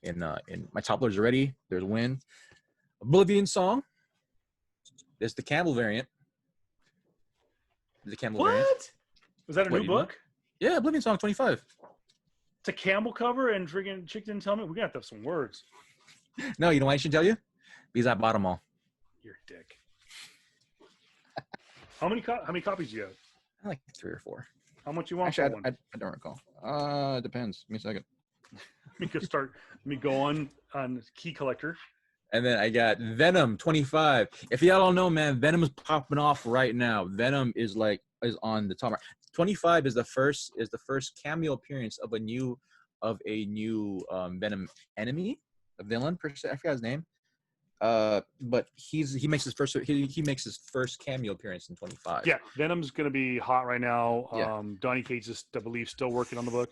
in my top loaders already. There's Wind, Oblivion Song. There's the Campbell variant. The Campbell variant. What? Was that a new book? Yeah, Oblivion Song 25. It's a Campbell cover, and friggin' Chick didn't tell me. We got to have some words. No, you know why I should tell you? Because I bought them all. You're a dick. How many copies do you have? I like 3 or 4. How much you want Actually, for one? I don't recall. It depends. Give me a second. Let me go on Key Collector. And then I got Venom 25. If y'all don't know, man, Venom is popping off right now. Venom is on the top. 25 is the first cameo appearance of a new Venom enemy, a villain per se. I forgot his name. But he makes his first cameo appearance in 25. Yeah, Venom's going to be hot right now. Yeah. Donny Cates is, I believe, still working on the book,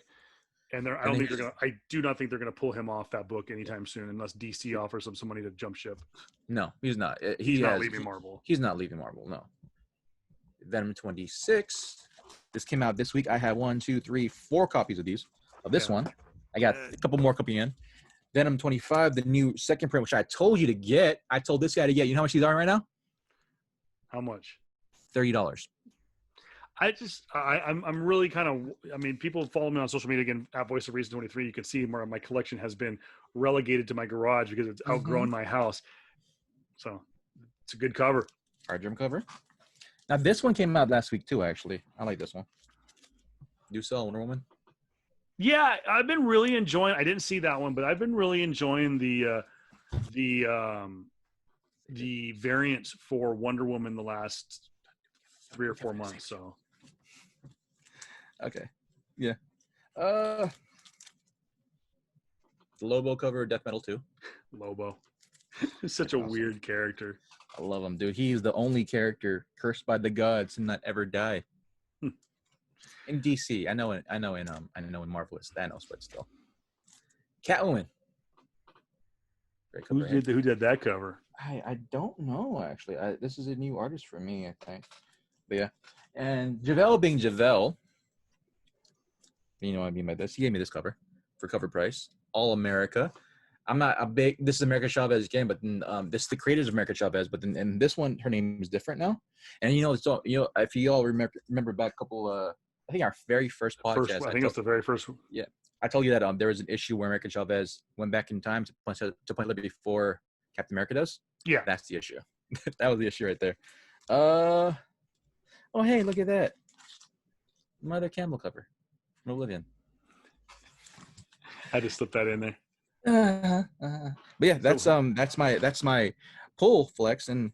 and I do not think they're going to pull him off that book anytime soon, unless DC offers him some money to jump ship. No, he's not. He's not leaving Marvel. He's not leaving Marvel. No. Venom 26. This came out this week. I have 1, 2, 3, 4 copies of this one. I got a couple more coming in. Venom 25, the new second print, which I told you to get. I told this guy to get. You know how much these are right now? How much? $30. I'm really kind of. I mean, people follow me on social media again at Voice of Reason 23. You can see where my collection has been relegated to my garage because it's outgrown my house. So it's a good cover. Hard cover. Now this one came out last week too. Actually, I like this one. You saw Wonder Woman? Yeah, I've been really enjoying. I didn't see that one, but I've been really enjoying the variants for Wonder Woman the last 3 or 4 months. So, okay, yeah. The Lobo cover, Death Metal 2. Lobo, such a weird character. I love him, dude. He's the only character cursed by the gods to not ever die. In DC, I know in Marvel it's Thanos, but still. Catwoman. Who did that cover? I don't know actually. This is a new artist for me, I think. But yeah, and Javel being Javel. You know what I mean by this. He gave me this cover for cover price. All America. I'm not a big. This is America Chavez game, but this is the creators of America Chavez. But in this one, her name is different now. And if you all remember back a couple. I think our very first podcast. I think it's the very first one. Yeah, I told you that there was an issue where America Chavez went back in time to Point Liberty before Captain America does. Yeah, that's the issue. That was the issue right there. Oh hey, look at that. Mother Campbell cover from Oblivion. I just slipped that in there. But yeah, that's my pull flex, and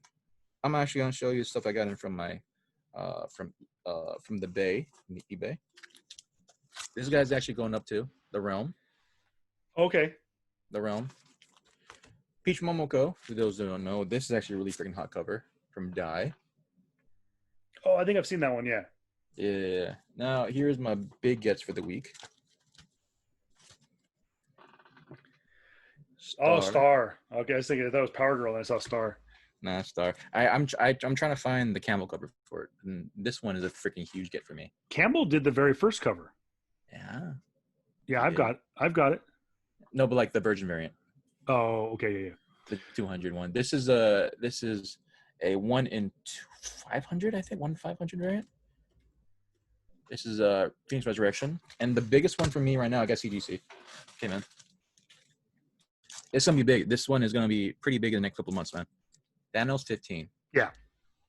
I'm actually gonna show you stuff I got in from my from the Bay, the eBay. This guy's actually going up to the Realm. Okay. The Realm. Peach Momoko, for those who don't know, this is actually a really freaking hot cover from Dye. Oh, I think I've seen that one, yeah. Yeah. Now, here's my big gets for the week. Star. Oh, Star. Okay, I was thinking that was Power Girl, and I saw Star. Nah, Star. I'm trying to find the Campbell cover for it, and this one is a freaking huge get for me. Campbell did the very first cover. Yeah. Yeah, I've got it. No, but like the Virgin variant. Oh, okay, yeah. The 200 one. This is a 1 in 500, I think, 1 in 500 variant. This is a Phoenix Resurrection, and the biggest one for me right now, I got CGC. Okay, man. It's gonna be big. This one is gonna be pretty big in the next couple of months, man. Thanos 15. Yeah.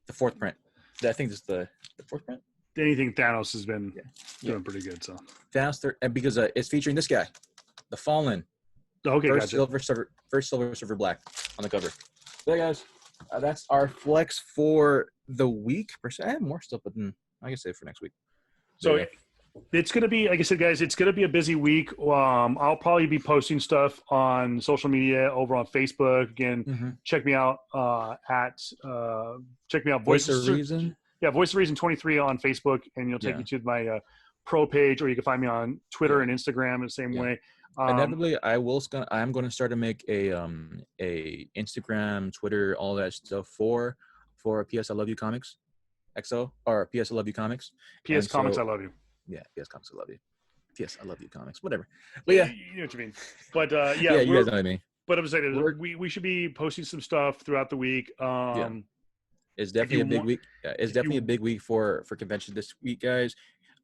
The 4th print. I think this is the 4th print. anything Thanos has been Yeah. doing pretty good. So Thanos, and because it's featuring this guy, the Fallen. okay, First gotcha. Silver Surfer Black on the cover. So, yeah, guys, that's our flex for the week. Per se, I have more stuff, but I can save for next week. So it's going to be, like I said, guys, it's going to be a busy week. I'll probably be posting stuff on social media over on Facebook. Again, check me out check me out. Voice of Reason. Yeah, Voice of Reason 23 on Facebook, and you'll take you to my pro page, or you can find me on Twitter and Instagram the same way. Inevitably, I'm going to start to make a Instagram, Twitter, all that stuff for PS I Love You Comics, XO, or PS I Love You Comics. PS Comics I Love You. Yeah, PS Comics I Love You. PS I Love You Comics, whatever. But yeah, you know what you mean. But yeah, you guys know what I mean. But I'm saying we should be posting some stuff throughout the week. It's definitely a big week. It's definitely a big week for convention this week, guys.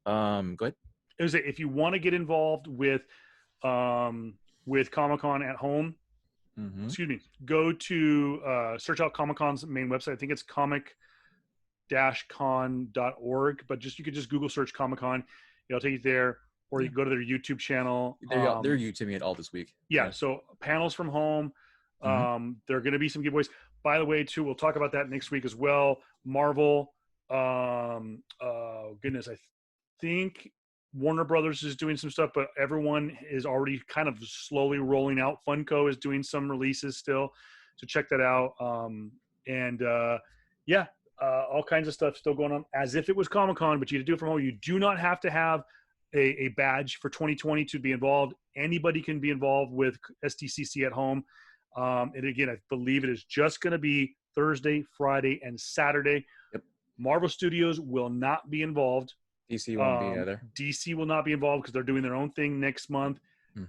Go ahead. It was if you want to get involved with Comic-Con at home, excuse me, go to search out Comic-Con's main website. I think it's comic-con.org, but you could just Google search Comic-Con. It'll take you there, or you can go to their YouTube channel. They're YouTubing it all this week. Yeah, so panels from home. There are going to be some giveaways. By the way, too, we'll talk about that next week as well. Marvel, goodness, I think Warner Brothers is doing some stuff, but everyone is already kind of slowly rolling out. Funko is doing some releases still, so check that out. All kinds of stuff still going on as if it was Comic-Con, but you do it from home. You do not have to have a badge for 2020 to be involved. Anybody can be involved with SDCC at home. And again, I believe it is just going to be Thursday, Friday, and Saturday. Yep. Marvel Studios will not be involved. DC won't be either. DC will not be involved because they're doing their own thing next month.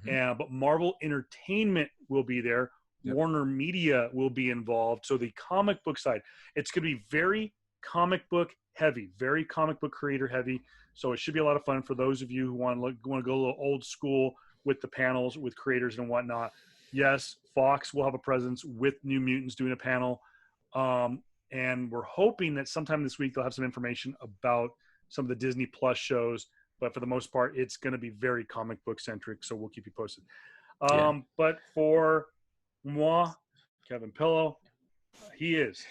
But Marvel Entertainment will be there. Yep. Warner Media will be involved. So the comic book side, it's going to be very comic book heavy, very comic book creator heavy. So it should be a lot of fun for those of you who want to go a little old school with the panels, with creators and whatnot. Yes, Fox will have a presence with New Mutants doing a panel. And we're hoping that sometime this week they'll have some information about some of the Disney Plus shows. But for the most part, it's going to be very comic book centric. So we'll keep you posted. But for moi, Kevin Pillow, he is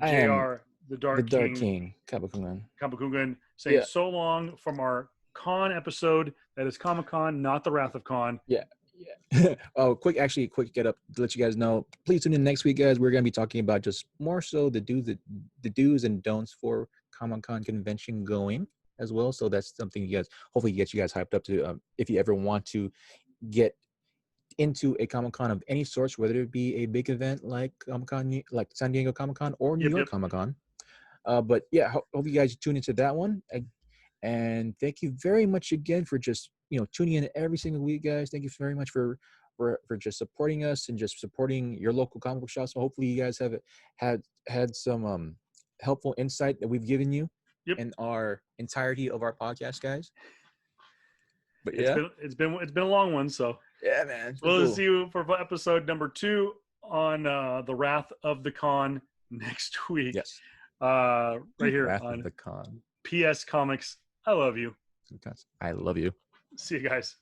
JR, the Dark King. Kabakungan, saying so long from our con episode. That is Comic-Con, not the Wrath of Khan. Yeah. Quick get up to let you guys know. Please tune in next week, guys. We're going to be talking about just more so the do's and don'ts for Comic-Con convention going as well. So that's something you guys hopefully get you guys hyped up to if you ever want to get into a Comic-Con of any sorts, whether it be a big event like Comic-Con, like San Diego Comic-Con or New York Comic-Con. But yeah, hope you guys tune into that one. And thank you very much again for just tuning in every single week, guys. Thank you very much for just supporting us and just supporting your local comic book shop. So hopefully you guys have had some helpful insight that we've given you in our entirety of our podcast, guys. But it's been a long one, so yeah, man. We'll see you for episode number 2 on the Wrath of the Con next week. Yes, right here Wrath on of the Con. PS Comics. I love you. I love you. See you guys.